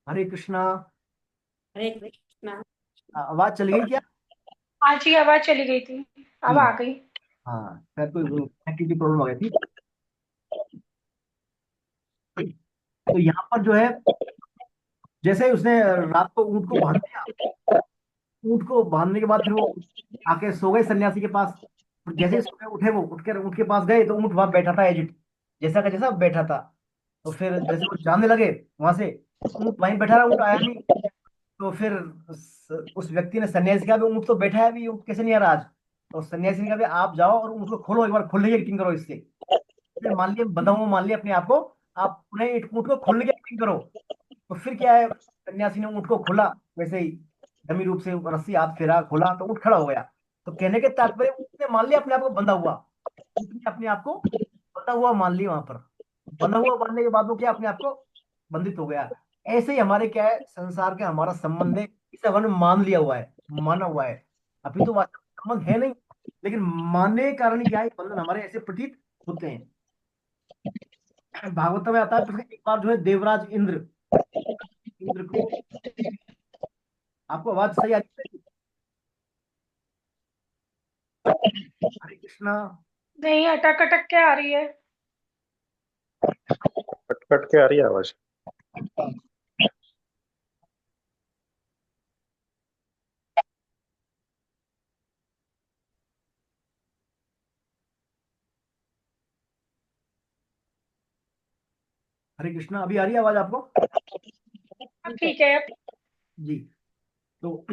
हरे कृष्णा। हरे कृष्णा। आवाज चली गई क्या? हाँ जी, आवाज चली गई थी। अब जी। आ गई। हाँ, शायद कोई कनेक्टिविटी प्रॉब्लम हो गई थी। तो यहाँ पर जो है, जैसे ही उसने रात को ऊँट को बांध दिया, ऊँट को बांधने के बाद फिर वो आके सो गए सन्यासी के पास। फिर जैसे ही सुबह उठे, वो उठ कर ऊँट के पास गए तो ऊँट वहां बैठा था, एजिट जैसा का जैसा बैठा था। तो फिर जैसे वो जाने लगे वहां से, तो ऊँट वहीं बैठा रहा, ऊँट आया नहीं। तो फिर उस व्यक्ति ने, सन्यासी कहा, ऊँट तो बैठा है, अभी ऊँट कैसे नहीं आ रहा आज? तो सन्यासी ने कहा, "भी आप जाओ और ऊँट को खोलो, एक बार खोलने की एक्टिंग करो इससे।" फिर मान लिए बंधा हुआ, मान लिया अपने आप को, आप उन्हें ऊँट को खोलने की एक्टिंग करो। तो फिर क्या है, सन्यासी ने ऊँट को खोला, वैसे ही डमी रूप से रस्सी हाथ फेरा, खोला तो ऊँट खड़ा हो गया। तो कहने के तात्पर्य, ऊँट ने मान लिया अपने आप को बंधा हुआ। ऊँट ने अपने आप को बंधा हुआ मान लिया वहां पर। बंधा हुआ मानने के बाद वो क्या, अपने आप को बंधित हो गया। ऐसे ही हमारे क्या है, संसार के हमारा संबंध है, इसे हमने मान लिया हुआ है, माना हुआ है। अभी तो वास्तव में संबंध है नहीं, लेकिन मानने के कारण क्या है, बंधन हमारे ऐसे प्रतीत होते हैं। भागवत में आता है, फिर एक बार जो है देवराज इंद्र, इंद्र को, आपको आवाज सही आ रही है? हरे कृष्णा। नहीं, अटक अटक के आ रही है। कट कट के आ रही है आवाज। हरे कृष्णा, अभी आ रही है आवाज आपको? अब ठीक है। जी। तो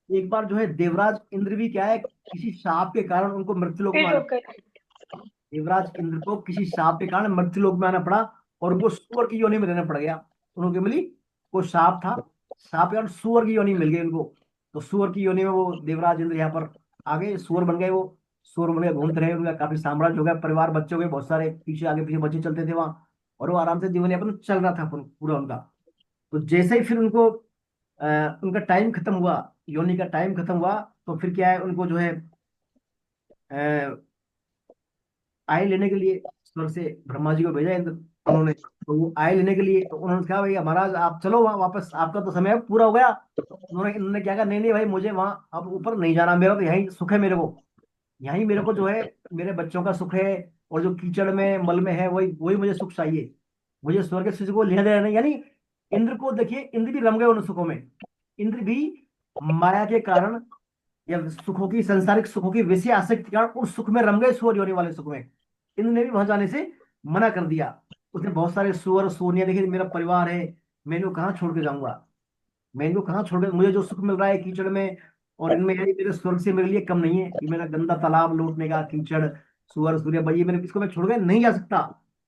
एक बार जो है देवराज इंद्र भी क्या है, किसी शाप के कारण उनको मृत्युलोक में फिर आना, रुक गए। देवराज इंद्र को किसी शाप के कारण मृत्युलोक में आना पड़ा, और उनको सुअर की योनि में रहना पड़ गया। उनको क्या मिली? वो शाप था, शाप के कारण सुअर की योनि मिल गई उनको। तो सुअर की योनि में वो देवराज इंद्र यहाँ पर आ गए, सुअर बन गए वो। सुअर बन गए, घूमते रहे, उनका काफी साम्राज्य हो गया, परिवार बच्चे हो गए बहुत सारे, पीछे आगे पीछे बच्चे चलते थे वहां। और वो आराम से जीवन यापन चल रहा था पूरा उनका। तो जैसे ही फिर उनको उनका टाइम खत्म हुआ, योनि का टाइम खत्म हुआ, तो फिर क्या है, उनको जो है आय लेने के लिए स्वर्ग से ब्रह्मा जी को भेजा इंद्र, उन्होंने। तो वो आय लेने के लिए, तो उन्होंने कहा, भाई महाराज आप चलो वहाँ वापस, आपका तो समय पूरा हो गया। तो उन्होंने इन्होंने क्या कहा, नहीं नहीं भाई, मुझे वहाँ अब ऊपर नहीं जाना, मेरा तो यही सुख है मेरे को। यही मेरे को जो है, मेरे बच्चों का सुख है, और जो कीचड़ में मल में है, वही वही मुझे सुख चाहिए। मुझे स्वर्ग के सुख को लेना देना नहीं। यानी इंद्र को देखिए, इंद्र भी रम गए उन सुखों में। इंद्र भी माया के कारण, या सुखों की, सांसारिक सुखों की वैसी आसक्ति के कारण उस सुख में रम गए, सुअर योनि वाले सुख में। इंद्र ने भी वहां जाने से मना कर दिया। उसने बहुत सारे सुअर सूअरियां देखी, मेरा परिवार है, मैं इनको कहाँ छोड़ के जाऊंगा? मैं इनको कहाँ छोड़ के, मुझे जो सुख मिल रहा है कीचड़ में और इनमें, यानी मेरे स्वर्ग से मेरे लिए कम नहीं है, ये मेरा गंदा तालाब लूटने का कीचड़, सुअर सूर्य भाई, ये मेरे, इसको मैं छोड़ के नहीं जा सकता।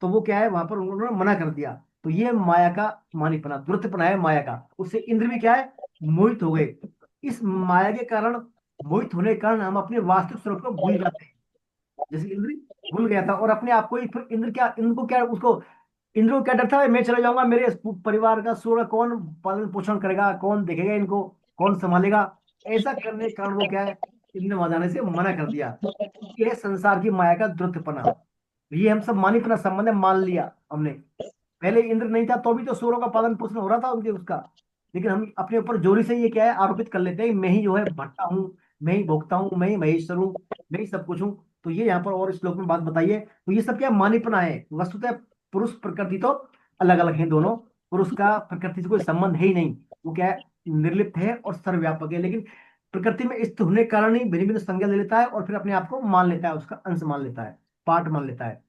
तो वो क्या है, वहां पर उन्होंने मना कर दिया। तो ये माया का मानिपना, दुरतपना है माया का। उससे इंद्र भी क्या है, मोहित हो गए। इस माया के कारण, मोहित होने के कारण हम अपने वास्तविक स्वरूप को भूल जाते हैं। जैसे इंद्र भूल गया था, और अपने आप को ही, फिर इंद्र क्या, इनको क्या, उसको, इंद्र को क्या डर था, मैं चले जाऊंगा, मेरे इस परिवार का सूर्य कौन पालन पोषण करेगा, कौन देखेगा इनको, कौन संभालेगा? ऐसा करने के कारण वो क्या है, इंद्र वहां जाने से मना कर दिया। ये है संसार की माया का द्रुतपना। ये हम सब मानिपना संबंध है, मान लिया हमने। पहले इंद्र नहीं था तो भी तो सूरों का पालन पोषण हो रहा था उनके, उसका। लेकिन हम अपने ऊपर जोरी से ये क्या है, आरोपित कर लेते हैं, मैं ही जो है भट्टा हूँ, मैं ही भोगता हूँ, मैं ही महेश्वर हूँ, मैं ही सब कुछ हूँ। तो ये यहाँ पर और श्लोक में बात बताइए, तो ये सब क्या मानिपना है वस्तुतः। पुरुष प्रकृति तो अलग अलग है दोनों, पुरुष का प्रकृति से कोई संबंध है ही नहीं। वो क्या है, निर्लिप्त है और सर्वव्यापक है, लेकिन प्रकृति में स्थित होने के कारण ही भिन्न भिन्न संज्ञा ले लेता है, और फिर अपने आप को मान लेता है, उसका अंश मान लेता है, पार्ट मान लेता है।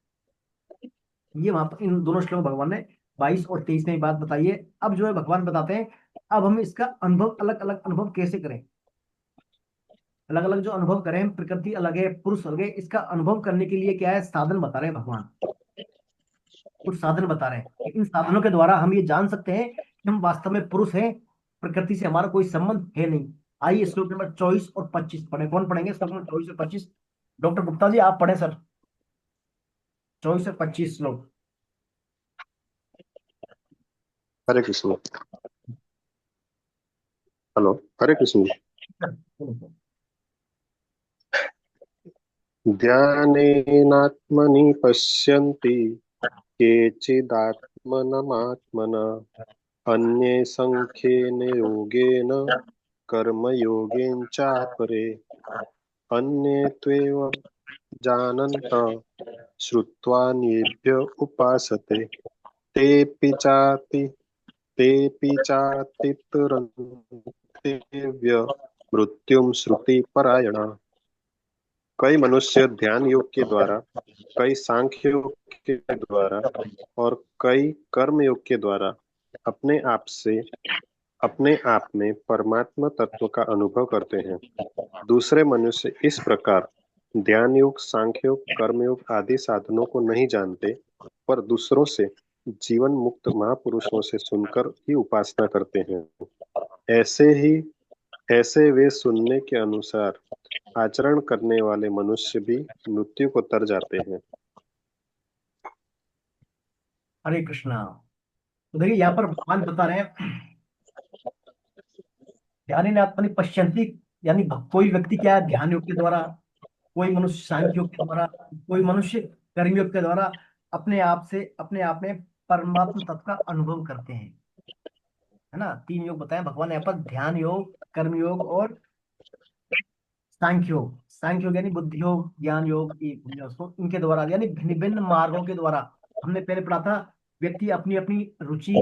ये वहां पर इन दोनों श्लोक में भगवान ने 22 और 23 में ये बात बताई है। अब जो है भगवान बताते हैं, अब हम इसका अनुभव, अलग अलग अनुभव कैसे करें। अलग अलग जो अनुभव करें, प्रकृति अलग है, पुरुष अलग है, इसका अनुभव करने के लिए क्या है, साधन बता रहे हैं भगवान। कुछ साधन बता रहे हैं, इन साधनों के द्वारा हम ये जान सकते हैं कि हम वास्तव में पुरुष हैं, प्रकृति से हमारा कोई संबंध है नहीं। आइए श्लोक नंबर 24 और 25 पढ़े। कौन पढ़ेंगे श्लोक नंबर 24 और 25? डॉक्टर गुप्ता जी आप पढ़े सर, 24 और 25 श्लोक। हरे कृष्ण। हेलो। हरे कृष्ण। ध्यानेनात्मनि पश्यन्ति केचिदात्मनमात्मना अन्ये संख्येन योगेन कर्मयोगेन चापरे अन्ये त्वेव जानन्तः श्रुत्वान्येभ्य उपासते तेऽपि चातितरन्तेभ्य मृत्युं श्रुतिपरायणा। कई मनुष्य ध्यान योग के द्वारा, कई सांख्य योग के द्वारा और कई कर्म योग के द्वारा अपने आप से अपने आप में परमात्मा तत्व का अनुभव करते हैं। दूसरे मनुष्य इस प्रकार ध्यान योग, सांख्य योग, कर्म योग आदि साधनों को नहीं जानते, पर दूसरों से, जीवन मुक्त महापुरुषों से सुनकर ही उपासना करते हैं। ऐसे वे सुनने के अनुसार आचरण करने वाले मनुष्य भी मृत्यु को तर जाते हैं। हरे कृष्णा। तो देखिए यहाँ पर भगवान बता रहे हैं, ध्यान ने आत्मनि पश्यंती, यानी कोई व्यक्ति क्या है, ध्यान योग के द्वारा, कोई मनुष्य सांख्य योग के द्वारा, कोई मनुष्य कर्म योग के द्वारा अपने आप से अपने आप में परमात्म तत्व का अनुभव करते हैं। है ना, 3 योग बताए भगवान ने यहाँ पर, ध्यान योग, कर्म योग और सांख्य योग। सांख्य योग यानी बुद्धि योग, ज्ञान योग, ये हमने उसको इनके द्वारा, यानी भिन्न भिन्न मार्गों के द्वारा। हमने पहले पढ़ा था, व्यक्ति अपनी अपनी रुचि,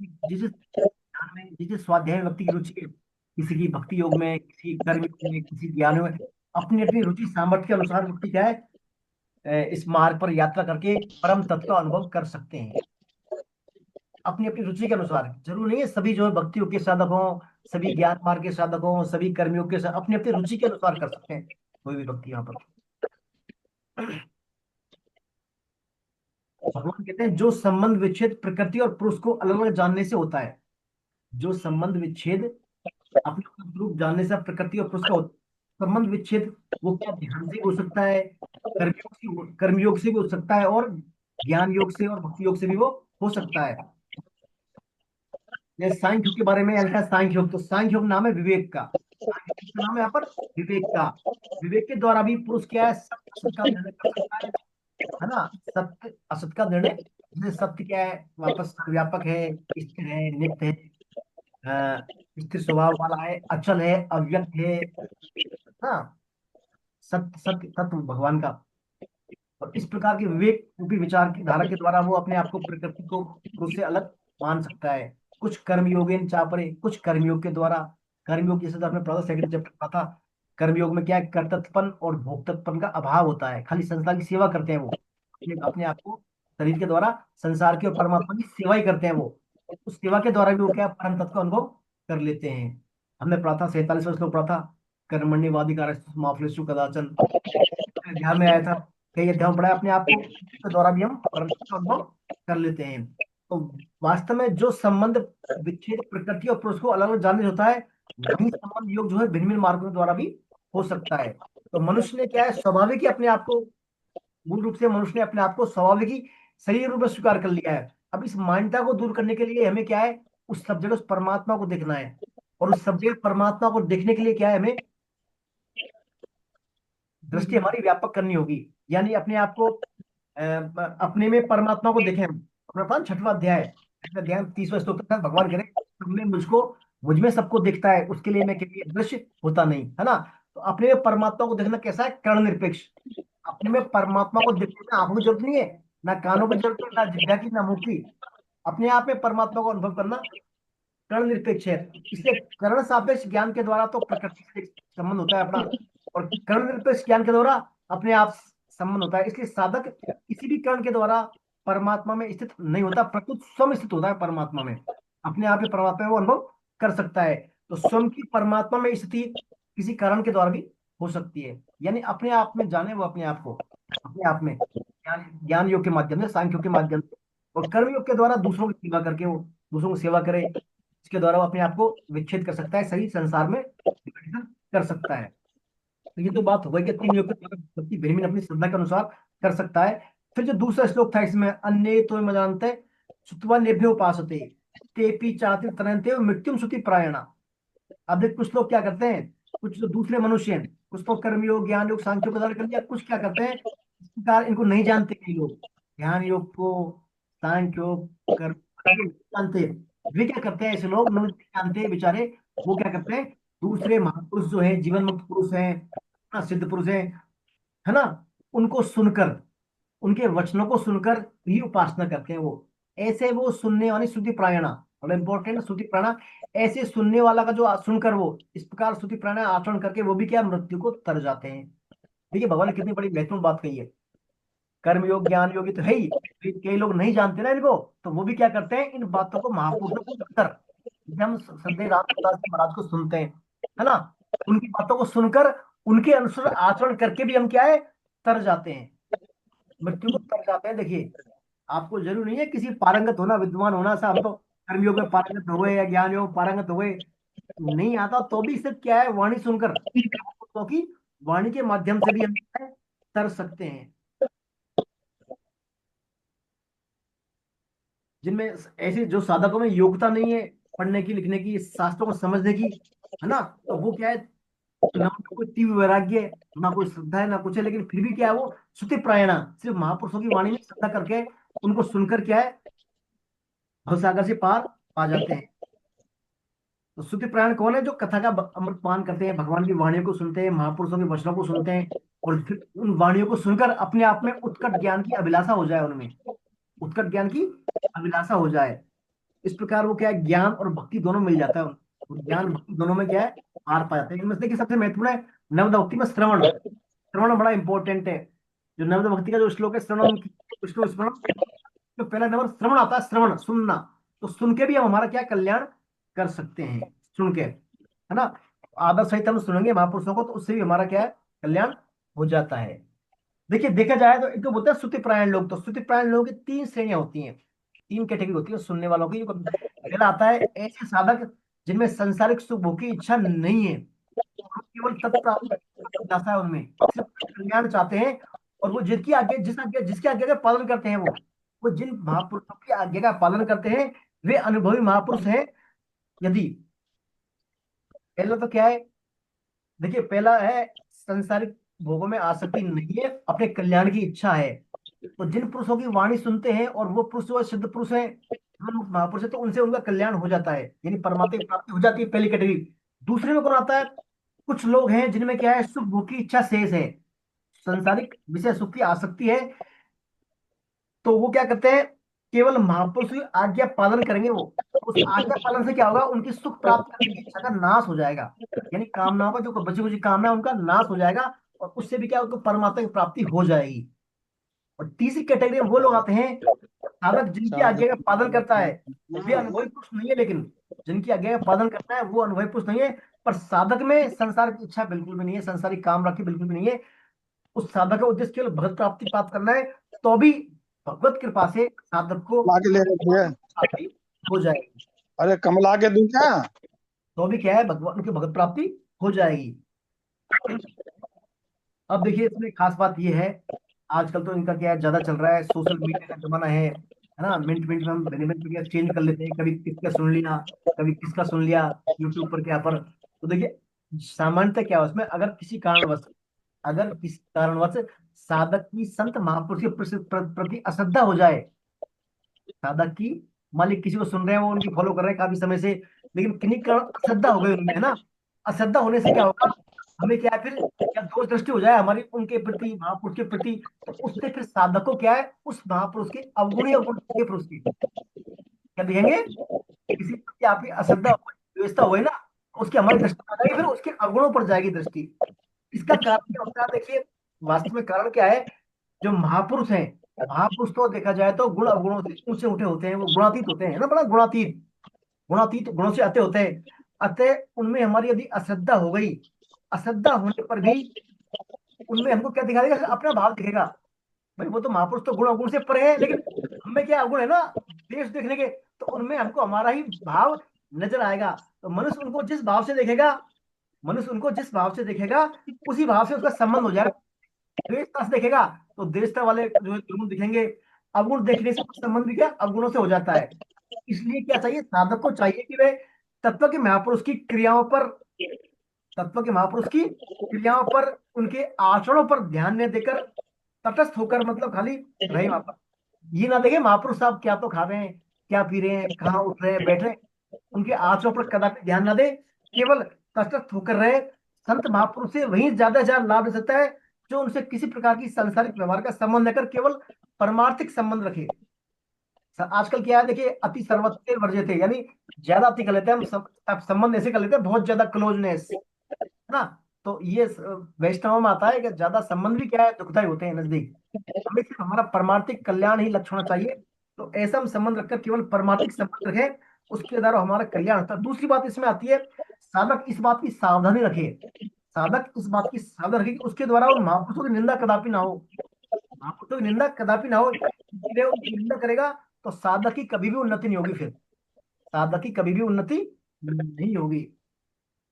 जिस ध्यान में, जिस स्वाध्याय में व्यक्ति की रुचि है, किसी की भक्ति योग में, किसी कर्म योग में, किसी ज्ञान में, अपनी अपनी रुचि सामर्थ्य के अनुसार व्यक्ति क्या है, इस मार्ग पर यात्रा करके परम तत्व का अनुभव कर सकते हैं। अपनी अपनी रुचि के अनुसार, जरूर नहीं है सभी जो है भक्ति योग के साधक हों, सभी ज्ञान मार्ग के साधक हों, सभी कर्मयोग के साथ, अपनी अपनी रुचि के अनुसार कर सकते हैं कोई भी भक्ति यहाँ पर। भगवान कहते हैं, जो संबंध विच्छेद प्रकृति और पुरुष को अलग अलग जानने से होता है, जो संबंध विच्छेद अपने स्वरूप जानने से प्रकृति और पुरुष का संबंध विच्छेद, वो क्या ध्यान से भी हो सकता है, कर्मयोग से भी हो सकता है, और ज्ञान योग से और भक्ति योग से भी वो हो सकता है। जैसे सांख्य योग के बारे में लिखा है, सांख्य योग, तो सांख्य योग नाम है विवेक का, सांख्य योग का नाम है यहाँ पर विवेक का। विवेक के द्वारा भी पुरुष क्या है, सत्य असत का निर्णय कर सकता है ना, सत्य असत का निर्णय। जैसे सत्य क्या है, वापस व्यापक है, स्थिर है, नित्य है, स्थिर स्वभाव वाला है, अचल है, अव्यक्त है ना, सत्य सत्य तत्व भगवान का। और इस प्रकार के विवेक रूपी विचार की धारा के द्वारा वो अपने आप को, प्रकृति को पुरुष से अलग मान सकता है। कुछ कर्मयोगेन चापरे, कुछ कर्मयोग के द्वारा, कर्मयोग जैसे तो आपने पढ़ा था, सेकंड चैप्टर पढ़ा था। कर्मयोग में क्या है, कर्तृत्वपन और भोक्तृत्वपन का अभाव होता है, खाली संसार की सेवा करते हैं वो, अपने आप को शरीर के द्वारा संसार की और परमात्मा की सेवा ही करते हैं वो। उस सेवा के द्वारा भी वो क्या है, परम तत्व का अनुभव कर लेते हैं। हमने पढ़ा था 47वां श्लोक पढ़ा था, कर्मण्येवाधिकारस्ते मा फलेषु कदाचन, ध्यान में आया था। कई अध्याय में पढ़ा है, अपने आप को के द्वारा भी हम परमात्मा का अनुभव कर लेते हैं। तो वास्तव में जो संबंध विच्छेद प्रकृति और पुरुष को अलग अलग जानने से होता है, वही संबंध योग जो है भिन्न भिन्न मार्गों के द्वारा भी हो सकता है। तो मनुष्य ने क्या है, स्वाभाविक ही अपने आप को, मूल रूप से मनुष्य ने अपने आप को स्वाभाविक ही सही रूप में स्वीकार कर लिया है। अब इस मान्यता को दूर करने के लिए हमें क्या है, उस सब जगह उस परमात्मा को देखना है, और उस सब जगह परमात्मा को देखने के लिए क्या है, हमें दृष्टि हमारी व्यापक करनी होगी। यानी अपने आप को अपने में परमात्मा को देखें हम। अपना पान 6वां अध्याय, अध्याय 30वां श्लोक के साथ भगवान करे, तुमने मुझको, मुझ में सबको देखता है, उसके लिए मैं कभी दृश्य होता नहीं, है ना। तो अपने में परमात्मा को देखना कैसा है, कर्ण निरपेक्ष। अपने में परमात्मा को देखने में आंखों की जरूरत नहीं है, ना कानों की जरूरत है, ना जिह्वा की, ना मुंह की। अपने आप में परमात्मा को अनुभव करना कर्ण निरपेक्ष है। इसलिए कर्ण सापेक्ष ज्ञान के द्वारा तो प्रकृति से संबंध होता है अपना, और कर्ण निरपेक्ष ज्ञान के द्वारा अपने आप संबंध होता है। इसलिए साधक किसी भी कर्ण के द्वारा परमात्मा में स्थित नहीं होता, प्रकृति स्वयं स्थित होता है परमात्मा में, अपने आप ही परमात्मा में वो अनुभव कर सकता है। तो स्वयं की परमात्मा में स्थिति किसी कारण के द्वारा भी हो सकती है। यानी अपने आप में जाने वो अपने आप को, अपने आप में ज्ञान ज्ञान योग के माध्यम से, सांख्य योग के माध्यम से, और कर्म योग के द्वारा दूसरों की सेवा करके वो दूसरों की सेवा करे, इसके द्वारा वो अपने आप को विच्छेद कर सकता है, सही संसार में विघटन कर सकता है। तो ये तो बात हो गई कि 3 योग के द्वारा व्यक्ति भिन्न भिन्न अपनी श्रद्धा के अनुसार कर सकता है। फिर जो दूसरा श्लोक था इसमें, अन्य तो मजानते श्रुत्वा नेभ्यो उपासते तेपि चाति तरन्ते मृत्युम श्रुति प्रायणा। अब देख, कुछ लोग क्या करते हैं, कुछ जो दूसरे मनुष्य हैं, कुछ तो कर्म योग, ज्ञान योग, सांख्य योग का कर लिया, कुछ क्या करते हैं, इस प्रकार इनको नहीं जानते कई लोग, ध्यान योग को, सांख्य योग, कर्म योग नहीं जानते, वे क्या करते हैं, ऐसे लोग नहीं जानते हैं बेचारे, वो क्या करते हैं, दूसरे महापुरुष जो है, जीवन मुक्त पुरुष हैं, ना सिद्ध पुरुष हैं, है ना, उनको सुनकर, उनके वचनों को सुनकर ही उपासना करते हैं वो। ऐसे वो सुनने वाली श्रुति प्रायणा, बड़ा इंपॉर्टेंट, श्रुति प्राणा, ऐसे सुनने वाला का जो सुनकर वो इस प्रकार श्रुति प्राणा आचरण करके वो भी क्या, मृत्यु को तर जाते हैं। देखिए भगवान ने कितनी बड़ी महत्वपूर्ण बात कही है। कर्म योग ज्ञान योग ये तो है ही, लेकिन कई लोग नहीं जानते ना इनको, तो वो भी क्या करते हैं, इन बातों को महापुरुषों को सुनकर, जैसे हम संजय रामदास जी महाराज को सुनते हैं, है ना, उनकी बातों को सुनकर उनके अनुसार आचरण करके भी हम क्या है, तर जाते हैं, मृत्यु को तर जाते हैं। देखिए आपको जरूर नहीं है किसी पारंगत होना, विद्वान होना सा, हम तो कर्मयोग में पारंगत हो गए या ज्ञान योग में पारंगत हो गए, नहीं आता तो भी सिर्फ क्या है, वाणी सुनकर, क्योंकि वाणी के माध्यम से भी हम क्या है, तर सकते हैं। जिनमें ऐसे जो साधकों में योग्यता नहीं है पढ़ने की, लिखने की, शास्त्रों को समझने की, है ना, तो वो क्या है, ना उनको कोई तीव्र वैराग्य है, ना कोई श्रद्धा है, ना कुछ है, लेकिन फिर भी क्या है, वो श्रुति प्रायणा, सिर्फ महापुरुषों की वाणी में श्रद्धा करके उनको सुनकर क्या है, भवसागर से पार पा जाते हैं। तो श्रुति प्राण कौन है, जो कथा का अमृत पान करते हैं, भगवान की वाणियों को सुनते हैं, महापुरुषों के वचनों को सुनते हैं, और फिर उन वाणियों को सुनकर अपने आप में उत्कट ज्ञान की अभिलाषा हो जाए, उनमें उत्कट ज्ञान की अभिलाषा हो जाए। इस प्रकार वो क्या है, ज्ञान और भक्ति दोनों मिल जाता है उनको, और ज्ञान भक्ति दोनों में क्या है, पार पा जाते हैं। इनमें से देखिए सबसे महत्वपूर्ण है नवद भक्ति में श्रवण। श्रवण बड़ा इंपॉर्टेंट है। जो नवद भक्ति का जो श्लोक है, श्रवण विष्णु स्मरण, तो पहला नंबर श्रवण आता है, श्रवण सुनना। तो सुन के भी हम हमारा क्या कल्याण कर सकते हैं, सुन के, है ना, आदर सहित हम सुनेंगे महापुरुषों को, तो उससे भी हमारा क्या है, कल्याण हो जाता है। देखिए देखा जाए तो एक तो बोलते हैं श्रुति प्रायण लोग, तो श्रुति प्रायण लोगों की तीन श्रेणियां होती हैं, तीन कैटेगरी होती है सुनने वालों की। पहला आता है ऐसे साधक जिनमें सांसारिक सुख भोग की इच्छा नहीं है, केवल तत्प्राप्त अभिलाषा है उनमें, सिर्फ कल्याण चाहते हैं, और वो जिसकी आज्ञा, जिस आज्ञा, जिसकी आज्ञा का पालन करते हैं, वो जिन महापुरुषों की आज्ञा का पालन करते हैं, वे अनुभवी महापुरुष हैं। यदि पहला तो क्या है, देखिए पहला है संसारिक भोगों में आसक्ति नहीं है, अपने कल्याण की इच्छा है, तो जिन पुरुषों की वाणी सुनते हैं और वो पुरुष जो सिद्ध पुरुष है, महापुरुष है, तो उनसे उनका कल्याण हो जाता है, यानी परमात्मा की प्राप्ति हो जाती है, पहली कैटेगरी। दूसरे में कौन आता है, कुछ लोग हैं जिनमें क्या है, सुख भोग की इच्छा शेष है, संसारिक विषय सुख की आसक्ति है, तो वो क्या करते हैं, केवल महापुरुष की आज्ञा पालन करेंगे वो, उस आज्ञा पालन से क्या होगा, उनकी सुख प्राप्त करने की इच्छा का नाश हो जाएगा, यानी कामनाओं का जो बची कुची कामना है उनका नाश हो जाएगा, और उससे भी क्या, उनको परमात्मा की प्राप्ति हो जाएगी। और तीसरी कैटेगरी में वो लोग आते हैं, साधक जिनकी आज्ञा का पालन करता है, वे अनुभवी पुरुष नहीं है, लेकिन जिनकी आज्ञा का पालन करता है वो अनुभवी पुरुष नहीं है, पर साधक में संसार की इच्छा बिल्कुल भी नहीं है, संसारिक काम राखी बिल्कुल भी नहीं है, उस साधक का उद्देश्य केवल भगत प्राप्ति प्राप्त करना है, तो भी भगवत कृपा से साधक को ला के ले रखी है। प्राप्ति हो जाएगी। अरे कमला के दूं क्या? तो भी क्या है, भगवान की भगत प्राप्ति हो जाएगी। अब देखिए इसमें खास बात ये है, आजकल तो इनका क्या है, ज्यादा चल रहा है, सोशल मीडिया का जमाना है ना, मिनट मिनट में हम बेनिफिट मीडिया चेंज कर लेते हैं, कभी किसका सुन लिया, कभी किसका सुन लिया, यूट्यूब पर क्या पर। तो देखिए सामान्यतः क्या है उसमें, अगर किसी कारणवश साधक की संत महापुरुष के प्रति अश्रद्धा हो जाए, साधक की, मान ली किसी को सुन रहे हैं, वो उनकी फॉलो कर रहे हैं काफी समय से, लेकिन किन्हीं कारण अश्रद्धा हो गई उनमें, है ना, अश्रद्धा होने से क्या होगा, हमें क्या है फिर, क्या दोष दृष्टि हो जाए हमारी उनके प्रति, महापुरुष के प्रति, तो उससे फिर साधक को क्या है, उस महापुरुष के अवगुणी अवगुण के पुरुष की क्या देखेंगे, किसी प्रति आपकी अश्रद्धा व्यवस्था हुई ना, उसकी हमारी दृष्टि आ जाएगी, फिर उसके अवगुणों पर जाएगी दृष्टि। इसका कारण क्या होता है, देखिए वास्तव में कारण क्या है, जो महापुरुष हैं, महापुरुष तो देखा जाए तो गुण अवगुणों से ऊंचे उठे होते हैं, वो गुणातीत होते हैं ना, बड़ा गुणातीत, गुणातीत गुणों से आते होते हैं। अतः उनमें हमारी यदि अश्रद्धा हो गई, अश्रद्धा होने पर भी उनमें हमको क्या दिखा देगा, अपना भाव दिखेगा, भाई वो तो महापुरुष तो गुण अवगुण से परे है, लेकिन हमें क्या अवगुण है ना, देश देखने के, तो उनमें हमको हमारा ही भाव नजर आएगा। तो मनुष्य उनको जिस भाव से देखेगा, मनुष्य उनको जिस भाव से देखेगा, उसी भाव से उसका संबंध हो जाएगा। द्वेषता से देखेगा तो द्वेषता वाले जो है दुर्गुण दिखेंगे, अवगुण देखने से संबंध भी क्या अवगुणों से हो जाता है। इसलिए क्या चाहिए, साधक को चाहिए कि वे तत्व के महापुरुष की क्रियाओं पर, तत्व के महापुरुष की क्रियाओं पर, उनके आचरणों पर ध्यान न देकर तटस्थ होकर, मतलब खाली रहे वहां पर, ये ना देखे महापुरुष साहब क्या तो खा रहे हैं, क्या पी रहे हैं, कहाँ उठ रहे हैं, बैठ रहे हैं, उनके आचरण पर कदापि ध्यान न दे, केवल तटस्थ होकर रहे। संत महापुरुष से वही ज्यादा ज्यादा लाभ ले सकता है जो उनसे किसी प्रकार की सांसारिक व्यवहार का संबंध लेकर केवल परमार्थिक संबंध रखे। आजकल क्या है देखिए, अति सर्वत्र वर्जित है, यानी ज्यादा अति कर लेते हैं हम अब संबंध ऐसे कर लेते हैं, बहुत ज्यादा क्लोजनेस, है ना। तो ये वैष्णव में आता है कि ज्यादा संबंध भी क्या है, दुखदायी होते हैं नजदीक। हमें सिर्फ हमारा परमार्थिक कल्याण ही लक्ष्य होना चाहिए। तो ऐसा हम संबंध रखकर केवल परमार्थिक संबंध रखें, उसके द्वारा हमारा कल्याण होता है। दूसरी बात इसमें आती है, साधक इस बात की सावधानी रखे, साधक इस बात की सावधानी रखे कि उसके द्वारा उन महापुरुषों की निंदा कदापि ना हो, महापुरुषों की निंदा कदापि ना हो। यदि वो उनकी निंदा करेगा तो साधक की कभी भी उन्नति नहीं होगी, फिर साधक की कभी भी उन्नति नहीं होगी।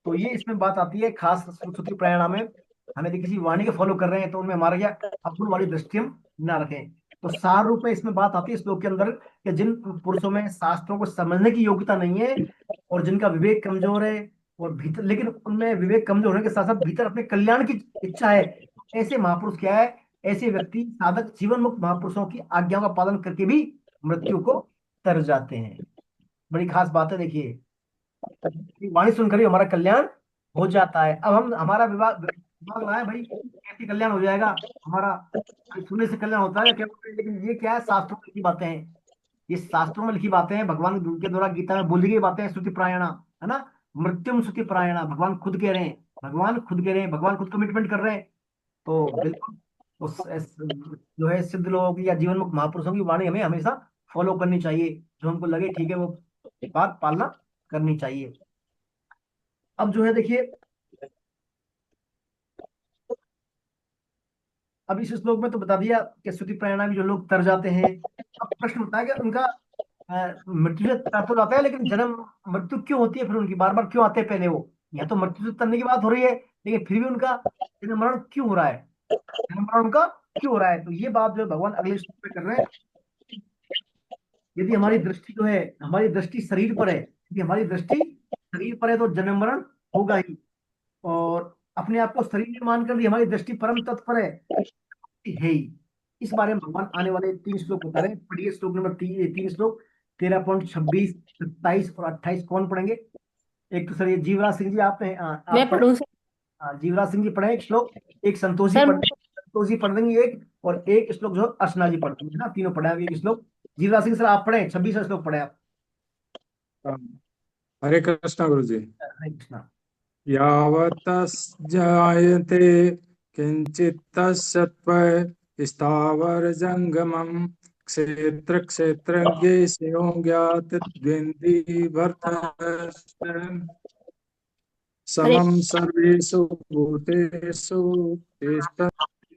तो ये इसमें बात आती है खास श्रुति प्राणायाम में। हमें यदि किसी वाणी के फॉलो कर रहे हैं तो उनमें हमारा क्या अपूर्ण वाली दृष्टि हम ना रखें। तो सार रूप में इसमें बात आती है श्लोक के अंदर कि जिन पुरुषों में शास्त्रों को समझने की योग्यता नहीं है और जिनका विवेक कमजोर है, और भीतर लेकिन उनमें विवेक कमजोर होने के साथ साथ भीतर अपने कल्याण की इच्छा है, ऐसे महापुरुष क्या है, ऐसे व्यक्ति साधक जीवन मुक्त महापुरुषों की आज्ञाओं का पालन करके भी मृत्यु को तर जाते हैं। बड़ी खास बात है देखिए, वाणी सुनकर ही हमारा कल्याण हो जाता है। अब हम हमारा विवाह दिमाग लगाए भाई कैसे कल्याण हो जाएगा हमारा, सुनने से कल्याण होता है क्या, लेकिन ये क्या है, शास्त्रों में लिखी बातें हैं, ये शास्त्रों में लिखी बातें हैं, भगवान के द्वारा गीता में बोली गई बातें हैं, श्रुति प्रायणा, है ना। मृत्युम श्रुति प्रायणा, भगवान खुद कह रहे हैं, भगवान खुद कह रहे हैं, भगवान खुद कमिटमेंट कर रहे हैं। तो बिल्कुल जो है सिद्ध लोगों की या जीवन मुक्त महापुरुषों की वाणी हमें हमेशा फॉलो करनी चाहिए, जो हमको लगे ठीक है वो बात पालना करनी चाहिए। अब जो है देखिए, अब इस श्लोक में तो बता दिया कि श्रुति प्राणायाम जो लोग तर जाते हैं। अब प्रश्न उठता है कि उनका मृत्यु से तर तो जाता है, लेकिन जन्म मृत्यु क्यों होती है, फिर उनकी बार बार क्यों आते हैं पहले वो, यहाँ तो मृत्यु से तरने की बात हो रही है, लेकिन फिर भी उनका जन्म मरण क्यों हो रहा है, जन्म मरण उनका क्यों हो रहा है। तो ये बात जो है भगवान अगले श्लोक में कर रहे हैं। यदि हमारी दृष्टि जो है, हमारी दृष्टि शरीर पर है, यदि हमारी दृष्टि शरीर पर है तो जन्म मरण होगा ही। और अपने आप को शरीर में मानकर भी हमारी दृष्टि परम तत्पर है ही। इस बारे में भगवान आने वाले 3 श्लोक बता रहे हैं। पढ़िए श्लोक नंबर 3 श्लोक 13.26, 27 और 28 कौन पढ़ेंगे। एक तो सर ये जीवराज सिंह जी आप हैं, मैं आप पढ़े। पढ़ूं सर? हाँ, जीवराज सिंह जी पढ़े एक श्लोक, एक संतोष जी सर पढ़, संतोष जी पढ़ देंगे एक, और एक श्लोक जो अर्चना जी पढ़ देंगे, ना तीनों पढ़े एक श्लोक। जीवराज सिंह सर आप पढ़े 26 श्लोक पढ़े आप। हरे कृष्णा गुरु जी। हरे कृष्णा। यावतस्जायते किंचित् तत्सत्त्वं स्थावर जंगमं क्षेत्र क्षेत्रज्ञेशयो ज्ञात द्विन्द्वि भरतश्च हरे समं सर्वेषु भूतेषु तिष्ठति।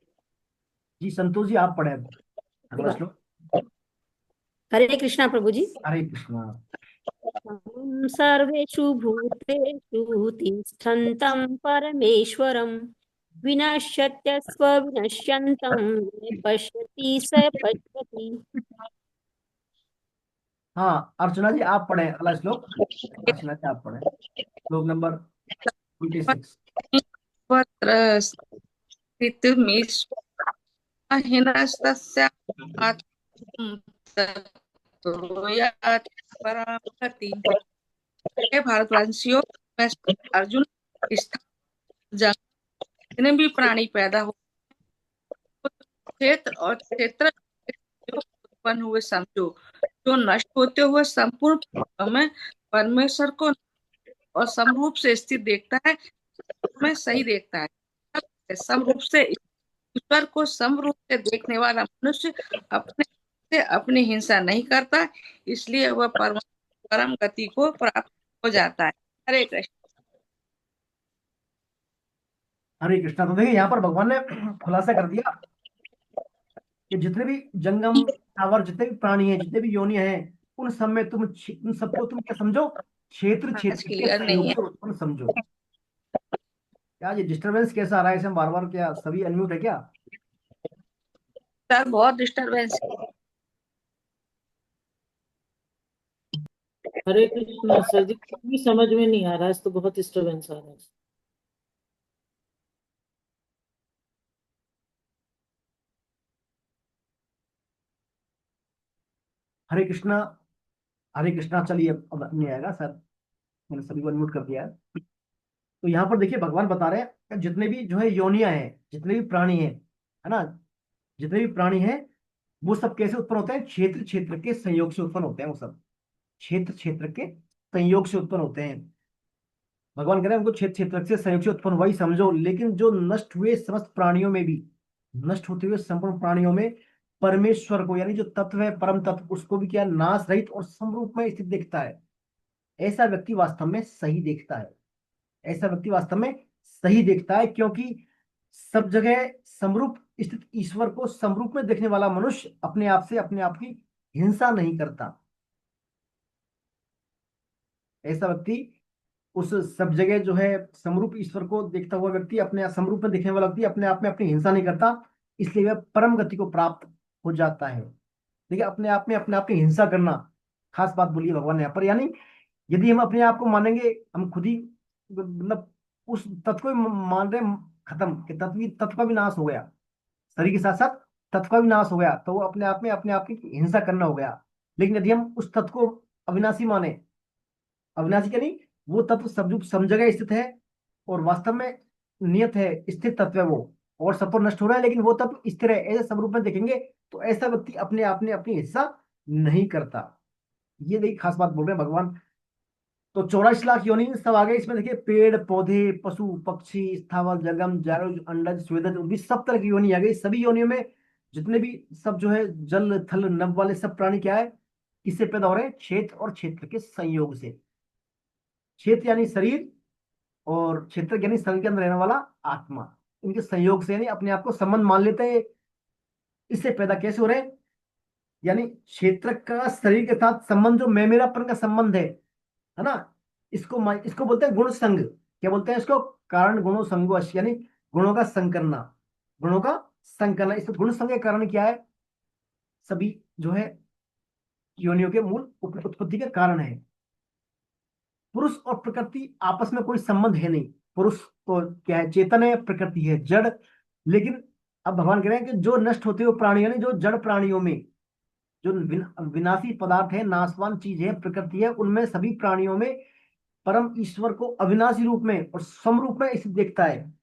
जी संतोष जी आप पढ़े अगला श्लोक। हरे कृष्णा प्रभु जी। हरे कृष्णा। अहं सर्वेषु भूतेषु तिष्ठन्तं परमेश्वरं विनश्यत्यस्व विनश्यन्तं ये पश्यति स पश्यति। हाँ अर्चना जी आप पढ़े अगला श्लोक, अर्चना जी आप पढ़े श्लोक नंबर 26। तत्र स्थितमीश्वरहीनस्तस्य आत्मं ततो याति परां गतिम्। हे भारतवासियों, मैं अर्जुन जंग जितने भी प्राणी पैदा हो, क्षेत्र और क्षेत्र जो उत्पन्न हुए समझो, जो नष्ट होते हुए संपूर्ण में परमेश्वर को और समरूप से स्थित देखता है, में सही देखता है। समरूप से ईश्वर को समरूप से देखने वाला मनुष्य अपने से अपनी हिंसा नहीं करता, इसलिए वह परम गति को प्राप्त हो जाता है। हरे कृष्ण। हरे कृष्णा। तो देखिए यहाँ पर भगवान ने खुलासा कर दिया कि जितने भी जंगम स्थावर, जितने भी प्राणी हैं, जितने भी योनि हैं, उन सब में उन सबको तुम क्या समझो, क्षेत्र आज क्षेत्र के क्लियर सहयोग नहीं है से उत्पन्न समझो। क्या ये डिस्टरबेंस कैसा आ रहा है, इसे हम बार बार क्या सभी अनम्यूट है क्या। सर, बहुत डिस्टरबेंस। हरे कृष्णा सर जी, कुछ भी समझ में नहीं आ रहा है, तो बहुत डिस्टरबेंस आ रहा है। हरे कृष्णा। हरे कृष्णा, चलिए अब नहीं आएगा सर, मैंने सभी को अनम्यूट कर दिया है। तो यहाँ पर देखिए भगवान बता रहे हैं कि जितने भी जो है योनियां हैं, जितने भी प्राणी हैं, है ना, जितने भी प्राणी हैं, वो सब कैसे उत्पन्न होते हैं? क्षेत्र क्षेत्र के संयोग से उत्पन्न होते हैं वो सब, क्षेत्र क्षेत्र के संयोग से उत्पन्न होते हैं। भगवान कह रहे हैं उनको क्षेत्र क्षेत्र से संयोग से उत्पन्न वही समझो, लेकिन जो नष्ट हुए समस्त प्राणियों में भी, नष्ट होते हुए संपूर्ण प्राणियों में परमेश्वर को, यानी जो तत्व है परम तत्व, उसको भी क्या नाश रहित और समरूप में स्थित देखता है। ऐसा व्यक्ति वास्तव में सही देखता है, ऐसा व्यक्ति वास्तव में सही देखता है, क्योंकि सब जगह समरूप स्थित ईश्वर को समरूप में देखने वाला मनुष्य अपने आप से अपने आप की हिंसा नहीं करता। ऐसा व्यक्ति, उस सब जगह जो है समरूप ईश्वर को देखता हुआ व्यक्ति, अपने समरूप में देखने वाला व्यक्ति अपने आप में अपनी हिंसा नहीं करता, इसलिए वह परम गति को प्राप्त हो जाता है। देखिए अपने आप में अपने आप की हिंसा करना, खास बात बोलिए भगवान ने यहाँ पर। यानी यदि हम अपने आप को मानेंगे, हम खुद ही मतलब उस तत्व को ही मान रहे हैं खत्म, कि तत्व का भी नाश हो गया, शरीर के साथ साथ तत्व का भी नाश हो गया, तो वो अपने आप में अपने आप की हिंसा करना हो गया। लेकिन यदि हम उस तत्व को अविनाशी माने, अविनाशी का नहीं, वो तत्व सब जगह स्थित है और वास्तव में नियत है, स्थिर तत्व है वो, और सब पर नष्ट हो रहा है, लेकिन वो तत्व स्थिर है, ऐसे सब रूप में देखेंगे तो ऐसा व्यक्ति अपने आप में अपनी हिस्सा नहीं करता। ये देखिए खास बात बोल रहे हैं भगवान। तो 84 लाख योनि सब आ गए इसमें, देखिए पेड़ पौधे, पशु पक्षी, स्थावर जंगम, जारज अंडज स्वेदज उद्भिद, सब तरह की योनि आ गई। सभी योनियों में जितने भी सब जो है जल थल नभ वाले सब प्राणी क्या है, किससे पैदा हो रहे हैं? क्षेत्र और क्षेत्र के संयोग से। क्षेत्र यानी शरीर, और क्षेत्र यानी शरीर के अंदर रहने वाला आत्मा, इनके संयोग से, यानी अपने आप को संबंध मान लेते हैं। इससे पैदा कैसे हो रहे हैं? यानी क्षेत्र का शरीर के साथ संबंध, जो मैं मेरापन का संबंध है ना, इसको बोलते हैं गुण संग। क्या बोलते हैं इसको? कारण गुणों संगोश, यानी गुणों का संग करना, गुणों का संग करना। इस गुण संग के कारण क्या है? सभी जो है योनियों के मूल उत्पत्ति के कारण है। पुरुष और प्रकृति आपस में कोई संबंध है नहीं। पुरुष तो क्या है? चेतन है, प्रकृति है जड़। लेकिन अब भगवान कह रहे हैं कि जो नष्ट होते हुए प्राणी, यानी जो जड़ प्राणियों में, जो विनाशी पदार्थ है, नाशवान चीज है, प्रकृति है, उनमें सभी प्राणियों में परम ईश्वर को अविनाशी रूप में और समरूप में स्थित देखता है।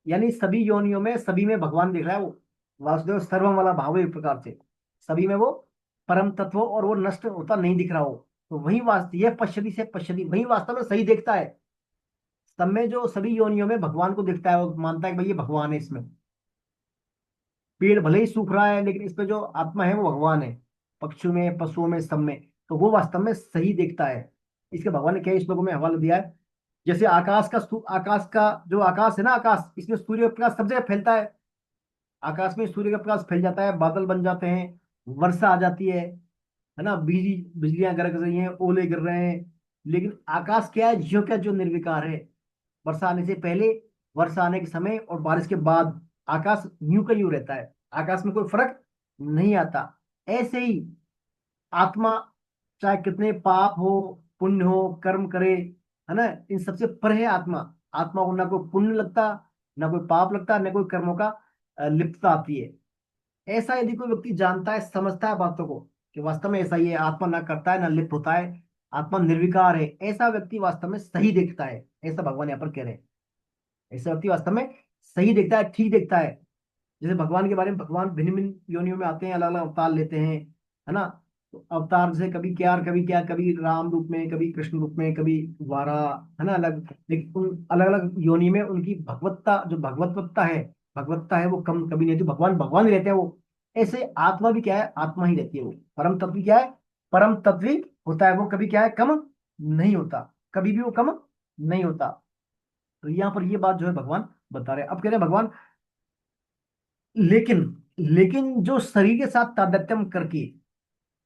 यानी सभी योनियों में, सभी में भगवान देख रहा है वो, वासुदेव सर्वम वाला भाव है। एक प्रकार से सभी में वो परम तत्व हो और वो नष्ट होता नहीं दिख रहा हो, तो वही वास्तव, यह पश्यति से पश्यति, वही वास्तव में सही देखता है। सब में जो सभी योनियों में भगवान को देखता है, वो मानता है कि भाई ये भगवान है इसमें। पेड़ भले ही सूख रहा है, लेकिन इसमें जो आत्मा है वो भगवान है, पक्षियों में, पशुओं में, सब में, तो वो वास्तव में सही देखता है। इसके भगवान ने क्या श्लोकों में हवाला दिया है? जैसे आकाश का जो आकाश है ना, आकाश, इसमें सूर्य का प्रकाश सब जगह फैलता है। आकाश में सूर्य का प्रकाश फैल जाता है, बादल बन जाते हैं, वर्षा आ जाती है ना, बिजलियां गरज रही हैं, ओले गिर रहे हैं। लेकिन आकाश क्या है? ज्यों क्या जो निर्विकार है। वर्षा आने से पहले, वर्षा आने के समय और बारिश के बाद आकाश यूं का यूं रहता है, आकाश में कोई फर्क नहीं आता। ऐसे ही आत्मा, चाहे कितने पाप हो, पुण्य हो, कर्म करे, है ना, इन सबसे परे है आत्मा। आत्मा को ना कोई पुण्य लगता, ना कोई पाप लगता, ना कोई कर्मों का लिप्तता आती है। ऐसा यदि कोई व्यक्ति जानता है, समझता है बातों को, कि वास्तव में ऐसा ही है, आत्मा ना करता है ना लिप्त होता है, आत्मा निर्विकार है, ऐसा व्यक्ति वास्तव में सही देखता है। ऐसा भगवान यहाँ पर कह रहे हैं, ऐसा व्यक्ति वास्तव में सही देखता है, ठीक देखता है। जैसे भगवान के बारे में, भगवान भिन्न भिन्न योनियों में आते हैं, अलग अलग अवतार लेते हैं, है ना। तो अवतार जैसे कभी क्या, कभी क्या, कभी राम रूप में, कभी कृष्ण रूप में, कभी वारा, है ना, अलग। लेकिन उन अलग अलग योनि में उनकी भगवत्ता, जो भगवत्ता है वो कम कभी नहीं होती। भगवान भगवान ही रहते हैं वो। ऐसे आत्मा भी क्या है? आत्मा ही रहती है वो। परम तत्व भी क्या है? परम तत्व ही होता है वो। कभी क्या है? कम नहीं होता, कभी भी वो कम नहीं होता। तो यहाँ पर ये बात जो है भगवान बता रहे हैं। अब कह रहे हैं भगवान, लेकिन लेकिन जो शरीर के साथ तादात्म्य करके,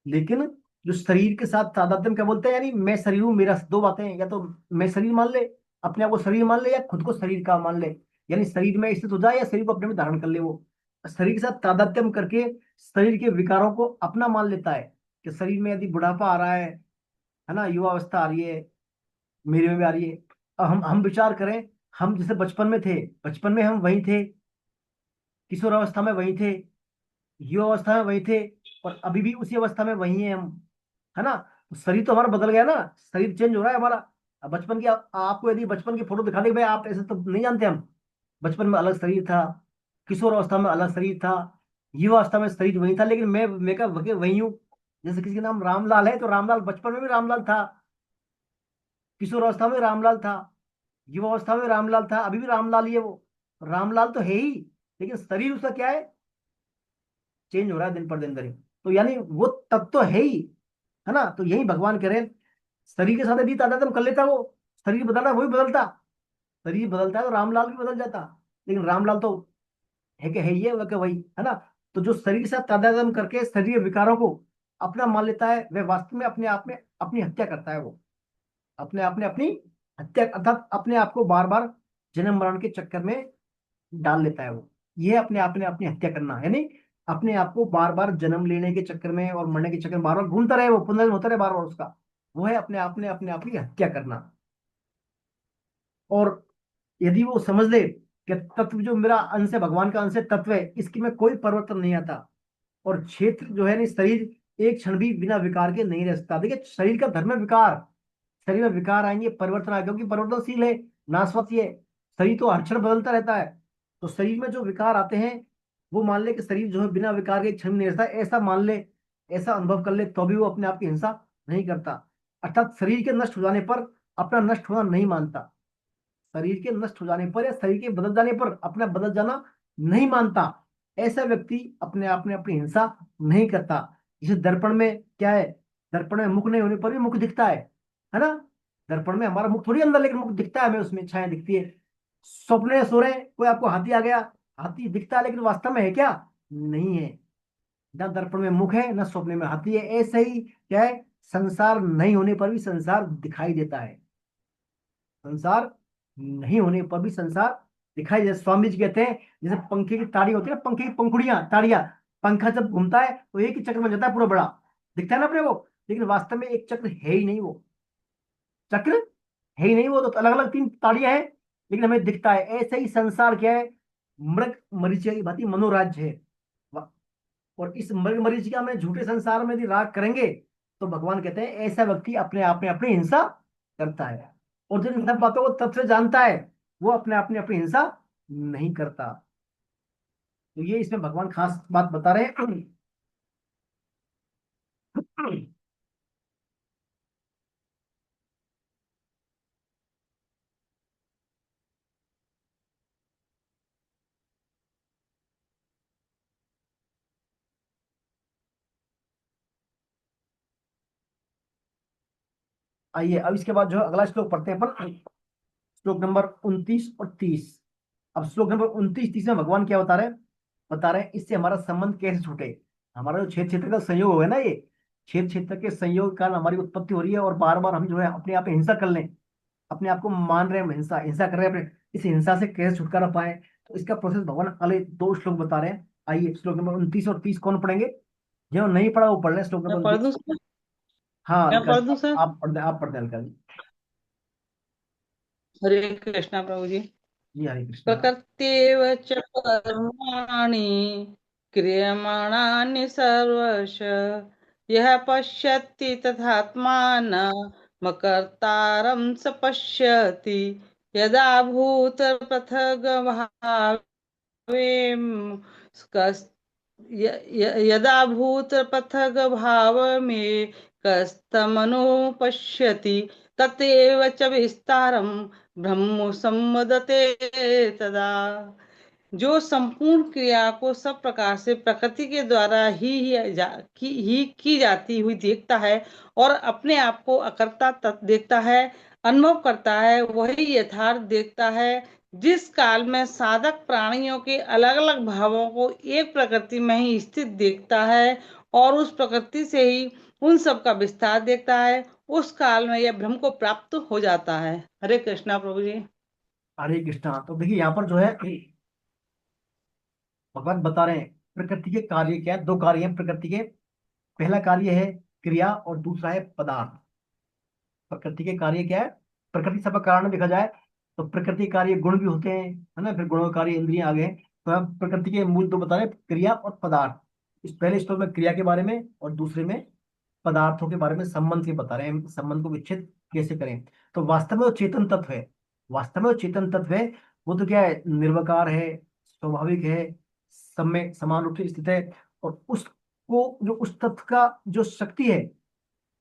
लेकिन जो शरीर के साथ तादात्म्य क्या बोलते हैं? यानी मैं शरीर हूं, मेरा दो बातें हैं, या तो मैं शरीर मान ले, अपने आप को शरीर मान ले, या खुद को शरीर का मान ले। यानी शरीर में स्थित हो जाए या शरीर को अपने में धारण कर ले। वो शरीर के साथ तादात्म्य करके शरीर के विकारों को अपना मान लेता है, कि शरीर में यदि बुढ़ापा आ रहा है ना, युवा अवस्था आ रही है, मेरे में भी आ रही है। अब हम विचार करें, हम जैसे बचपन में थे, बचपन में हम वही थे, किशोर अवस्था में वही थे, युवा अवस्था में वही थे, और अभी भी उसी अवस्था में वही हैं हम, है ना। तो शरीर तो हमारा बदल गया ना, शरीर चेंज हो रहा है हमारा। अब बचपन की आपको यदि बचपन की फोटो दिखा दे भाई, आप ऐसे तो नहीं जानते हम। बचपन में अलग शरीर था, किशोर अवस्था में अलग शरीर था, युवा अवस्था में शरीर वही था, लेकिन मैं का वही हूँ। जैसे किसी का नाम रामलाल है, तो रामलाल बचपन में भी रामलाल था, किशोर अवस्था में रामलाल था, युवा अवस्था में रामलाल था, अभी भी रामलाल ही है वो। रामलाल तो है ही, लेकिन शरीर उसका क्या है, चेंज हो रहा है दिन पर दिन करी। तो यानी वो तब तो है ही, है ना। तो यही भगवान कह रहे हैं, शरीर के साथ यदि तादात्म्य कर लेता वो, शरीर बदलता वही बदलता, शरीर बदलता है तो रामलाल भी बदल जाता। लेकिन रामलाल तो है कि है ही है, वह क्या वही है ना। तो जो शरीर के साथ तादात्म्य करके शरीर विकारों को अपना मान लेता है, वह वास्तव में अपने आप में अपनी हत्या करता है। वो अपने आप में अपनी हत्या, अर्थात अपने आप को बार बार जन्म मरण के चक्कर में डाल लेता है वो। ये अपने आप ने अपनी हत्या करना, यानी अपने आप को बार बार जन्म लेने के चक्कर में और मरने के चक्कर में बार बार घूमता रहे, वो पुनर्जन्म होता रहे बार बार उसका। वो है अपने आप ने अपने आप की हत्या करना। और यदि वो समझ ले कि तत्व जो मेरा अंश है, भगवान का अंश है, तत्व है, इसकी में कोई परिवर्तन नहीं आता, और क्षेत्र जो है ना, शरीर एक क्षण भी बिना विकार के नहीं रह सकता। देखिए शरीर का धर्म है विकार, शरीर में विकार आएंगे, परिवर्तन आएगा, क्योंकि परिवर्तनशील है, नाशवंत है। शरीर तो हर क्षण बदलता रहता है। तो शरीर में जो विकार आते हैं, वो मान ले कि शरीर जो है बिना विकार के एक क्षण नहीं रहता, ऐसा मान ले, ऐसा अनुभव कर ले, तो भी वो अपने आप की हिंसा नहीं करता। अर्थात शरीर के नष्ट हो जाने पर अपना नष्ट होना नहीं मानता, शरीर के नष्ट हो जाने पर या शरीर के बदल जाने पर अपना बदल जाना नहीं मानता। ऐसा व्यक्ति अपने आप में अपनी हिंसा नहीं करता। जैसे दर्पण में क्या है, दर्पण में मुख नहीं होने पर भी मुख दिखता है ना। दर्पण में हमारा मुख थोड़ी अंदर, लेकिन मुख दिखता है, हमें उसमें छाया दिखती है। सपने सो रहे हैं, कोई आपको हाथी आ गया, हाथी दिखता है, लेकिन वास्तव में है क्या, नहीं है। ना दर्पण में मुख है, ना स्वप्न में हाथी है। ऐसे ही क्या है, संसार नहीं होने पर भी संसार दिखाई देता है, संसार नहीं होने पर भी संसार दिखाई दे। स्वामी जी कहते हैं, जैसे पंखे की ताड़ी होती है ना, पंखे की पंखुड़ियां ताड़ियां, पंखा जब घूमता है तो एक ही चक्र बन जाता है पूरा बड़ा, दिखता है ना अपने को, लेकिन वास्तव में एक चक्र है ही नहीं वो, चक्र है ही नहीं वो, तो अलग अलग तीन ताड़ियां हैं, लेकिन हमें दिखता है। ऐसे ही संसार क्या है, मृग मरीचिका की भांति मनोराज्य है। और इस मृग मरीचिका में झूठे संसार में यदि राग करेंगे, तो भगवान कहते हैं ऐसा व्यक्ति अपने आप में अपनी हिंसा करता है। और जो इन सब बातों को तब से जानता है, वो अपने आप में अपनी हिंसा नहीं करता। तो ये इसमें भगवान खास बात बता रहे हैं। आइए अब इसके बाद जो है अगला श्लोक पढ़ते हैं अपन, श्लोक नंबर 29 और 30। अब श्लोक नंबर 29 30 में भगवान क्या बता रहे हैं इससे हमारा संबंध कैसे छूटे। हमारा जो क्षेत्र क्षेत्र का संयोग है ना, ये क्षेत्र क्षेत्र के संयोग के कारण हमारी उत्पत्ति हो रही है, और बार बार हम जो है अपने आप पे हिंसा कर लें, अपने आप को मान रहे हैं हम हिंसा हिंसा कर रहे हैं अपने, इस हिंसा से कैसे छुटकारा पाए। तो इसका प्रोसेस भगवान अगले दो श्लोक बता रहे हैं। आइए श्लोक नंबर 29 और 30 कौन पढ़ेंगे, जो नहीं पढ़ा वो पढ़ लें श्लोक मैं नंबर पढ़ 29। दूं सर? हाँ मैं अलका पढ़ जी, दूं सर? आप पढ़ दें अलका जी। हरे कृष्णा प्रभु जी। जी हरे कृष्णा। प्रकृत्येव च कर्माणि क्रियमाणानि सर्वश यः पश्यति तथात्मानम् कर्तारं स पश्यति यदा यदा भूतपृथग्भावमेकस्तमनुपश्यति तदेव च विस्तारं ब्रह्म सम्वदते तदा। जो संपूर्ण क्रिया को सब प्रकार से प्रकृति के द्वारा ही की जाती हुई देखता है और अपने आप को अकर्ता तत्व देखता है, अनुभव करता है, वही यथार्थ देखता है। जिस काल में साधक प्राणियों के अलग अलग भावों को एक प्रकृति में ही स्थित देखता है और उस प्रकृति से ही उन सब का विस्तार देखता है, उस काल में यह ब्रह्म को प्राप्त हो जाता है। हरे कृष्णा प्रभु जी। हरे कृष्णा। तो देखिए यहाँ पर जो है भगवान बता रहे हैं प्रकृति के कार्य क्या है। दो कार्य हैं प्रकृति के, पहला कार्य है क्रिया और दूसरा है पदार्थ। प्रकृति के कार्य क्या है, प्रकृति सबका कारण देखा जाए तो प्रकृति के कार्य गुण भी होते हैं, है ना, फिर गुणों के कार्य इंद्रियां आ गए। तो हम प्रकृति के मूल दो बता रहे हैं, क्रिया और पदार्थ। इस पहले श्लोक में क्रिया के बारे में और दूसरे में पदार्थों के बारे में संबंध के बता रहे हैं, संबंध को विच्छेद कैसे करें। तो वास्तव में वो चेतन तत्व है, वास्तव में वो चेतन तत्व है, वो तो क्या है, निर्विकार है, स्वाभाविक है, सब में समान रूप से स्थित है। और उसको जो उस तत्व का जो शक्ति है,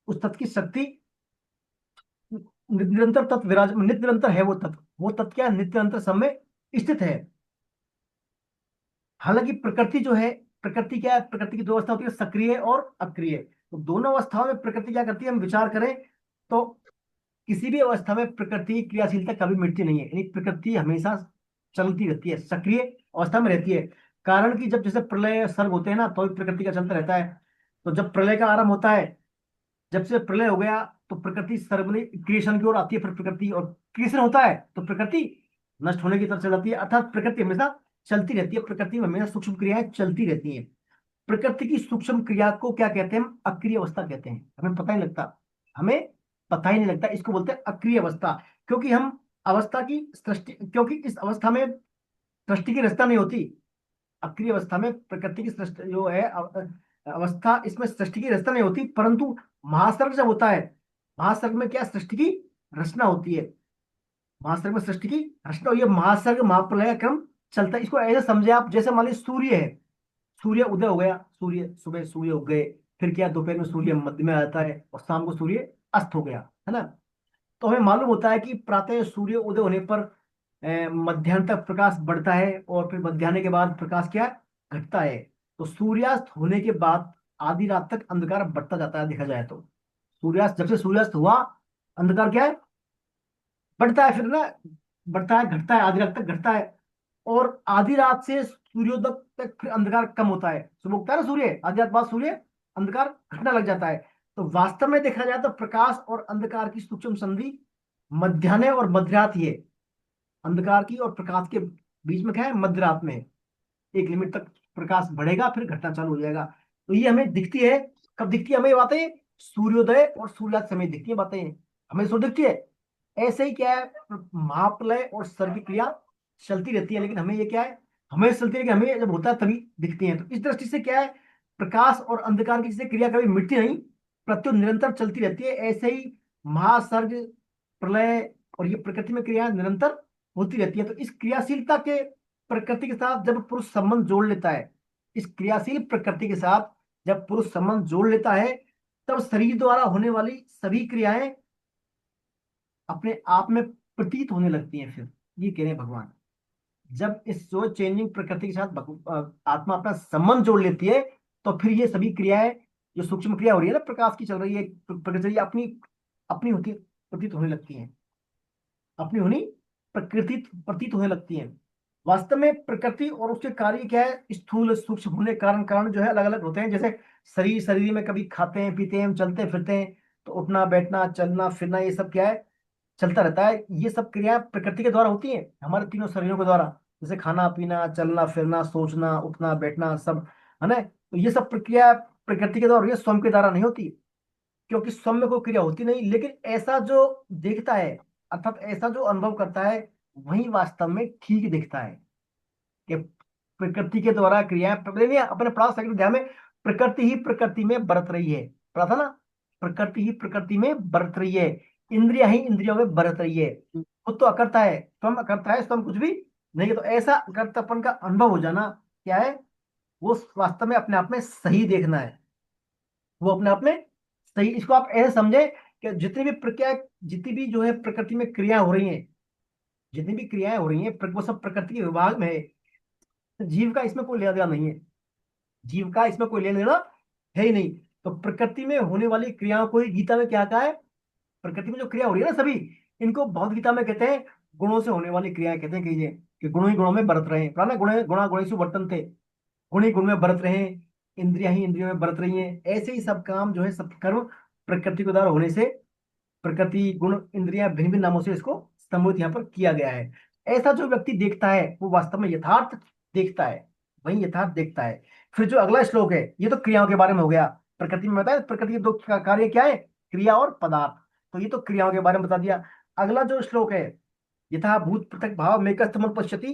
उस तत्व की शक्ति निरंतर तत्व विराज, नित्य निरंतर है वो तत्व। वो तत्व क्या है, नित्य निरंतर सब में स्थित है। हालांकि प्रकृति जो है, प्रकृति क्या है, प्रकृति की दो अवस्था होती है, सक्रिय और अक्रिय। तो दोनों अवस्थाओं में प्रकृति क्या करती है, हम विचार करें तो किसी भी अवस्था में प्रकृति की क्रियाशीलता कभी मिटती नहीं है, यानी प्रकृति हमेशा चलती रहती है, सक्रिय अवस्था में रहती है। कारण कि जब जैसे प्रलय सर्ग होते हैं ना, तो भी प्रकृति का चलता रहता है। तो जब प्रलय का आरंभ होता है, जब से प्रलय हो गया तो प्रकृति सर्वने क्रिएशन की ओर आती है, फिर प्रकृति और क्रिएशन होता है तो प्रकृति नष्ट होने की तरफ चल जाती है। अर्थात प्रकृति हमेशा चलती रहती है, प्रकृति में हमेशा सूक्ष्म क्रियाएं चलती रहती हैं। प्रकृति की सूक्ष्म क्रिया को क्या कहते हैं, हम अक्रिय अवस्था कहते हैं। हमें पता ही नहीं लगता, हमें पता ही नहीं लगता, इसको बोलते हैं अक्रिय अवस्था। क्योंकि हम अवस्था की सृष्टि, क्योंकि इस अवस्था में सृष्टि की रचना नहीं होती। अक्रिय अवस्था में प्रकृति की सृष्टि जो है अवस्था, इसमें सृष्टि की रचना नहीं होती, परंतु महासर्ग जब होता है, महासर्ग में क्या सृष्टि की रचना होती है। महासर्ग में सृष्टि की रचना, ये महासर्ग महाप्रलय क्रम चलता है। इसको ऐसे समझे आप, जैसे मान लीजिए सूर्य है, सूर्य उदय हो गया, सूर्य सुबह सूर्य उग गए, फिर क्या दोपहर में सूर्य मध्य में आता है और शाम को सूर्य अस्त हो गया, है ना। तो हमें मालूम होता है कि प्रातः सूर्य उदय होने पर मध्याह्न तक प्रकाश बढ़ता है, और फिर मध्याह्न के बाद प्रकाश क्या घटता है। तो सूर्यास्त होने के बाद आधी रात तक अंधकार बढ़ता जाता है, देखा जाए तो। सूर्यास्त, जब से सूर्यास्त हुआ, अंधकार क्या है, बढ़ता है, फिर ना बढ़ता है, घटता है, आधी रात तक घटता है। और आधी रात से सूर्योदय तक फिर अंधकार कम होता है। सुबह उगता है ना सूर्य, आधी रात बाद सूर्य, अंधकार घटना लग जाता है। तो वास्तव में देखा जाए तो प्रकाश और अंधकार की सूक्ष्म संधि मध्याह्न और मध्यरात ही है। अंधकार की और प्रकाश के बीच में क्या है, मध्यरात में एक लिमिट तक प्रकाश बढ़ेगा, फिर घटना चालू हो जाएगा। तो ये हमें दिखती है, कब दिखती है हमें ये बातें, सूर्योदय और सूर्यास्त समय दिखती है बातें, हमें सो दिखती है। ऐसे ही क्या है, महाप्रलय और सर्ग की क्रिया चलती रहती है, लेकिन हमें ये क्या है, हमें चलती है कि हमें जब होता है तभी दिखती है। तो इस दृष्टि से क्या है, प्रकाश और अंधकार की जैसे क्रिया कभी मिटती नहीं, प्रत्युत निरंतर चलती रहती है, ऐसे ही महासर्ग, प्रलय और ये प्रकृति में क्रिया निरंतर होती रहती है। तो इस क्रियाशीलता के प्रकृति के साथ जब पुरुष संबंध जोड़ लेता है, इस क्रियाशील प्रकृति के साथ जब पुरुष संबंध जोड़ लेता है, तब शरीर द्वारा होने वाली सभी क्रियाएं अपने आप में प्रतीत होने लगती हैं। फिर ये कह रहे हैं भगवान, जब इस जो चेंजिंग प्रकृति के साथ आत्मा अपना संबंध जोड़ लेती है, तो फिर ये सभी क्रियाएं, जो सूक्ष्म क्रिया हो रही है ना, प्रकाश की चल रही है, प्रकृति अपनी अपनी होती प्रतीत होने लगती है, अपनी होनी प्रकृति प्रतीत होने लगती है। वास्तव में प्रकृति और उसके कार्य क्या है, स्थूल सूक्ष्म होने कारण कारण जो है अलग अलग होते हैं। जैसे शरीर में कभी खाते हैं पीते हैं, चलते फिरते हैं, तो उठना बैठना चलना फिरना ये सब क्या है, चलता रहता है। ये सब क्रिया प्रकृति के द्वारा होती है, हमारे तीनों शरीरों के द्वारा। जैसे खाना पीना चलना फिरना सोचना उठना बैठना सब, है ना। तो ये सब प्रक्रिया प्रकृति के द्वारा हो रही है, स्वयं के द्वारा नहीं होती, क्योंकि स्वयं में कोई क्रिया होती नहीं। लेकिन ऐसा जो देखता है, अर्थात ऐसा जो अनुभव करता है, वही वास्तव में ठीक दिखता है कि प्रकृति के द्वारा क्रियाएं अपने पढ़ा सकते ध्यान में, प्रकृति ही प्रकृति में बरत रही है, पढ़ा था ना, प्रकृति ही प्रकृति में बरत रही है, इंद्रिया ही इंद्रियों में बरत रही है। खुद तो अकर्ता है, स्वयं अकर्ता है, स्वयं कुछ भी नहीं है। तो ऐसा अकर्तापन का अनुभव हो जाना क्या है, वो वास्तव में अपने आप में सही देखना है, वो अपने आप में सही। इसको आप ऐसे समझे कि जितनी भी प्रक्रिया, जितनी भी जो है प्रकृति में क्रिया हो रही है, जितनी भी क्रियाएं हो रही हैं, वो सब प्रकृति के विभाग में है। जीव का इसमें कोई लेना देना नहीं है, जीव का इसमें कोई लेना देना है ही नहीं। तो प्रकृति में होने वाली क्रियाओं को ही गीता में क्या कहा है, प्रकृति में जो क्रिया हो रही है ना सभी, इनको भगवत गीता में कहते हैं गुणों से होने वाली क्रियाएं, कहते हैं कि गुणों ही गुणों में बरत रहे हैं। प्राण गुण गुणा गुणेषु वर्तन्ते, गुण ही गुण में बरत रहे हैं, इंद्रिया ही इंद्रियों में बरत रही हैं। ऐसे ही सब काम जो है, सब कर्म प्रकृति के द्वारा होने से, प्रकृति गुण इंद्रिया भिन्न भिन्न नामों से इसको संबोधित यहाँ पर किया गया है। ऐसा जो व्यक्ति देखता है वो वास्तव में यथार्थ देखता है, वही यथार्थ देखता है। फिर जो अगला श्लोक है, ये तो क्रियाओं के बारे में हो गया। प्रकृति में बताया प्रकृति के दो कार्य क्या है, क्रिया और पदार्थ। तो ये तो क्रियाओं के बारे में बता दिया। अगला जो श्लोक है, यथा भूत पृथक भाव मेकस्तमं पश्यति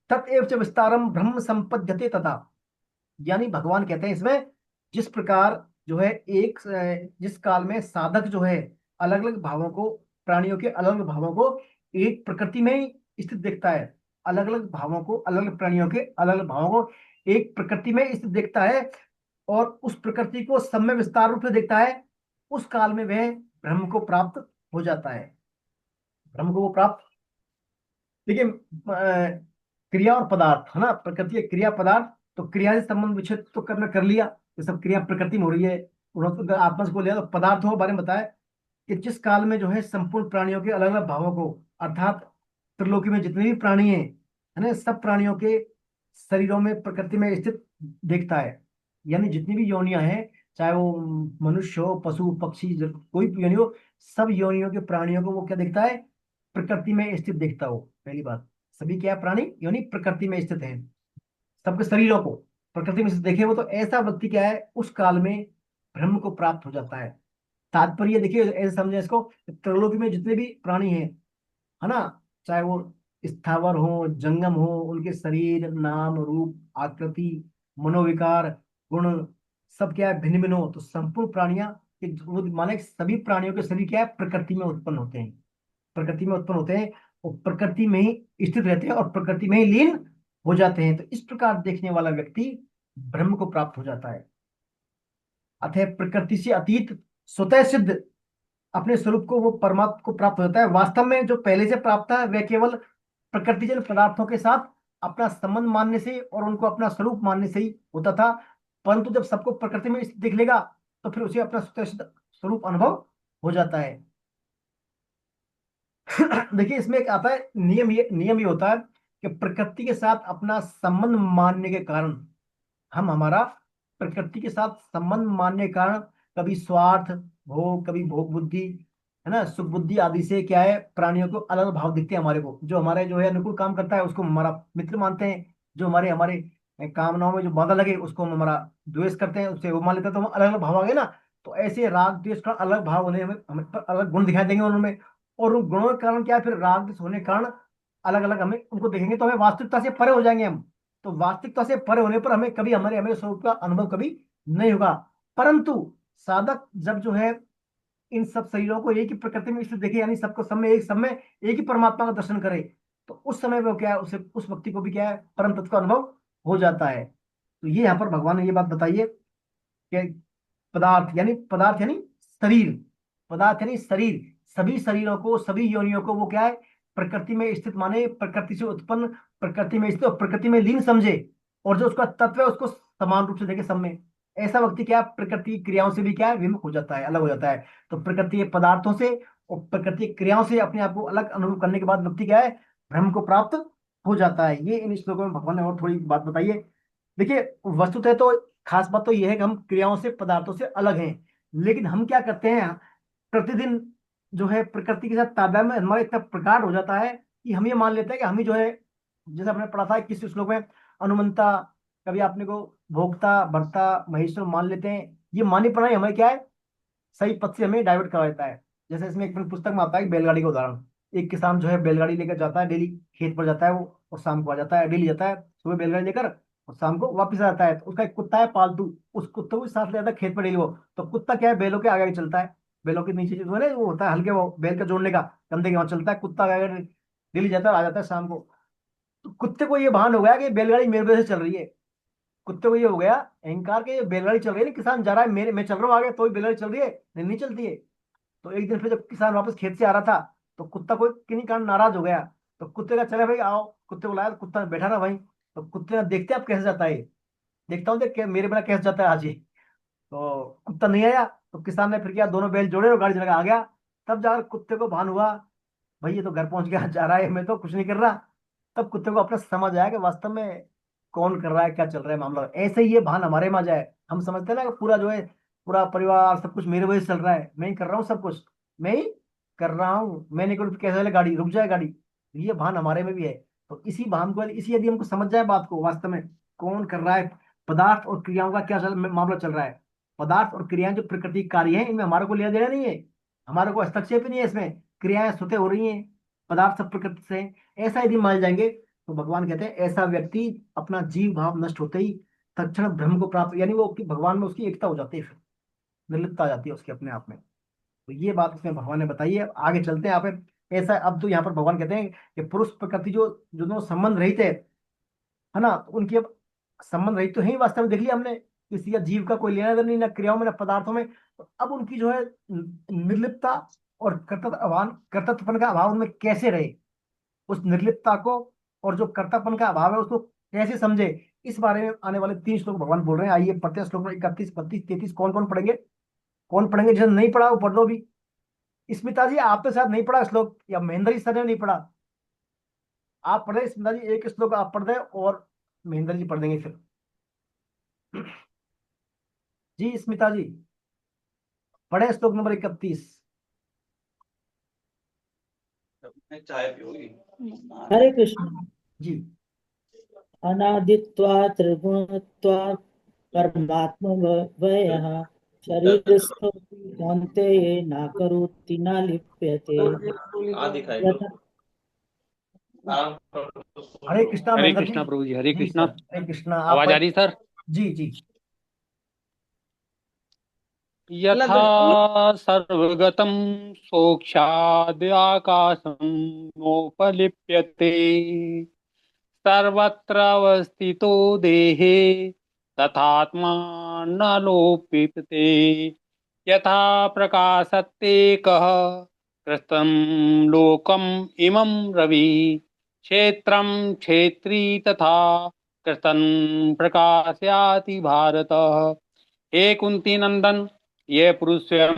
ततएव च विस्तारम ब्रह्म संपद्यते तथा, यानी भगवान कहते हैं इसमें, जिस प्रकार जो है जिस काल में साधक जो है अलग अलग भावों को, प्राणियों के अलग अलग भावों को एक प्रकृति में ही स्थित देखता है, अलग अलग भावों को, अलग अलग प्राणियों के अलग अलग भावों को एक प्रकृति में स्थित देखता है, और उस प्रकृति को सब में विस्तार रूप से देखता है, उस काल में वह ब्रह्म को प्राप्त हो जाता है। ब्रह्म को वो प्राप्त, देखिए क्रिया और पदार्थ है ना, प्रकृति है, क्रिया पदार्थ, तो क्रिया से संबंध विच्छेद तो करना कर लिया, ये सब क्रिया प्रकृति में हो रही है, उन्होंने तो आत्मा से को लिया, तो पदार्थों के बारे में बताया कि जिस काल में जो है संपूर्ण प्राणियों के अलग अलग भावों को, अर्थात त्रिलोकी में जितने भी प्राणी हैं, है ना, सब प्राणियों के शरीरों में प्रकृति में स्थित देखता है, यानी जितनी भी योनियां हैं, चाहे वो मनुष्य हो, पशु पक्षी, कोई भी योनि हो, सब योनियों के प्राणियों को वो क्या देखता है, प्रकृति में स्थित देखता हो। पहली बात, सभी क्या है, प्राणी योनि प्रकृति में स्थित है, सबके शरीरों को प्रकृति में स्थित देखे वो, तो ऐसा व्यक्ति क्या है, उस काल में ब्रह्म को प्राप्त हो जाता है। तात्पर्य देखिए, ऐसे समझे इसको, त्रिलोकी में जितने भी प्राणी हैं, है ना, चाहे वो स्थावर हो, जंगम हो, उनके शरीर, नाम, रूप, आकृति, मनोविकार, गुण, सब क्या है, भिन्न भिन्न हो, तो संपूर्ण प्राणियां माने सभी प्राणियों के शरीर क्या है, प्रकृति में उत्पन्न होते हैं, प्रकृति में उत्पन्न होते हैं, और प्रकृति में ही स्थित रहते हैं, और प्रकृति में ही लीन हो जाते हैं। तो इस प्रकार देखने वाला व्यक्ति ब्रह्म को प्राप्त हो जाता है। अतः प्रकृति से अतीत, स्वतः सिद्ध अपने स्वरूप को वो परमात्मा को प्राप्त हो जाता है। वास्तव में जो पहले से प्राप्त था वह केवल प्रकृतिजन्य पदार्थों के साथ अपना संबंध मानने से और उनको अपना स्वरूप मानने से ही होता था, परंतु जब सबको प्रकृति में देख लेगा तो फिर उसे अपना स्वतः सिद्ध स्वरूप अनुभव हो जाता है। देखिए, इसमें एक आता है नियम ये होता है कि प्रकृति के साथ अपना संबंध मानने के कारण हम हमारा प्रकृति के साथ संबंध मानने के कारण कभी स्वार्थ, भोग, कभी भोग बुद्धि, है ना, सुख बुद्धि आदि से क्या है, प्राणियों को अलग अलग भाव दिखते हैं हमारे को। जो हमारे जो है अनुकूल काम करता है उसको हम हमारा मित्र मानते हैं, जो हमारे हमारे कामनाओं में जो बाधा लगे उसको हम हमारा द्वेष करते हैं, उससे वो मान लेते हैं, तो हम अलग अलग भाव आ गए ना। तो ऐसे राग द्वेष का अलग भाव होने में हमें पर अलग गुण दिखाई देंगे उनमें, और उन गुणों के कारण क्या है, फिर राग द्वेष होने के कारण अलग अलग हमें उनको देखेंगे, तो हमें वास्तविकता से परे हो जाएंगे हम। तो वास्तविकता से परे होने पर हमें कभी हमारे हमें स्वरूप का अनुभव कभी नहीं होगा। परंतु साधक जब जो है इन सब शरीरों को एक ही प्रकृति में स्थित देखे, यानी सबको सब में एक ही परमात्मा का दर्शन करे, तो उस समय वो क्या है, उसे उस व्यक्ति को भी क्या है, परम तत्व का अनुभव हो जाता है। तो ये यहाँ पर भगवान ने ये बात बताई है कि पदार्थ यानी शरीर, पदार्थ यानी शरीर, सभी शरीरों को, सभी योनियों को वो क्या है, प्रकृति में स्थित माने, प्रकृति से उत्पन्न, प्रकृति में स्थित और प्रकृति में लीन समझे, और जो उसका तत्व है उसको समान रूप से देखे सब में। ऐसा व्यक्ति क्या है, प्रकृति की क्रियाओं से भी क्या है, विमुख हो जाता है, अलग हो जाता है। तो प्रकृति के पदार्थों से और प्रकृति की क्रियाओं से अपने आप को अलग अनुभव करने के बाद व्यक्ति क्या है, ब्रह्म को प्राप्त हो जाता है। ये इन श्लोकों में भगवान ने और थोड़ी बात बताई है। देखिए, वस्तुतः तो खास बात तो यह है कि हम क्रियाओं से, पदार्थों से अलग हैं, लेकिन हम क्या करते हैं, प्रतिदिन जो है प्रकृति के साथ तादाद में हमारा इतना प्रकार हो जाता है कि हम ये मान लेते हैं कि हम ही जो है, जैसे आपने पढ़ा था किसी श्लोक में, अनुमंता, कभी आपने को भोक्ता, भर्ता, महेश्वर मान लेते हैं। ये मानी पढ़ाई हमें क्या है, सही पथ से हमें डाइवर्ट करा देता है। जैसे इसमें एक पुस्तक में आता है बैलगाड़ी का उदाहरण। एक किसान जो है बैलगाड़ी लेकर जाता है, डेली खेत पर जाता है वो, और शाम को आ जाता है, डेली जाता है, सुबह बैलगाड़ी लेकर और शाम को वापस आ जाता है। तो उसका एक कुत्ता है पालतू, उस कुत्ते को भी साथ ले जाता है खेत पर डेली वो। तो कुत्ता क्या है, बैलों के आगे आगे चलता है, बैलों के नीचे जो है ना वो होता है हल्के, वो बैल का जोड़ने का कंधे के वहां चलता है, कुत्ता आगे आगे डेली जाता है, आ जाता है शाम को। तो कुत्ते को ये भान हो गया कि बैलगाड़ी मेरे वजह से चल रही है, कुत्ते को ये हो गया अहंकार के, ये बैलगाड़ी चल रही है ना, किसान जा रहा है, मेरे मैं चल रहा हूँ आगे, तो ही बैलगाड़ी चल रही है, नहीं नहीं चलती है। तो एक दिन फिर जब किसान वापस खेत से आ रहा था, तो कुत्ता कोई किन्हीं कारण नाराज हो गया। तो कुत्ते का, चले भाई आओ, कुत्ते को लाया, तो कुत्ता बैठा रहा वहीं। तो कुत्ते ने देखते आप कैसे जाता है, देखता हूँ देख मेरे बिना कैसे जाता है आज ये। तो कुत्ता नहीं आया, तो किसान ने फिर क्या, दोनों बैल जोड़े और गाड़ी चला आ गया। तब जाकर कुत्ते को भान हुआ, भाई ये तो घर पहुंच गया, जा रहा है, मैं तो कुछ नहीं कर रहा। तब कुत्ते को अपना समझ आया कि वास्तव में कौन कर रहा है, क्या चल रहा है मामला। ऐसे ही ये भान हमारे में आ जाए, हम समझते हैं ना कि पूरा जो है, पूरा परिवार सब कुछ मेरे वजह से चल रहा है, मैं ही कर रहा हूँ सब कुछ, मैं ही कर रहा हूँ, मैं नहीं करूँ तो कैसे चले गाड़ी, रुक जाए गाड़ी। ये भान हमारे में भी है। तो इसी भान को, इसी यदि हमको समझ जाए बात को, वास्तव में कौन कर रहा है, पदार्थ और क्रियाओं का क्या मामला चल रहा है। पदार्थ और क्रियाएं जो प्रकृति कार्य है, इनमें हमारे को लेना देना नहीं है, हमारे को हस्तक्षेप ही नहीं है इसमें, क्रियाएं स्वतः हो रही हैं, पदार्थ सब प्रकृति से हैं। ऐसा यदि मान जाएंगे तो भगवान कहते हैं ऐसा व्यक्ति अपना जीव भाव नष्ट होते ही तत्क्षण ब्रह्म को प्राप्त, यानी वो भगवान में उसकी एकता हो जाती है फिर। निर्लिप्तता आ जाती है उसके अपने आप में। तो ये बात उसमें भगवान ने बताई है। आगे चलते हैं यहाँ पे। ऐसा अब तो यहाँ पर भगवान कहते हैं कि पुरुष प्रकृति जो जो दोनों संबंध रहित है ना, तो उनके अब संबंध रहित तो है ही वास्तव में, देख लिया हमने, किसी का जीव का कोई लेना देना नहीं, ना क्रियाओं में ना पदार्थों में। तो अब उनकी जो है निर्लिप्तता और कर्तव्यपन का अभाव उनमें कैसे रहे, उस निर्लिप्तता को और जो कर्तव्यपन का अभाव है उसको कैसे समझे, इस बारे में आने वाले 3 श्लोक भगवान बोल रहे हैं। आइए पढ़ते हैं श्लोक 31, 32, 33। कौन कौन पढ़ेंगे? कौन पढ़ेंगे? जिसने नहीं पढ़ा वो पढ़ लो भी। स्मिता जी आप तो शायद नहीं पढ़ा श्लोक, या महेंद्र जी सर ने नहीं पढ़ा। आप पढ़े स्मिता जी, एक श्लोक आप पढ़ दें और महेंद्र जी पढ़ देंगे फिर। जी स्मिता जी पढ़े श्लोक नंबर 31। हरे कृष्ण। जी अनादित्वात् त्रिगुणत्वात् परमात्मव्ययः शरीरस्थोऽपि कौन्तेय न करोति न लिप्यते यथा हरे कृष्णा हरे महेंद्र जी। कृष्णा प्रभु जी, हरे जी कृष्णा। सर हरे कृष्णा। आवाज आ रही सर? जी जी यथा सर्वगतं सोक्षाद्याकाशं नोपलिप्यते सर्वत्र अवस्थितो देहे तथात्मा न लोप्यते यथा प्रकाशत्येकः कृतं लोकम् इमं रवि क्षेत्रं क्षेत्री तथा कृतं प्रकाशयाति भारत। हे कुंती नंदन, यह पुरुष स्वयं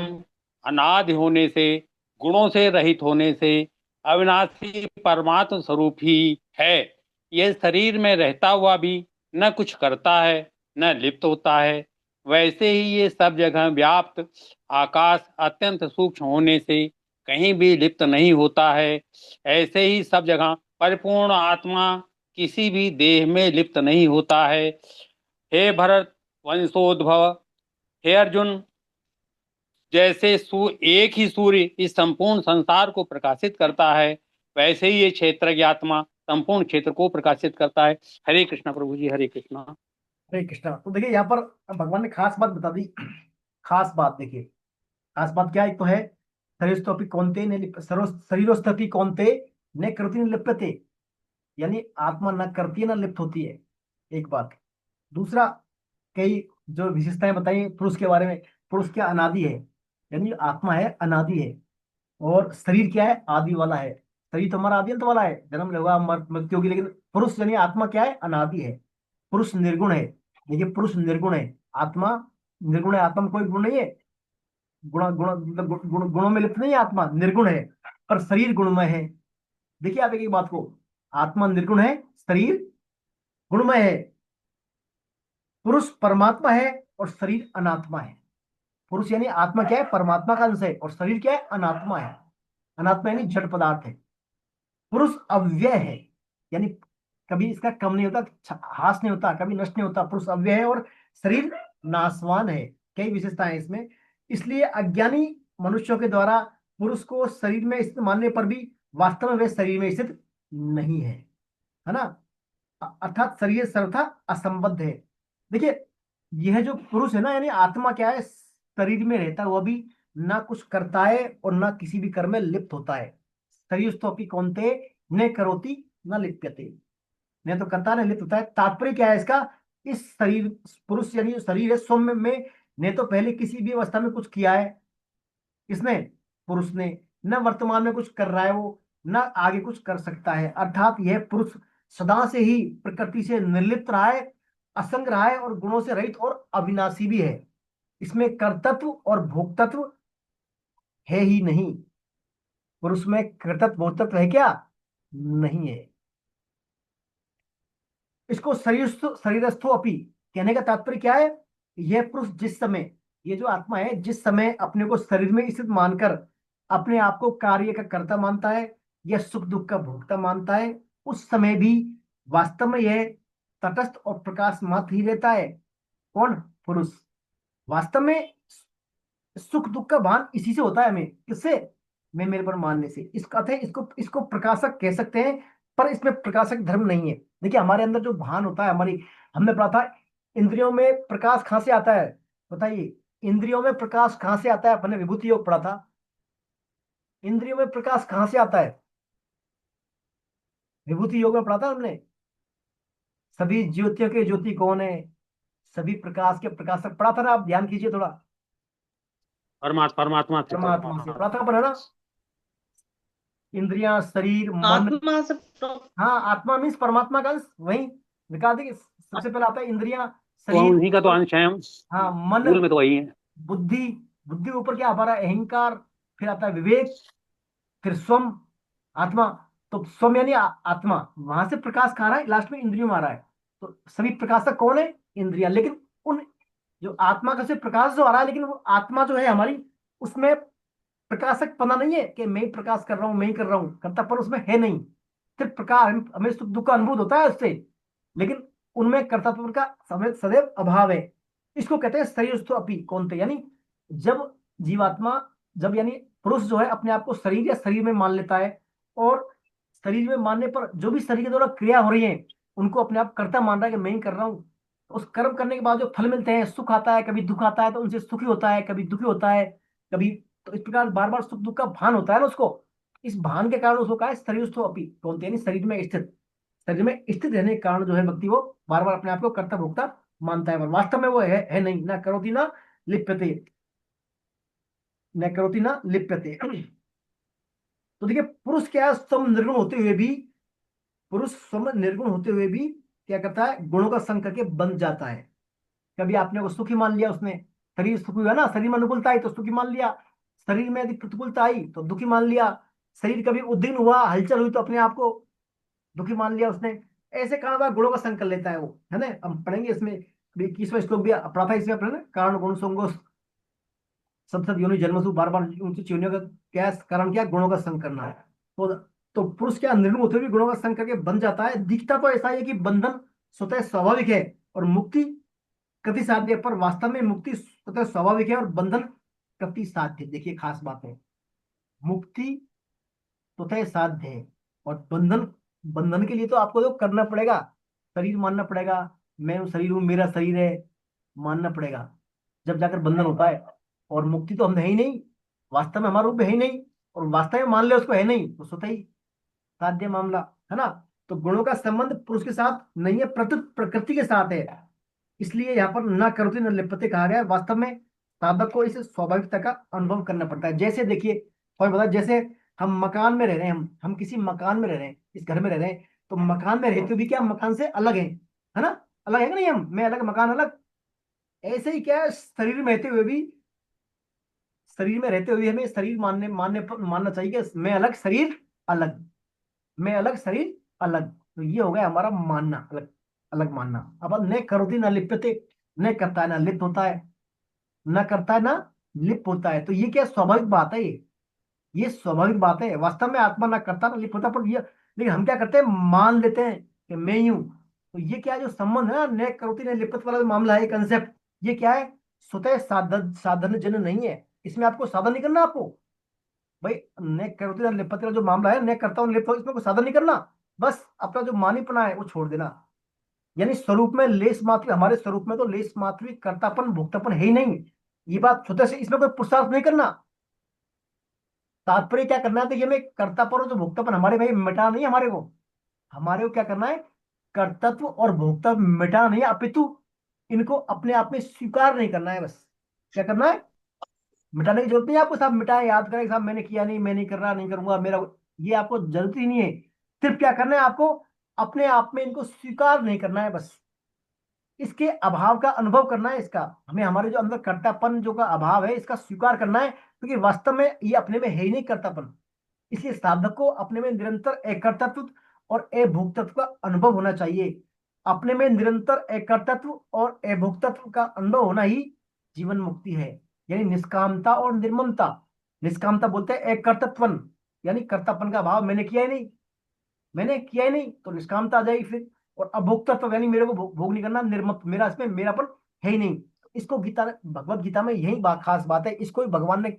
अनादि होने से, गुणों से रहित होने से अविनाशी परमात्म स्वरूप ही है। यह शरीर में रहता हुआ भी न कुछ करता है न लिप्त होता है। वैसे ही ये सब जगह व्याप्त आकाश अत्यंत सूक्ष्म होने से कहीं भी लिप्त नहीं होता है। ऐसे ही सब जगह परिपूर्ण आत्मा किसी भी देह में लिप्त नहीं होता है। हे भरत वंशोद्भव, हे अर्जुन, जैसे एक ही सूर्य इस संपूर्ण संसार को प्रकाशित करता है, वैसे ही ये क्षेत्र की आत्मा संपूर्ण क्षेत्र को प्रकाशित करता है। हरे कृष्णा प्रभु जी, हरे कृष्णा। हरे कृष्णा। तो देखिए यहाँ पर भगवान ने खास बात बता दी। खास बात देखिए, खास बात क्या है? एक तो है शरीरस्थोपि कौन्ते ने शरीरोस्थपि कौन्ते न कृति न लिप्यते, यानी आत्मा न करती है न लिप्त होती है, एक बात। दूसरा, कई जो विशेषताएं बताई पुरुष के बारे में, पुरुष क्या अनादि है, यानी आत्मा है अनादि है, और शरीर क्या है? आदि वाला है। शरीर तो हमारा आदि अंत वाला है, जन्म लेगा मृत्यु होगी, लेकिन पुरुष यानी आत्मा क्या है? अनादि है। पुरुष निर्गुण है। देखिए पुरुष निर्गुण है, आत्मा निर्गुण है। आत्मा में कोई गुण नहीं है, मतलब गुणों में लिप्त नहीं है, आत्मा निर्गुण है, पर शरीर गुणमय है। देखिए आप एक बात को, आत्मा निर्गुण है, शरीर गुणमय है। पुरुष परमात्मा है और शरीर अनात्मा है। पुरुष यानी आत्मा क्या है? परमात्मा का अंश है, और शरीर क्या है? अनात्मा है। अनात्मा यानी जड़ पदार्थ है। पुरुष अव्यय है, यानी कभी इसका कम नहीं होता, ह्रास नहीं होता, कभी नष्ट नहीं होता। पुरुष अव्यय है और शरीर नाशवान है। कई विशेषताएं हैं इसमें। इसलिए अज्ञानी मनुष्यों के द्वारा पुरुष को शरीर में स्थित मानने पर भी वास्तव में वे शरीर में स्थित नहीं है ना। अर्थात शरीर सर्वथा असंबद्ध है। देखिए यह जो पुरुष है ना, यानी आत्मा क्या है? शरीर में रहता है, वह भी ना कुछ करता है और ना किसी भी कर्म में लिप्त होता है। शरीर तो अपनी कौनते न करोति न लिप्यते, न तो करता न लिप्त होता है। तात्पर्य क्या है इसका? इस शरीर, पुरुष यानी जो शरीर है, सौम्य में ने तो पहले किसी भी अवस्था में कुछ किया है, किसने? पुरुष ने। न वर्तमान में कुछ कर रहा है वो, न आगे कुछ कर सकता है। अर्थात यह पुरुष सदा से ही प्रकृति से निर्लिप्त रहा है, असंग रहा है, और गुणों से रहित और अविनाशी भी है। इसमें कर्तृत्व और भोक्तत्व है ही नहीं। पुरुष में कर्तृत्व भोक्तत्व है क्या? नहीं है। इसको शरीरस्थो अपि कहने का तात्पर्य क्या है? यह पुरुष जिस समय, ये जो आत्मा है, जिस समय अपने को शरीर में स्थित मानकर अपने आप को कार्य का कर्ता मानता है या सुख दुख का भोक्ता मानता है, उस समय भी वास्तव में यह तटस्थ और प्रकाश मात्र ही रहता है। कौन? पुरुष। वास्तव में सुख दुख का भान इसी से होता है हमें। किससे? मैं मेरे पर मानने से। इसका अर्थ है, इसको इसको प्रकाशक कह सकते हैं, पर इसमें प्रकाशक धर्म नहीं है। देखिए हमारे अंदर जो भान होता है, हमारी, हमने पढ़ा था इंद्रियों में प्रकाश कहाँ से आता है बताइए? इंद्रियों में प्रकाश कहाँ से आता है? अपने विभूति योग पढ़ा था। इंद्रियों में प्रकाश कहाँ से आता है? विभूति योग में पढ़ा था हमने। सभी ज्योतियों के ज्योति कौन है? सभी प्रकाश के प्रकाशक पढ़ा था ना, आप ध्यान कीजिए थोड़ा। परमात्मा से। परमात्मा से पढ़ा था पर, है ना। इंद्रियां, शरीर, मन। आत्मा से हाँ, आत्मा मीन्स परमात्मा का अंश, वही दिखा देंगे। सबसे पहले आता है इंद्रियां, तो हम शरीर, उन्हीं का तो मन। अंश है हम। हाँ, मन, मूल में तो वही है। बुद्धि। बुद्धि ऊपर क्या हमारा अहंकार, फिर आता है विवेक, फिर स्वम, आत्मा। तो स्वम यानी आत्मा, वहां से प्रकाश कहाँ आ रहा है? लास्ट में इंद्रियों में आ रहा है। तो सभी प्रकाशक कौन है? इंद्रिया। लेकिन उन जो आत्मा का से प्रकाश जो आ रहा है, लेकिन वो आत्मा जो है हमारी, उसमें प्रकाशक पना नहीं है कि मैं ही प्रकाश कर रहा हूं, मैं ही कर रहा हूं, कर्तापन उसमें है नहीं। सिर्फ प्रकाश, हमें सुख दुख का अनुभूत होता है उससे, लेकिन उनमें कर्तापन का सदैव अभाव है। इसको कहते हैं शरीर अपी कौनते, यानी जब जीवात्मा, जब यानी पुरुष जो है अपने आप को शरीर या शरीर में मान लेता है, और शरीर में मानने पर जो भी शरीर के द्वारा क्रिया हो रही है उनको अपने आप कर्ता मान रहा है कि मैं ही कर रहा हूँ। उस कर्म करने के बाद जो फल मिलते हैं, सुख आता है, कभी दुख आता है तो उनसे सुखी होता है, कभी दुखी होता है, कभी। तो इस प्रकार बार बार सुख दुख का भान होता है ना उसको। इस भान के कारण उसको कहा है शरीर अपी कौनते, यानी शरीर में स्थित। शरीर में स्थित रहने के कारण जो है व्यक्ति वो बार बार अपने आप को कर्ता भोक्ता मानता है, पर वास्तव में वो है नहीं। ना करोति ना लिप्यते, न करोति ना लिप्यते। तो देखिए, पुरुष क्या है, सम निर्गुण होते हुए भी, पुरुष सम निर्गुण होते हुए भी क्या करता है? गुणों का संग करके बन जाता है। कभी आपने को सुखी मान लिया उसने, शरीर सुखी हुआ ना, शरीर में अनुकूलता आई तो सुखी मान लिया, शरीर में यदि प्रतिकूलता आई तो दुखी मान लिया, शरीर कभी उद्दीन हुआ, हलचल हुई तो अपने आप को दुखी मान लिया उसने। ऐसे कारण वह गुणों का संग कर लेता है वो, है ना। हम पढ़ेंगे इसमें 21वां श्लोक भी पढ़ा था इसमें अपने, कारण गुण संगो सब सब योनि जन्मसु, बार बार उनकी चीनियों का क्या कारण, क्या गुणों का संग करना है। तो पुरुष क्या निर्गुण होते हुए भी गुणों का संग करके बन जाता है। दिखता तो ऐसा ही है कि बंधन स्वतः स्वाभाविक है और मुक्ति कृति साध्य है, पर वास्तव में मुक्ति स्वतः स्वाभाविक है और बंधन कृति साध्य। देखिए खास बात है, मुक्ति स्वतः साध्य है और बंधन, बंधन के लिए तो आपको जो करना पड़ेगा, शरीर मानना पड़ेगा, मैं हूँ शरीर हूँ, मेरा शरीर है, मानना पड़ेगा, जब जाकर बंधन होता है। और मुक्ति तो हम है ही नहीं, वास्तव में हमारा रूप है ही नहीं, और वास्तव में मान ले उसको है नहीं, तो स्वतः ही साध्य मामला, है ना। तो गुणों का संबंध पुरुष के साथ नहीं है, प्रत्युत प्रकृति के साथ है। इसलिए यहाँ पर न करोति न लिप्यते कहा गया है। वास्तव में साधक को इस स्वाभाविकता का अनुभव करना पड़ता है। जैसे देखिए, और बता, जैसे हम मकान में रह रहे हैं, हम किसी मकान में रह रहे हैं, इस घर में रह रहे हैं, तो मकान में रहते हुए भी क्या हम मकान से अलग हैं, है ना। अलग है कि नहीं, हम, मैं अलग, मकान अलग। ऐसे ही क्या है, शरीर में रहते हुए भी, शरीर में रहते हुए हमें शरीर मानना चाहिए कि मैं अलग, शरीर अलग, मैं अलग, शरीर अलग। तो ये हो गया हमारा मानना, अलग अलग मानना। अब न करोति न लिप्यते, न करता है ना लिप्त होता है, न करता है ना लिप्त होता है। तो ये क्या स्वाभाविक बात है, ये स्वाभाविक बात है। वास्तव में आत्मा ना करता ना लिप्त होता, पर ये, लेकिन हम क्या करते हैं, मान लेते हैं कि मैं ही हूं। तो ये क्या है, जो संबंध है ना, न करोति न लिप्त वाला जो मामला है, कंसेप्ट, ये क्या है, स्वतः साधन साधन जन नहीं है। इसमें आपको साधन नहीं करना आपको, भाई। न करोति न लिप्यते का जो मामला है, न करता हूं लिप्त हो, इसमें कोई साधन नहीं करना। बस अपना जो मानीपना है वो छोड़ देना। यानी स्वरूप में लेस मात्र, हमारे स्वरूप में तो लेस मात्र भी कर्तापन भोक्तापन है ही नहीं। ये बात स्वतः से, इसमें कोई पुरुषार्थ नहीं करना। तात्पर्य क्या करना है, देखिए हमें कर्तापन और जो भोक्तापन हमारे भाई मिटाना नहीं है हमारे को क्या करना है, कर्तत्व और भोक्तव्य मिटाना नहीं है, अपितु इनको अपने आप में स्वीकार नहीं करना है। बस क्या करना है, मिटाने की जरूरत नहीं है आपको। साहब मिटाए, याद करें साहब मैंने किया नहीं, मैं नहीं कर रहा, नहीं करूंगा, मेरा, ये आपको जरूरत ही नहीं है। सिर्फ क्या करना है आपको, अपने आप में इनको स्वीकार नहीं करना है, बस इसके अभाव का अनुभव करना है। इसका हमें, हमारे जो अंदर कर्तापन जो का अभाव है, इसका स्वीकार करना है, क्योंकि वास्तव में ये अपने में है ही नहीं कर्तापन। इसलिए साधक को अपने में निरंतर एकर्तत्व और अभोक्तत्व का अनुभव होना चाहिए। अपने में निरंतर एकर्तत्व और अभोक्तत्व का अनुभव होना ही जीवन मुक्ति है, यानी निष्कामता और निर्ममता। निष्कामता बोलते हैं एक कर्तत्वन, यानी कर्तापन का भाव, मैंने किया ही नहीं, मैंने किया ही नहीं, तो निष्कामता आ जाएगी फिर। और अभोक्तत्व यानी मेरे को भोग नहीं करना, निर्मत, मेरा इसमें मेरापन है ही नहीं। इसको गीता, भगवत गीता में यही खास बात है। इसको ही भगवान ने,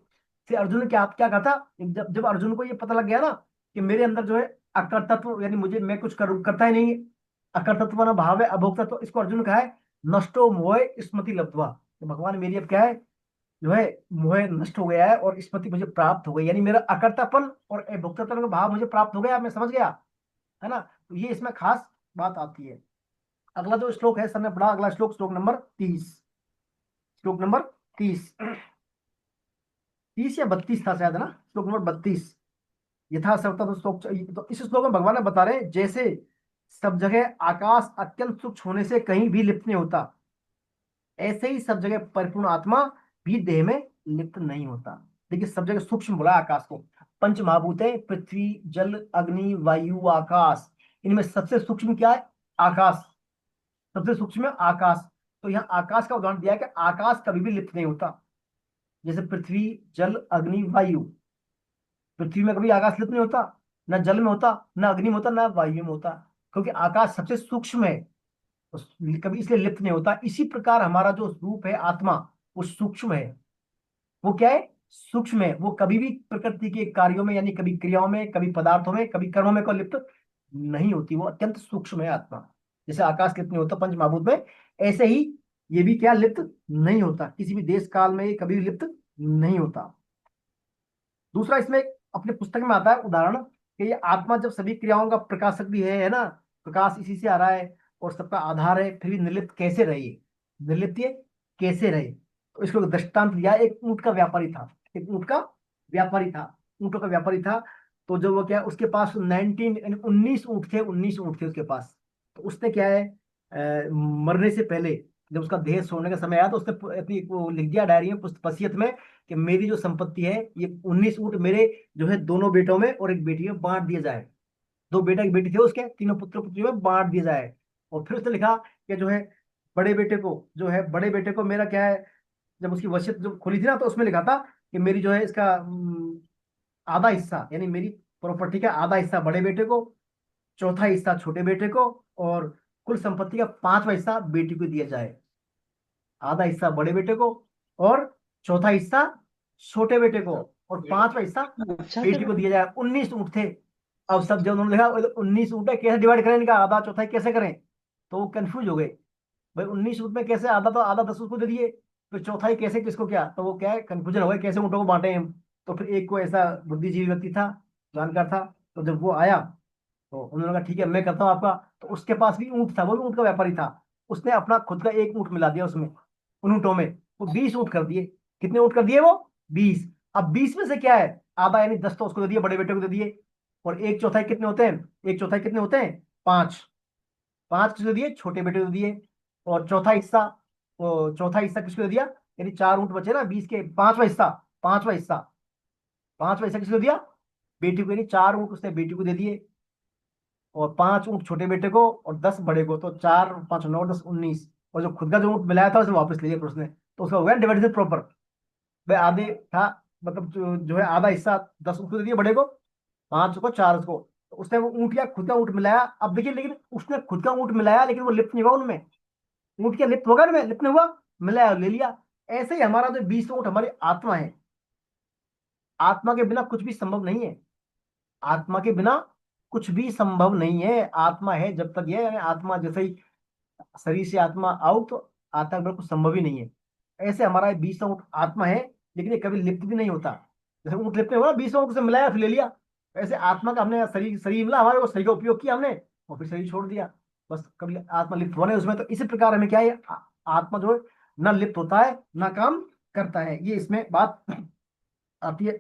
से अर्जुन ने क्या क्या कहा था, जब अर्जुन को ये पता लग गया ना कि मेरे अंदर जो है अकर्तत्व, यानी मुझे, मैं कुछ करता ही नहीं, अकर्तत्व ना भाव है, अभोक्तत्व, इसको अर्जुन ने कहा है नष्टो मोह स्मृति लब्ध्वा। तो भगवान मेरी अब क्या है, जो है मोह नष्ट हो गया है और स्मृति मुझे प्राप्त हो गई, यानी मेरा अकर्तापन और भोक्तापन का भाव मुझे प्राप्त हो गया, मैं समझ गया, है ना। तो ये इसमें खास बात आती है। अगला जो श्लोक है, सबने पढ़ा, अगला श्लोक, श्लोक नंबर 30, श्लोक नंबर 30, 30 या 32 था शायद, है ना, श्लोक नंबर 32। यथा सर्वथा, तो श्लोक, तो इस श्लोक में भगवान ने बता रहे हैं, जैसे सब जगह आकाश अत्यंत सूक्ष्म होने से कहीं भी लिप्त नहीं होता, ऐसे ही सब जगह परिपूर्ण आत्मा भी देह में लिप्त नहीं होता। देखिए, सब जगह सूक्ष्म बोला आकाश को। पंच महाभूत है, पृथ्वी, जल, अग्नि, वायु, आकाश। इनमें सबसे सूक्ष्म क्या है? आकाश। सबसे सूक्ष्म है आकाश। तो यहाँ आकाश का उदाहरण दिया है कि आकाश कभी भी लिप्त नहीं होता। जैसे पृथ्वी, जल, अग्नि, वायु। पृथ्वी में कभी आकाश लिप्त नहीं होता, न जल में होता, न अग्नि में होता, न वायु में होता, क्योंकि आकाश सबसे सूक्ष्म है, तो कभी इसलिए लिप्त नहीं होता। इसी प्रकार हमारा जो रूप है आत्मा, वो सूक्ष्म है। वो क्या है? सूक्ष्म है। वो कभी भी प्रकृति के कार्यों में, यानी कभी क्रियाओं में, कभी पदार्थों में, कभी कर्मों में कोई लिप्त नहीं होती। वो अत्यंत सूक्ष्म है आत्मा। जैसे आकाश लिप्त नहीं होता पंच महाभूत में, ऐसे ही ये भी क्या लिप्त नहीं होता, किसी भी देश काल में ये कभी भी लिप्त नहीं होता। दूसरा, इसमें अपने पुस्तक में आता है उदाहरण कि ये आत्मा जब सभी क्रियाओं का प्रकाशक भी है ना, प्रकाश इसी से आ रहा है और सबका आधार है, फिर भी निर्लिप्त कैसे रहे? निर्लिप्त ये कैसे रहे? तो इसको एक दृष्टांत दिया। एक ऊंट का व्यापारी था, एक ऊंट का व्यापारी था, ऊंटों का व्यापारी था। तो जो वो क्या, उसके पास 19 ऊंट थे, 19 ऊंट थे उसके पास। तो उसने क्या है, मरने से पहले, जब उसका देह छोड़ने का समय आया, तो उसने अपनी वो लिख दिया डायरी में, वसीयत में, कि मेरी जो संपत्ति है, ये 19 ऊंट मेरे जो है दोनों बेटों में और एक बेटी में बांट दिया जाए। दो बेटा एक बेटी थे उसके, तीनों पुत्र पुत्रियों में बांट दिया जाए। और फिर उसने लिखा कि जो है बड़े बेटे को, जो है बड़े बेटे को मेरा क्या है, जब उसकी वसीयत जो खुली थी ना, तो उसमें लिखा था कि मेरी जो है इसका आधा हिस्सा, यानी मेरी प्रॉपर्टी का आधा हिस्सा बड़े बेटे को, चौथा हिस्सा छोटे बेटे को, और कुल संपत्ति का 5वां हिस्सा बेटी को दिया जाए। आधा हिस्सा बड़े बेटे को और चौथा हिस्सा छोटे बेटे को और 5वां हिस्सा अच्छा बेटी को दिया जाए। 19 ऊंट थे। अब सब जब उन्होंने देखा 19 ऊंट है, कैसे डिवाइड करें, इनका आधा चौथा कैसे करें, तो वो कंफ्यूज हो गए। भाई 19 ऊंट में कैसे, आधा तो आधा 10 उसको दे दिए, फिर चौथाई कैसे, किसको क्या, तो वो क्या है, कंफ्यूजन हो गया कैसे ऊँटों को बांटे हम। तो फिर एक को ऐसा बुद्धिजीवी व्यक्ति था, जानकार था, तो जब वो आया तो उन्होंने कहा ठीक है मैं करता हूँ आपका। तो उसके पास भी ऊँट था, वो भी ऊँट का व्यापारी था। उसने अपना खुद का एक ऊँट मिला दिया उसमें, उन ऊँटों में। वो 20 ऊँट कर दिए। कितने ऊँट कर दिए वो? 20। अब 20 में से क्या है, आधा यानी 10 तो उसको दे दिए, बड़े बेटे को दे दिए। और एक चौथाई कितने होते हैं, एक चौथाई कितने होते हैं, 5। 5 किसको दिए? छोटे बेटे को दिए। और चौथा हिस्सा, वो चौथा हिस्सा किसको दे दिया, यानी 4 ऊँट बचे ना 20 के, 5वां हिस्सा, 5वां हिस्सा, 5वां हिस्सा किसको दिया? बेटी को, यानी 4 ऊँट उसने बेटी को दे दिए, और 5 ऊँट छोटे बेटे को और 10 बड़े को। तो 4 5 9 10 19। और जो खुद का जो ऊँट मिलाया था उसे वापस ले लिया फिर उसने। तो उसका हो गया डिवाइडेड प्रॉपर। भाई आधे था, मतलब जो है आधा हिस्सा 10 ऊँट को दे दिया बड़े को, 5 को, 4 को। तो उसने वो ऊँट या खुद का ऊँट मिलाया। अब देखिए, लेकिन उसने खुद का ऊँट मिलाया, लेकिन वो लिप्त नहीं हुआ उनमें। ऊँट क्या लिप्त होगा उनमें? लिप्त नहीं हुआ, मिलाया ले लिया। ऐसे ही हमारा जो 20 ऊँट हमारी आत्मा है, आत्मा के बिना कुछ भी संभव नहीं है। आत्मा के बिना कुछ भी संभव नहीं है। आत्मा है जब तक ये, यानी आत्मा जैसे ही शरीर से आत्मा आउट, तो आत्मा के बिना कुछ संभव ही नहीं है। ऐसे हमारा 20 ऊँट आत्मा है, लेकिन ये कभी लिप्त भी नहीं होता। जैसे ऊँट लिप्त नहीं हुआ, 20 ऊँट से मिलाया फिर ले लिया। ऐसे आत्मा का हमने शरीर, शरीर मिला हमारे को, शरीर का उपयोग किया हमने और फिर शरीर छोड़ दिया, बस कभी आत्मा लिप्त होने उसमें। तो इसी प्रकार हमें क्या है, आत्मा जो है न लिप्त होता है न काम करता है, ये इसमें बात आती है।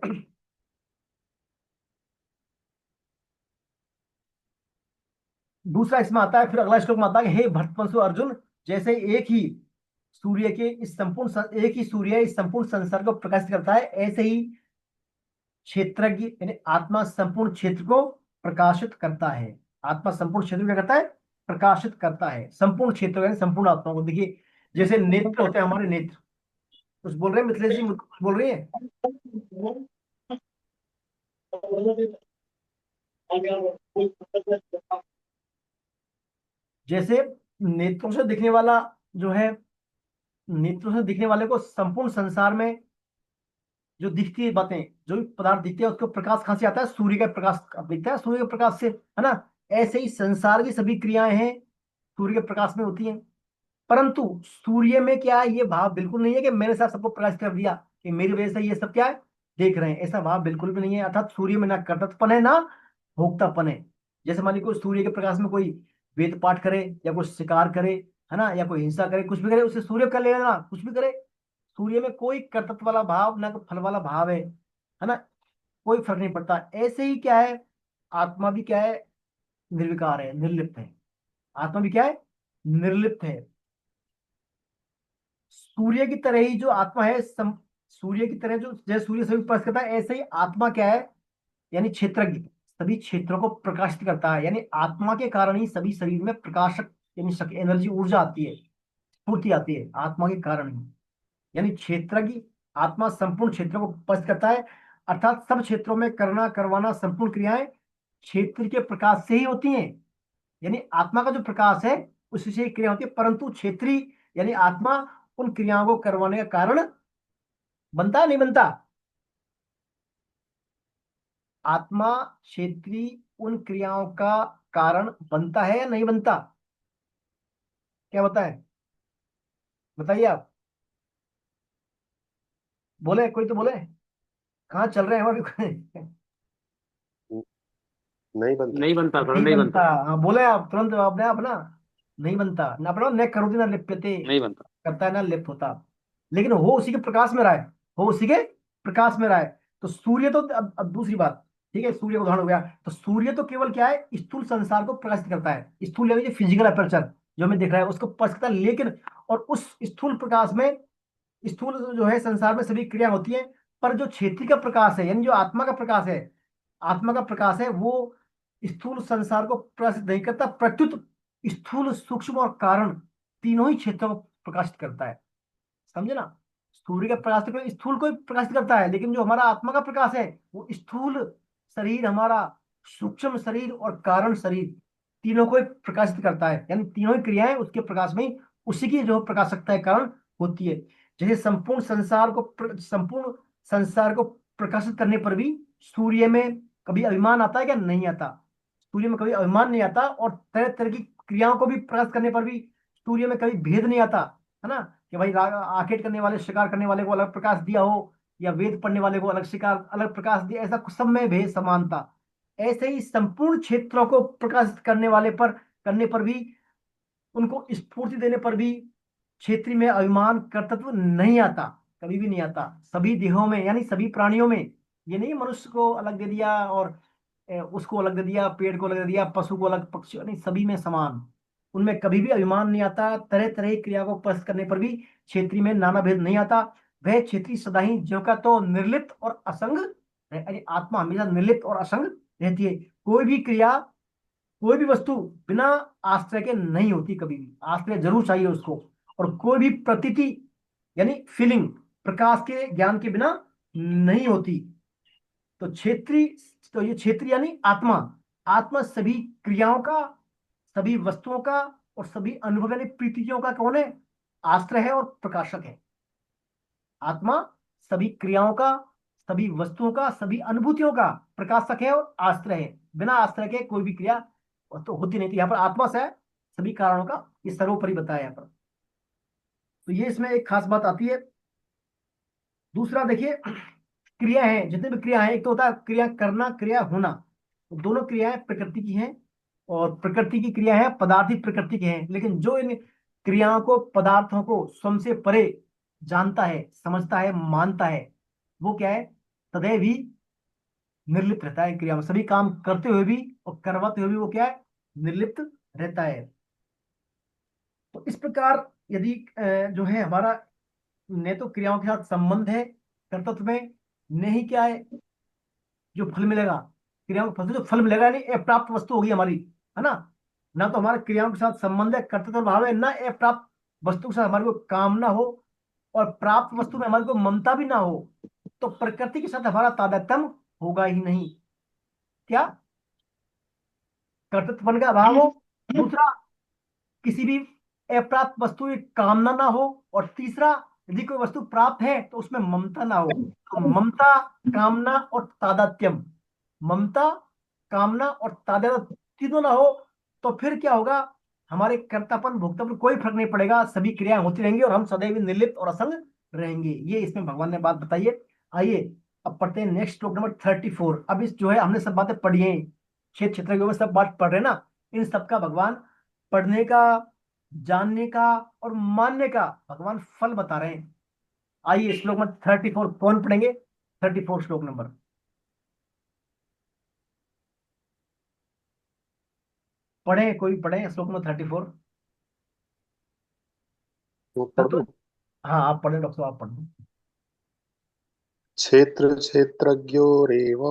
दूसरा इसमें आता है, फिर अगला श्लोक में आता है, हे भरतवंशु अर्जुन, जैसे एक ही सूर्य के इस संपूर्ण एक ही सूर्य इस संपूर्ण संसार को प्रकाशित करता है, ऐसे ही क्षेत्रज्ञ यानी आत्मा संपूर्ण क्षेत्र को प्रकाशित करता है। आत्मा संपूर्ण क्षेत्र को क्या करता है? प्रकाशित करता है। संपूर्ण क्षेत्र यानी संपूर्ण आत्मा को। देखिए, जैसे नेत्र होते हैं हमारे, नेत्र, कुछ बोल रहे हैं मिथिलेश जी, कुछ बोल रही है? जैसे नेत्रों से दिखने वाला जो है, नेत्रों से दिखने वाले को संपूर्ण संसार में जो दिखती है बातें, जो भी पदार्थ दिखते हैं, उसको प्रकाश कहाँ से आता है? सूर्य का प्रकाश दिखता है, सूर्य के प्रकाश से, है ना। ऐसे ही संसार की सभी क्रियाएं हैं सूर्य के प्रकाश में होती हैं। परंतु सूर्य में क्या है, ये भाव बिल्कुल नहीं है कि मेरे साथ सबको प्रकाशित कर दिया, कि मेरी वजह से ये सब क्या है देख रहे हैं, ऐसा भाव बिल्कुल भी नहीं है। अर्थात सूर्य में ना कर्तव्यपन है ना भोक्तापन है। जैसे मान लीजिए कोई सूर्य के प्रकाश में कोई वेद पाठ करे या कोई शिकार करे, है ना, या कोई हिंसा करे, कुछ भी करे, उसे सूर्य कर लेना, कुछ भी करे, सूर्य में कोई कर्तव्य वाला भाव ना कोई फल वाला भाव है ना, कोई फर्क नहीं पड़ता। ऐसे ही क्या है, आत्मा भी क्या है, निर्विकार है, निर्लिप्त है। आत्मा भी क्या है, निर्लिप्त है। सूर्य की तरह ही जो आत्मा है, सूर्य की तरह जो जैसे सूर्य सभी प्रकाश करता है, ऐसे ही आत्मा क्या है, यानी क्षेत्रज्ञ सभी क्षेत्रों को प्रकाशित करता है। यानी आत्मा के कारण ही सभी शरीर में प्रकाशक यानी एनर्जी, ऊर्जा आती है, स्फूर्ति आती है, आत्मा के कारण ही। यानी क्षेत्रज्ञ आत्मा संपूर्ण क्षेत्रों को स्पर्श करता है, अर्थात सब क्षेत्रों में करना करवाना संपूर्ण क्रियाएं क्षेत्र के प्रकाश से ही होती हैं। यानी आत्मा का जो प्रकाश है उसी से ही क्रिया होती है, परंतु क्षेत्रीय यानी आत्मा उन क्रियाओं को करवाने का कारण बनता है, नहीं बनता। आत्मा क्षेत्रीय उन क्रियाओं का कारण बनता है या नहीं बनता, क्या बताए, बताइए आप, बोले कोई तो बोले, कहाँ चल रहे हैं हम अभी नहीं बनता। नहीं बनता सर, नहीं नहीं बनता, बनता, हाँ बोले आप तुरंत जवाब दें आप ना, नहीं बनता ना, पढ़ो न करोति ना लिप्यते, नहीं बनता। करता है ना लिप्त होता, लेकिन हो उसी के प्रकाश में रहा है, हो उसी के प्रकाश में रहा है। तो सूर्य तो अब दूसरी बात, ठीक है, सूर्य का उदाहरण हो गया, तो सूर्य तो केवल क्या है, स्थूल संसार को प्रकाशित करता है, स्थूल यानी फिजिकल अपर्चर जो हमें दिख रहा है उसको प्रकाशित करता है, लेकिन और उस स्थूल प्रकाश में, स्थूल जो है संसार में सभी क्रिया होती है, पर जो क्षेत्रीय का प्रकाश है यानी जो आत्मा का प्रकाश है, आत्मा का प्रकाश है वो स्थूल संसार को प्रकाशित नहीं करता, प्रत्युत स्थूल सूक्ष्म और कारण तीनों ही क्षेत्रों को प्रकाशित करता है। समझे ना, सूर्य का प्रकाश तो केवल स्थूल को ही प्रकाशित करता है, लेकिन जो हमारा आत्मा का प्रकाश है वो स्थूल शरीर हमारा, सूक्ष्म शरीर और कारण शरीर तीनों को ही प्रकाशित करता है। यानी तीनों ही क्रियाएं उसके प्रकाश में ही, उसी की जो प्रकाशकता है कारण होती है। जैसे संपूर्ण संसार को प्रकाशित करने पर भी सूर्य में कभी अभिमान आता है क्या, नहीं आता, सूर्य में कभी अभिमान नहीं आता, और तरह तरह की क्रियाओं को भी प्रकाशित करने पर भी सूर्य में कभी भेद नहीं आता, है ना, कि भाई आखेट करने वाले शिकार करने वाले को अलग प्रकाश दिया हो या वेद पढ़ने वाले को अलग शिकार अलग प्रकाश दिया, ऐसा कुछ सब में भेद समानता। ऐसे ही संपूर्ण क्षेत्रों को प्रकाशित करने पर भी, उनको स्फूर्ति देने पर भी क्षेत्रीय में अभिमान कर्तृत्व नहीं आता, कभी भी नहीं आता। सभी देहों में यानी सभी प्राणियों में, ये नहीं मनुष्य को अलग दे दिया और उसको अलग दे दिया, पेड़ को अलग दे दिया, पशु को अलग, पक्षी नहीं, सभी में समान, उनमें कभी भी अभिमान नहीं आता। तरह तरह की क्रिया को स्पर्श करने पर भी क्षेत्रीय में नाना भेद नहीं आता। वह क्षेत्रीय सदा ही ज्यों का तो निर्लिप्त और असंग यानी आत्मा हमेशा निर्लिप्त और असंग रहती है। कोई भी क्रिया, कोई भी वस्तु बिना आश्रय के नहीं होती, कभी भी आश्रय जरूर चाहिए उसको। और कोई भी प्रतीति यानी फीलिंग प्रकाश के ज्ञान के बिना नहीं होती। तो क्षेत्रीय, तो ये क्षेत्रीय यानी आत्मा, आत्मा सभी क्रियाओं का, सभी वस्तुओं का और सभी अनुभव यानी प्रीतियों का कौन है, आश्रय है और प्रकाशक है। आत्मा सभी क्रियाओं का, सभी वस्तुओं का, सभी अनुभूतियों का प्रकाशक है और आश्रय है। बिना आश्रय के कोई भी क्रिया तो होती नहीं थी। यहाँ पर आत्मा से है सभी कारणों का, ये सर्वोपरि बताया यहाँ पर। तो ये इसमें एक खास बात आती है। दूसरा देखिए, क्रिया है, जितने भी क्रिया है, एक तो होता है क्रिया करना, क्रिया होना, तो दोनों क्रियाएं प्रकृति की हैं, और प्रकृति की क्रिया है पदार्थिक प्रकृति की हैं। लेकिन जो इन क्रियाओं को, पदार्थों को स्वयं से परे जानता है, समझता है, मानता है, वो क्या है, सदैव ही निर्लिप्त रहता है क्रिया में, सभी काम करते हुए भी और करवाते हुए भी वो क्या है, निर्लिप्त रहता है। तो इस प्रकार यदि जो है हमारा न तो क्रियाओं के साथ संबंध है कर्तव्य में, न ही क्या है जो फल मिलेगा, क्रियाओं के फल से जो फल मिलेगा नहीं, अप्राप्त वस्तु होगी हमारी, है ना, ना तो हमारे क्रियाओं के साथ संबंध है कर्तव्य भाव है, ना अप्राप्त वस्तु के साथ हमारी को कामना हो, और प्राप्त वस्तु में हमारी को ममता भी ना हो, तो प्रकृति के साथ हमारा तादात्म्य होगा ही नहीं। क्या, कर्तृत्वपन का अभाव हो, दूसरा किसी भी अप्राप्त वस्तु की कामना ना हो, और तीसरा यदि कोई वस्तु प्राप्त है तो उसमें ममता ना हो। तो ममता, कामना और तादात्म्य, ममता, कामना और तादात्म्य तीनों ना हो, तो फिर क्या होगा, हमारे कर्तापन भोक्तापन कोई फर्क नहीं पड़ेगा, सभी क्रियाएं होती रहेंगी और हम सदैव निर्लिप्त और असंग रहेंगे। ये इसमें भगवान ने बात बताई है। आइए अब पढ़ते हैं नेक्स्ट श्लोक नंबर 34। अब इस जो है हमने सब बातें पढ़ी हैं, क्षेत्र क्षेत्र के ऊपर सब बात पढ़ रहे हैं ना, इन सब का भगवान पढ़ने का, जानने का और मानने का भगवान फल बता रहे हैं। आइए श्लोक नंबर 34 कौन पढ़ेंगे? 34 श्लोक नंबर पढ़े, कोई पढ़े श्लोक नंबर 34। तो पढ़ दूं? हाँ आप पढ़े डॉक्टर साहब, आप पढ़ दो। क्षेत्र क्षेत्रज्ञोरेव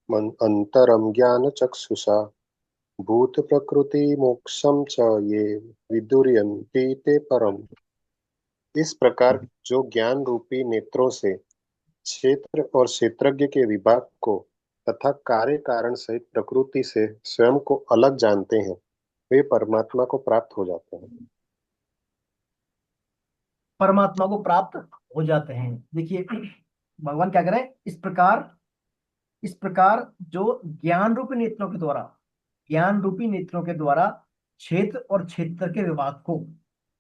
अंतरम ज्ञान चक्षुषा भूत प्रकृति मोक्षम च ये विदुर्यन्ति ते परम। इस प्रकार जो ज्ञान रूपी नेत्रों से क्षेत्र और क्षेत्रज्ञ के विभाग को तथा कार्य कारण सहित प्रकृति से स्वयं को अलग जानते हैं, वे परमात्मा को प्राप्त हो जाते हैं। परमात्मा को प्राप्त हो जाते हैं। देखिए भगवान क्या करें, इस प्रकार जो ज्ञान रूपी नेत्रों के द्वारा, ज्ञान रूपी नेत्रों के द्वारा क्षेत्र और क्षेत्र के विभाग को,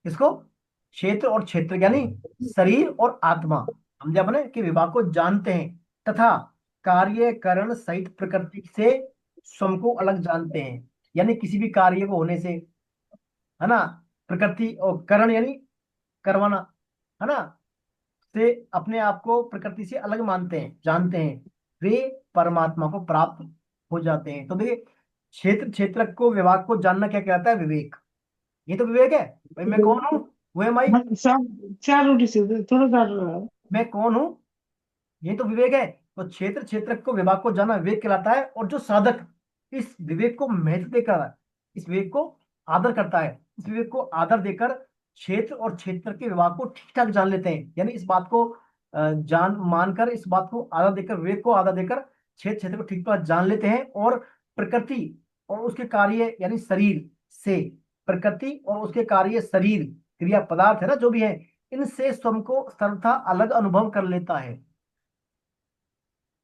इसको क्षेत्र और क्षेत्र यानी शरीर और आत्मा, हम जब अपने के विभाग को जानते हैं तथा कार्य करण सहित प्रकृति से स्वयं को अलग जानते हैं, यानी किसी भी कार्य को होने से, है ना, प्रकृति और करण यानी करवाना, है ना, से अपने आप को प्रकृति से अलग मानते हैं, जानते हैं, वे परमात्मा को प्राप्त हो जाते हैं। तो देखिए क्षेत्र क्षेत्र को विभाग को जानना क्या कहलाता है? विवेक। ये तो विवेक है भाई, मैं कौन हूँ, वो है माई, सब चार रोटी से थोड़ा कर रहा है। मैं कौन हूँ, ये तो विवेक है। तो क्षेत्र क्षेत्र को विभाग को जानना विवेक कहलाता है। और जो साधक इस विवेक को महत्व देकर, इस विवेक को आदर करता है, इस विवेक को आदर देकर क्षेत्र और क्षेत्र के विभाग को ठीक ठाक जान लेते हैं, यानी इस बात को जान मानकर, इस बात को आदर देकर, विवेक को आदर देकर क्षेत्र क्षेत्र को ठीक ठाक जान लेते हैं और प्रकृति और उसके कार्य यानी शरीर से, प्रकृति और उसके कार्य शरीर क्रिया पदार्थ है ना जो भी है, इनसे स्वयं को सर्वथा अलग अनुभव कर लेता है।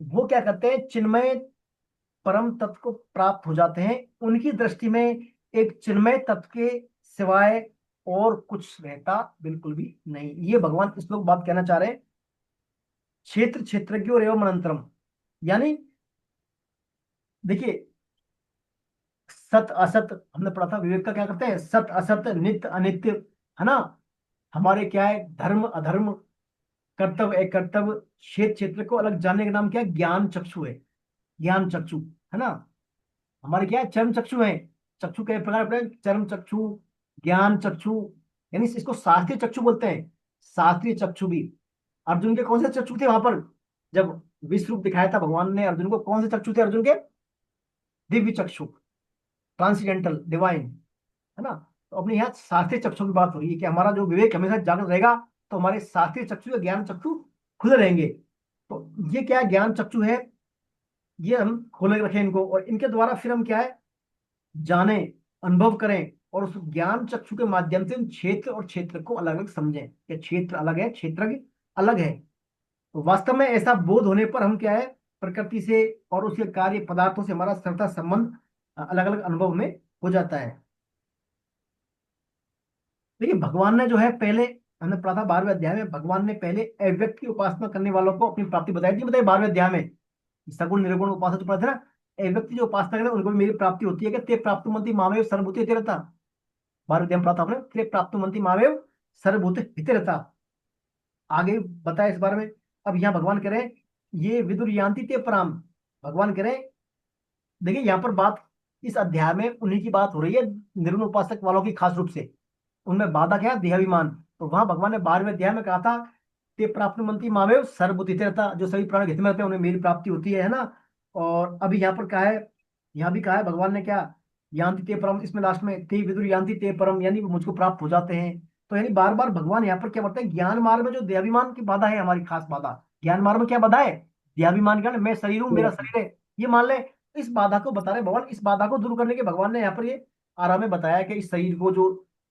वो क्या करते हैं, चिन्मय परम तत्व को प्राप्त हो जाते हैं। उनकी दृष्टि में एक चिन्मय तत्व के सिवाय और कुछ रहता बिल्कुल भी नहीं। ये भगवान इस लोग बात कहना चाह रहे हैं। क्षेत्र क्षेत्रज्ञ एवं अनंतरम, यानी देखिए सत असत हमने पढ़ा था, विवेक का क्या करते हैं, सत असत नित्य अनित्य, है ना, हमारे क्या है, धर्म अधर्म, कर्तव्य एक कर्तव्य, क्षेत्र क्षेत्र को अलग जानने का नाम क्या है, ज्ञान चक्षु है। ज्ञान चक्षु, है ना, हमारे क्या है, चर्म चक्षु है। चक्षु कई प्रकार पड़े, चर्म चक्षु, ज्ञान चक्षु, यानी इसको शास्त्रीय चक्षु बोलते हैं। शास्त्रीय चक्षु भी, अर्जुन के कौन से चक्षु थे वहां पर, जब विश्व रूप दिखाया था भगवान ने अर्जुन को, कौन से चक्षु थे अर्जुन के? दिव्य चक्षु, ट्रांसीडेंटल डिवाइन, है ना। तो अपने यहाँ शास्त्रीय चक्षु की बात हो रही है कि हमारा जो विवेक हमेशा जागृत रहेगा, तो हमारे शास्त्रीय चक्षु या ज्ञान चक्षु खुले रहेंगे। तो ये क्या है, ज्ञान चक्षु है, ये हम खोले रखें इनको, और इनके द्वारा फिर हम क्या है, जाने, अनुभव करें, और उस ज्ञान चक्षु के माध्यम से हम क्षेत्र और क्षेत्र को अलग अलग समझें कि क्षेत्र अलग है, क्षेत्र अलग है। तो वास्तव में ऐसा बोध होने पर हम क्या है, प्रकृति से और उसके कार्य पदार्थों से हमारा सर्वथा संबंध अलग अलग अनुभव में हो जाता है। देखिए भगवान ने जो है पहले, हमने पढ़ा था 12वें अध्याय में, भगवान ने पहले अव्यक्त की उपासना करने वालों को अपनी प्राप्ति बताई थी, बताइए 12वें अध्याय में, सगुण निर्गुण उपासना तो पढ़ा था ना। अव्यक्त जो उपासना करें उनको भी मेरी प्राप्ति होती है कि ते प्राप्त मंत्री मामेव सर्वभूत हिते रहता, 12वें अध्याय में पढ़ा था आपने, ते प्राप्त मंत्री मामेव सर्वभूत हिते रहता, आगे बताया इस बारे में। अब यहाँ भगवान कह रहे हैं ये विदुर यान्ति ते पराम, भगवान कह रहे हैं, देखिए यहाँ पर बात इस अध्याय में उन्हीं की बात हो रही है, निर्गुण उपासक वालों की खास रूप से। उनमें बाधा क्या है, देहाभिमान। तो वहां भगवान ने 12वें अध्याय में कहा था ते प्राप्त मंत्री मावेव सर्वभूत हिते रहता, जो सभी प्राणी हित में रहते हैं उन्हें मेरी प्राप्ति होती है ना। और अभी यहाँ पर कहा है, यहाँ भी कहा है भगवान ने क्या, यान्ति ते परम, इसमें लास्ट में ते विदुर यान्ति ते परम, यानी वो मुझको प्राप्त हो जाते हैं। तो यानी बार बार भगवान यहाँ पर क्या बताते हैं, ज्ञान मार्ग में जो देहाभिमान की बाधा है, हमारी खास बाधा, ज्ञान मार्ग में क्या बाधा है, देहाभिमान का, मैं शरीर हूँ, मेरा शरीर है, ये मान ले, इस बाधा को बता रहे भगवान। इस बाधा को दूर करने के भगवान ने यहाँ पर ये आराम में बताया कि इस शरीर को जो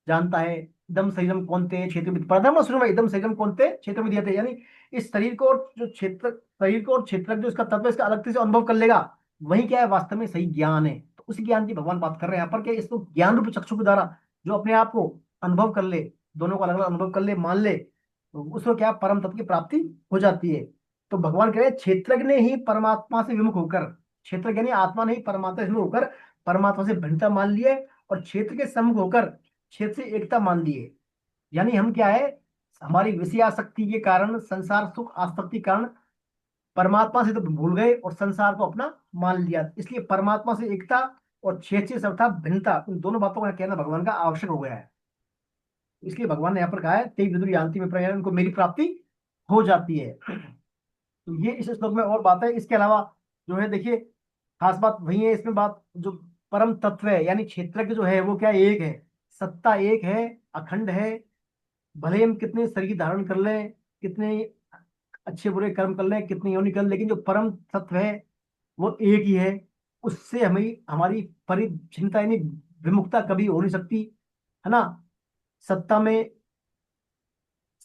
जानता है, इदम शरीरम कौनते क्षेत्र में, प्रथम शुरू में इदम शरीरम कौनते क्षेत्र में दिया था, यानी इस शरीर को और जो क्षेत्र, शरीर को और क्षेत्र जो इसका तत्व, इसका अलग से अनुभव कर लेगा, वही क्या है वास्तव में सही ज्ञान है। तो उस ज्ञान की भगवान बात कर रहे हैं यहाँ पर कि इसको ज्ञान रूप चक्षु के द्वारा जो अपने आप को अनुभव कर ले, दोनों को अलग अलग अनुभव कर ले, मान ले, तो उसको क्या परम तत्व की प्राप्ति हो जाती है। तो भगवान कह रहे हैं क्षेत्रज्ञ ने ही परमात्मा से विमुख होकर, क्षेत्रज्ञ ने आत्मा नहीं परमात्मा से विमुख होकर परमात्मा से भिन्नता मान लिए और क्षेत्र के सम्मुख होकर क्षेत्र से एकता मान लिए। यानी हम क्या है, हमारी विषयासक्ति के कारण, संसार सुख आसक्ति के कारण परमात्मा से तो भूल गए और संसार को अपना मान लिया। इसलिए परमात्मा से एकता और क्षेत्र से अर्थात भिन्नता, इन दोनों बातों का कहना भगवान का आवश्यक हो गया है। इसलिए भगवान ने यहाँ पर कहा है तेज विदुर यान्ति में प्रयाण, उनको मेरी प्राप्ति हो जाती है। तो ये इस श्लोक में और बात है। इसके अलावा जो है देखिए खास बात वही है इसमें, बात जो परम तत्व है यानी क्षेत्रज्ञ जो है वो क्या एक है, सत्ता एक है, अखंड है। भले हम कितने शरीर धारण कर लें, कितने अच्छे बुरे कर्म कर लें, कितनी योनि कर लें, लेकिन जो परम तत्व है वो एक ही है। उससे हमें हमारी परिचिनता यानी विमुखता कभी हो नहीं सकती, है ना। सत्ता में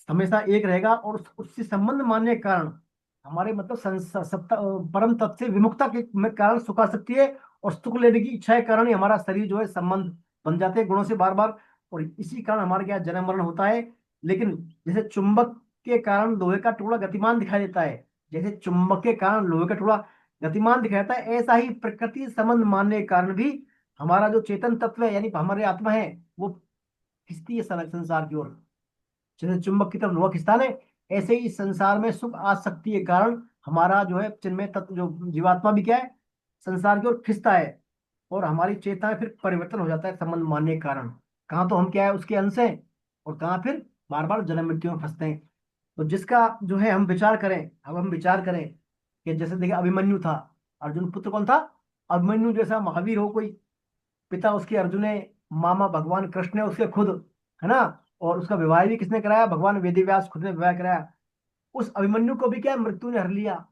हमेशा एक रहेगा और उससे संबंध मानने के कारण हमारे मतलब सत्ता परम तत्व से विमुखता के में कारण सुख आ सकती है और सुख लेने की इच्छा के कारण ही हमारा शरीर जो है संबंध बन जाते हैं गुणों से बार बार, और इसी कारण हमारे क्या जन्म मरण होता है। लेकिन जैसे चुंबक के कारण लोहे का टुकड़ा गतिमान दिखाई देता है, जैसे चुंबक के कारण लोहे का टुकड़ा गतिमान दिखाई देता है, ऐसा ही प्रकृति संबंध मानने के कारण भी हमारा जो चेतन तत्व है यानी हमारे आत्मा है वो खिंचती है संसार की ओर। जैसे चुंबक की तरफ लोहा खिंचता है, ऐसे ही संसार में सुख आसक्ति के कारण हमारा जो है चिन्मय तत्व जो जीवात्मा भी क्या है संसार की ओर खिंचता है और हमारी चेतना में फिर परिवर्तन हो जाता है संबंध मानने के कारण। कहाँ तो हम क्या है उसके अंश हैं और कहाँ फिर बार बार जन्म मृत्यु में फंसते हैं। तो जिसका जो है हम विचार करें, अब हम विचार करें कि जैसे देखिए अभिमन्यु था, अर्जुन पुत्र कौन था, अभिमन्यु जैसा महावीर हो कोई, पिता उसके अर्जुन है, मामा भगवान कृष्ण है उसके खुद, है ना। और उसका विवाह भी किसने कराया, भगवान वेदव्यास खुद ने विवाह कराया। उस अभिमन्यु को भी क्या मृत्यु ने हर लिया,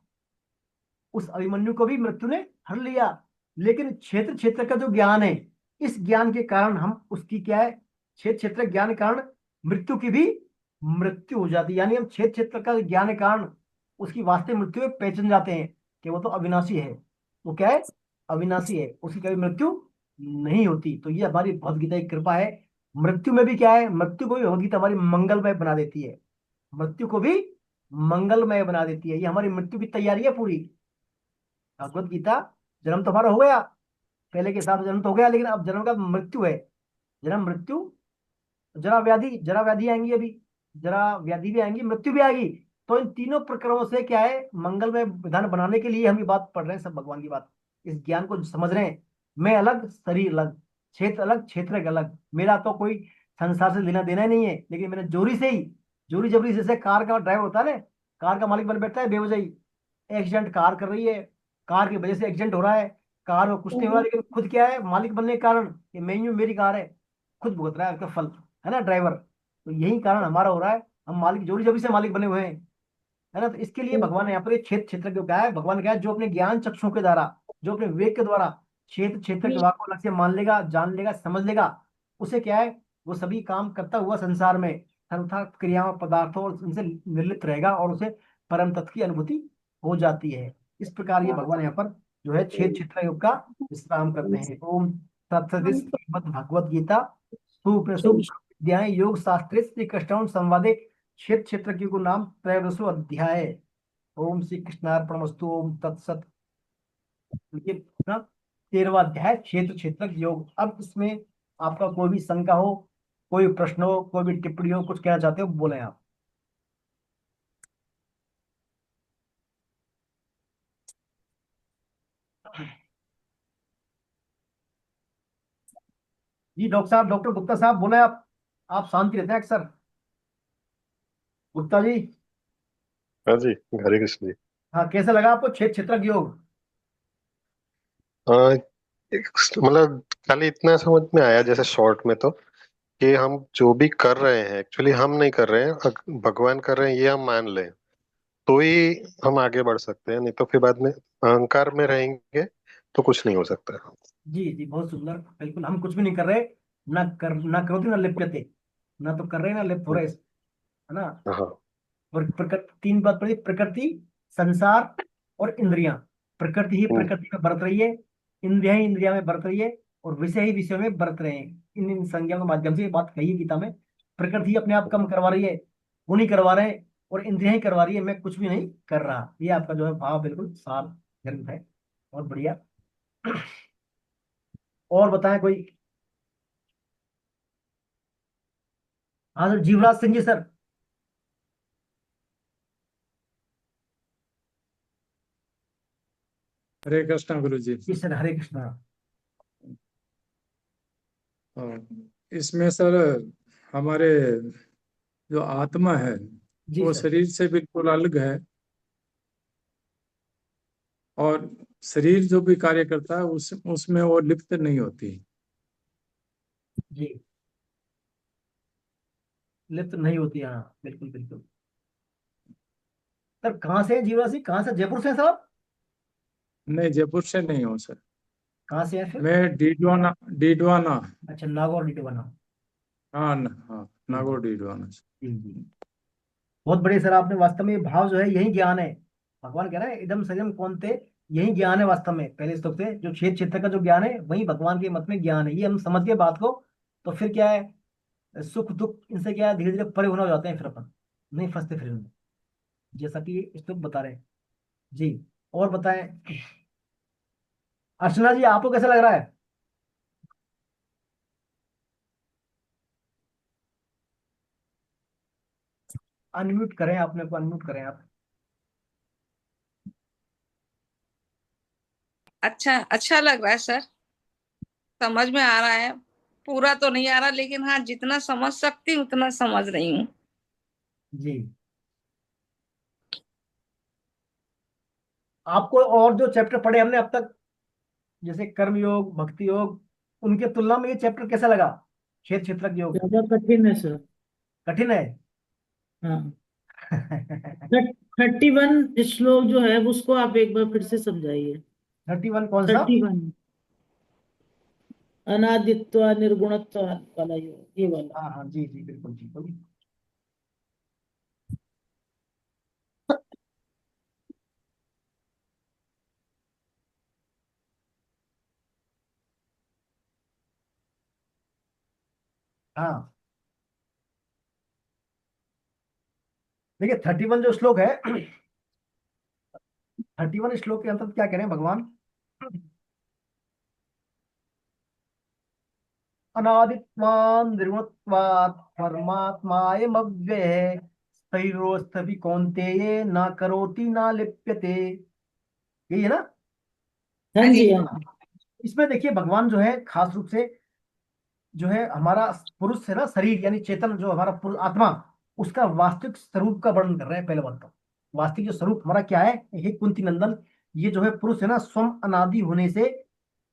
उस अभिमन्यु को भी मृत्यु ने हर लिया। लेकिन क्षेत्र क्षेत्र का जो ज्ञान है, इस ज्ञान के कारण हम उसकी क्या है, क्षेत्र क्षेत्र ज्ञान के कारण मृत्यु की भी मृत्यु हो जाती है। यानी हम क्षेत्र क्षेत्र का ज्ञान के कारण उसकी वास्तविक मृत्यु में पहचान जाते हैं कि वो तो अविनाशी है, वो क्या है अविनाशी है, उसकी कभी मृत्यु नहीं होती। तो ये हमारी भगवद गीता की कृपा है। मृत्यु में भी क्या है, मृत्यु को भी भगवद गीता हमारी मंगलमय बना देती है, मृत्यु को भी मंगलमय बना देती है। ये हमारी मृत्यु की तैयारी है पूरी। भगवत गीता, जन्म तो हमारा हो गया, पहले के हिसाब से जन्म तो हो गया, लेकिन अब जन्म का मृत्यु है, जन्म मृत्यु, जरा व्याधि आएंगी, अभी जरा व्याधि भी आएंगी, मृत्यु भी आएगी। तो इन तीनों प्रकरणों से क्या है मंगलमय विधान बनाने के लिए हम ये बात पढ़ रहे हैं, सब भगवान की बात, इस ज्ञान को समझ रहे हैं। मैं अलग, शरीर अलग, क्षेत्र अलग, क्षेत्र अलग, मेरा तो कोई संसार से लेना देना ही नहीं है। लेकिन मैंने जोरी से ही, जोरी जबरी, जैसे कार का ड्राइवर होता है ना, कार का मालिक बन बैठता है बेवजह ही, एक्सीडेंट कार कर रही है, कार की वजह से एक्सीडेंट हो रहा है, कार में कुछ नहीं हो रहा, लेकिन खुद क्या है मालिक बनने के कारण कि मैं ही हूं, मेरी कार है, खुद भुगत रहा है उसका फल, है ना ड्राइवर। तो यही कारण हमारा हो रहा है, हम मालिक जोरी जबरी से मालिक बने हुए हैं, है ना। तो इसके लिए भगवान ने यहाँ पर क्षेत्र क्षेत्र को क्या है, भगवान ने कहा है जो अपने ज्ञान चक्षुओं के द्वारा, जो अपने विवेक के द्वारा क्षेत्र क्षेत्र के वाक को अलग से मान लेगा, जान लेगा, समझ लेगा, उसे क्या है वो सभी काम करता हुआ संसार में सर्वथा क्रियाओं पदार्थों और उनसे निर्लिप्त रहेगा और उसे परम तत्व की अनुभूति हो जाती है। इस प्रकार ये भगवान यहाँ पर जो है क्षेत्र क्षेत्र योग का विश्राम करते हैं। ओम तत्सदिश भगवद गीता सुप्रसु विद्याएं योग शास्त्रे श्री कृष्ण संवादे क्षेत्र क्षेत्र की को नाम त्रयोदशो अध्याय। ओम श्री कृष्णार्पणमस्तु। ओम तत्सत। ये अपना 13वां अध्याय क्षेत्र क्षेत्र योग। अब इसमें आपका कोई भी शंका हो, कोई प्रश्न हो, कोई भी टिप्पणी हो, कुछ कहना चाहते हो बोले आप। जी डॉक्टर साहब, डॉक्टर गुप्ता साहब बोले आप शांति रहते हैं अक्सर। गुप्ता जी। हाँ जी, हरे कृष्ण जी। हाँ, कैसा लगा आपको क्षेत्र क्षेत्र योग। हाँ, मतलब खाली इतना समझ में आया जैसे शॉर्ट में तो, कि हम जो भी कर रहे हैं एक्चुअली हम नहीं कर रहे हैं, भगवान कर रहे हैं, ये हम मान लें तो ही हम आगे बढ़ सकते हैं, नहीं तो फिर बाद में अहंकार में रहेंगे तो कुछ नहीं हो सकता। जी जी, बहुत सुंदर। बिल्कुल हम कुछ भी नहीं कर रहे, ना करोति ना लिप्यते, ना तो कर रहे ना लिप्त हो रहे, है ना। हाँ और प्रकृति, तीन बात पड़ी, प्रकृति, संसार और इंद्रियां। प्रकृति ही प्रकृति में बरत रही है, इंद्रिया ही इंद्रिया में बरत रही है और विषय ही विषयों में बरत रहे हैं। इन संज्ञा के माध्यम से ये बात कही है गीता में। प्रकृति अपने आप कम करवा रही है, वो नहीं करवा रहे हैं, और इंद्रिया ही करवा रही है, मैं कुछ भी नहीं कर रहा। ये आपका जो है भाव बिल्कुल साफ ग्रंथ है, बहुत बढ़िया। और बताएं कोई। हाँ सर, जीवराज सिंह जी सर। हरे कृष्ण गुरु जी। जी सर, हरे कृष्णा। इसमें सर हमारे जो आत्मा है जी वो सर। शरीर से बिल्कुल अलग है, और शरीर जो भी कार्य करता है उसमें वो लिप्त नहीं होती। जी, लिप्त नहीं होती, हाँ बिल्कुल बिल्कुल। सर कहाँ से है जीवराज सिंह, कहाँ से, जयपुर से हैं साहब? नहीं, जयपुर से नहीं हूँ सर। कहाँ से है फिर? मैं डीडवाना, डीडवाना। अच्छा, नागौर डिटवाना। हाँ हाँ, जी जी नागौर डीडवाना से। जी जी। बहुत बढ़िया सर, आपने वास्तव में ये भाव जो है यही ज्ञान है। भगवान कह रहे हैं इदम सजम कौनते, यही ज्ञान है वास्तव में। पहले श्लोक से जो क्षेत्र क्षेत्र का जो ज्ञान है वही भगवान के मत में ज्ञान है। ये हम समझ गए बात को, तो फिर क्या है, सुख दुख इनसे क्या है धीरे धीरे परे होना हो जाते हैं, फिर अपन नहीं फंसते फिर इनमें, जैसा कि ये श्लोक बता रहे हैं। जी, और बताएं। अर्चना जी, आपको कैसा लग रहा है? अनम्यूट करें, अपने को अनम्यूट करें आप। अच्छा अच्छा लग रहा है सर, समझ में आ रहा है। पूरा तो नहीं आ रहा, लेकिन हाँ जितना समझ सकती हूँ उतना समझ रही हूँ। जी, आपको और जो चैप्टर पढ़े हमने अब तक, जैसे कर्म योग, भक्ति योग, उनके तुलना में ये चैप्टर कैसा लगा, क्षेत्र क्षेत्रज्ञ योग? ज्यादा कठिन है सर। कठिन है? हाँ, 31 श्लोक जो है उसको आप एक बार फिर से समझाइए। 31 कौन सा? 31, अनादित्व निर्गुणत्व वाला, ये वाला। हाँ हाँ, जी जी बिल्कुल जी बोलिए। हाँ, देखिए 31 जो श्लोक है, 31 श्लोक के अंतर्गत क्या कह रहे हैं भगवान? अनादित्वान् निर्गुणत्वात् परमात्मायम् अव्ययः स्थैर्योऽस्ति कौन्तेय न करोति न लिप्यते। यही है ना? हाँ हाँ जी। जी, हाँ जी। इसमें देखिए भगवान जो है खास रूप से जो है हमारा पुरुष है ना, शरीर यानी चेतन, जो हमारा आत्मा, उसका वास्तविक स्वरूप का वर्णन कर रहे हैं। पहले बात तो वास्तविक जो स्वरूप हमारा क्या है, हे कुंती नंदन, ये जो है पुरुष है ना, स्वम अनादि होने से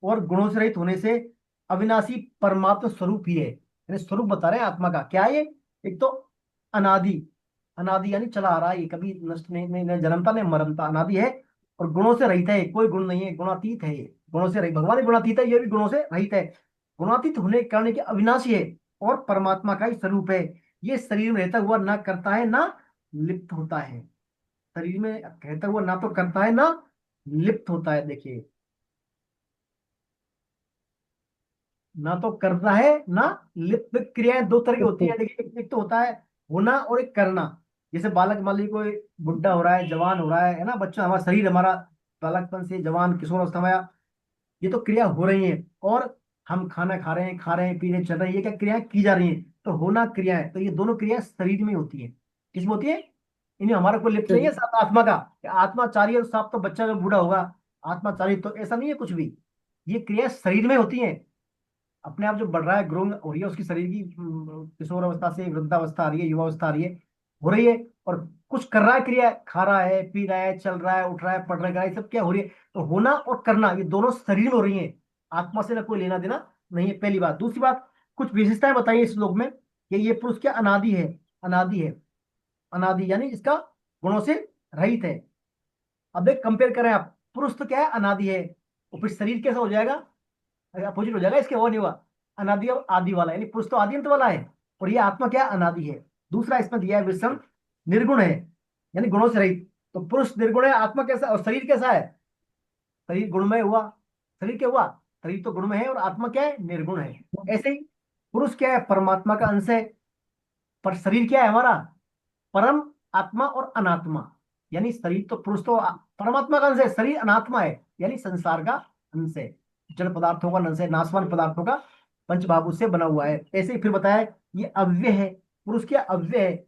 और गुणों से रहित होने से अविनाशी परमात्मा स्वरूप ही है। यानी स्वरूप बता रहे हैं आत्मा का क्या है ये। एक तो अनादि, अनादि यानी चला आ रहा है, ये कभी नष्ट नहीं नहीं जन्मता नहीं मरता, अनादि है। और गुणों से रहित है, कोई गुण नहीं है, गुणातीत है ये। गुणों से रहित, भगवान ही गुणातीत है, ये भी गुणों से रहित है। गुणातीत होने के कारण के अविनाशी है और परमात्मा का ही स्वरूप है। ये शरीर में रहता हुआ ना करता है ना लिप्त होता है। शरीर में रहता हुआ ना तो करता है ना लिप्त होता है। देखिए, ना तो करता है ना लिप्त। क्रियाएं दो तरह की होती है। देखिए, एक तो होता है होना और एक करना। जैसे बालक, मान लीजिए कोई बुढ़ा हो रहा है, जवान हो रहा है ना, बच्चा, हमारा शरीर हमारा बालकपन से जवान किशोर अवस्था में आया, ये तो क्रिया हो रही है। और हम खाना खा रहे हैं, पी रहे, चल रहे हैं, ये क्या क्रियाएं की जा रही हैं। तो होना क्रिया है, तो ये दोनों क्रियाएं शरीर में होती है। किसमें होती है? इन्हें हमारा कोई लिप्त नहीं है साथ आत्मा का, कि आत्मा चाहिए तो साफ तो बच्चा जब बूढ़ा होगा आत्मा चाहिए, तो ऐसा नहीं है कुछ भी। ये क्रियाएं शरीर में होती हैं। अपने आप जो बढ़ रहा है, ग्रोइंग हो रही है उसकी शरीर की, किशोर अवस्था से वृद्धावस्था आ रही है, युवावस्था आ रही है, हो रही है। और कुछ कर रहा है, क्रिया खा रहा है, पी रहा है, चल रहा है, उठ रहा है, पढ़ रहा है, ये सब क्या हो रही है? तो होना और करना ये दोनों शरीर में हो रही है, आत्मा से ना कोई लेना देना नहीं है। पहली बात। दूसरी बात, कुछ विशेषताएं बताइए इस श्लोक में कि ये पुरुष क्या अनादि है। अनादि है, अनादि यानी इसका गुणों से रहित है। अब एक कंपेयर करें आप, पुरुष तो क्या है, अनादि है, और फिर शरीर कैसा हो जाएगा, अपोजिट हो जाएगा इसके, वो नहीं हुआ। अनादि और आदि वाला, यानी पुरुष तो आदि अंत वाला है, और ये आत्मा क्या है, अनादि है। दूसरा इसमें दिया है विषम निर्गुण है, यानी गुणों से रहित। तो पुरुष निर्गुण है, आत्मा कैसा और शरीर कैसा है? शरीर गुणमय हुआ, शरीर क्या हुआ, शरीर तो गुण में है और आत्मा क्या है, निर्गुण है। ऐसे ही पुरुष क्या है, परमात्मा का अंश है, पर शरीर क्या है हमारा, परम आत्मा और अनात्मा। यानी शरीर तो, पुरुष तो परमात्मा का अंश है, शरीर अनात्मा है, यानी संसार का अंश है, जड़ पदार्थों का अंश है, नाशवान पदार्थों का पंचभागों से बना हुआ है। ऐसे ही फिर बताया ये अव्यय है, पुरुष क्या अव्यय है,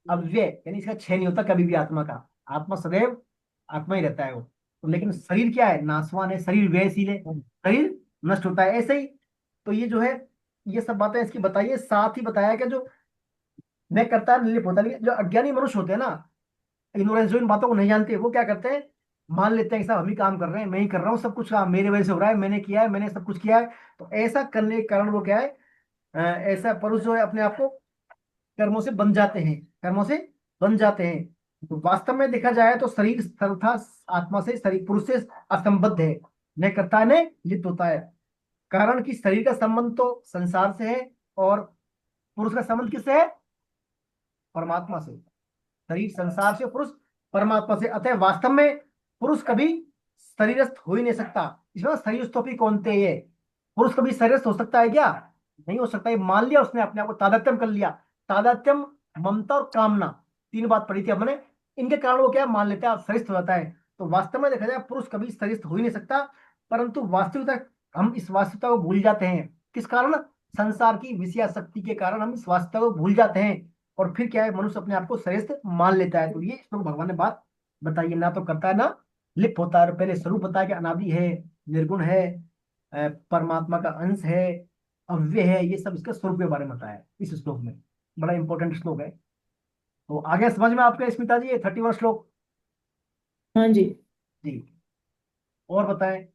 अव्यय यानी इसका क्षय नहीं होता कभी भी आत्मा का, आत्मा सदैव आत्मा ही रहता है वो। तो लेकिन शरीर क्या है, नाशवान है, शरीर व्ययशील है, शरीर नष्ट होता है। ऐसे ही तो ये जो है, ये सब बातें इसकी बताइए। साथ ही बताया कि जो मैं करता है निर्लिप्त होता है, लेकिन जो अज्ञानी मनुष्य होते हैं ना, इग्नोरेंस, जो इन बातों को नहीं जानते, वो क्या करते हैं, मान लेते हैं कि साहब हम ही काम कर रहे हैं, मैं ही कर रहा हूँ सब कुछ, काम मेरे वजह से हो रहा है, मैंने किया है, मैंने सब कुछ किया है। तो ऐसा करने के कारण वो क्या है, ऐसा पुरुष जो है अपने आप को कर्मों से बन जाते हैं, कर्मों से बन जाते हैं। तो वास्तव में देखा जाए तो शरीर सर्वथा आत्मा से, शरीर पुरुष से असंबद्ध है, न करता है न लिप्त होता है। कारण कि शरीर का संबंध तो संसार से है और पुरुष का संबंध किससे है, परमात्मा से। शरीर संसार से, पुरुष परमात्मा से। अतः वास्तव में पुरुष कभी शरीरस्थ हो ही नहीं सकता। इसमें शरीरस्थोपी कौन थे ये, पुरुष कभी शरीरस्थ हो सकता है क्या, नहीं हो सकता। ये मान लिया उसने, अपने आप को तादात्म्य कर लिया। तादात्म्य, ममता और कामना, तीन बात पढ़ी थी हमने, इनके कारण वो क्या मान लेता है, शरीरस्थ हो जाता है। तो वास्तव में देखा जाए पुरुष कभी शरीरस्थ हो ही नहीं सकता, परंतु वास्तविकता हम इस वास्तविकता को भूल जाते हैं। किस कारण, संसार की विषयासक्ति के कारण हम इस वास्तविकता को भूल जाते हैं, और फिर क्या है, मनुष्य अपने आप को श्रेष्ठ मान लेता है। तो ये श्लोक भगवान ने बात बताई है, ना तो करता है ना लिप्त होता है। और पहले स्वरूप बताया कि अनादि है, निर्गुण है, परमात्मा का अंश है, अव्यय है, ये सब इसका स्वरूप के बारे में बताया है इस श्लोक में। बड़ा इंपॉर्टेंट श्लोक है। तो आगे समझ में आपके स्मिता जी, ये 31 श्लोक। हाँ जी। जी, और बताएं।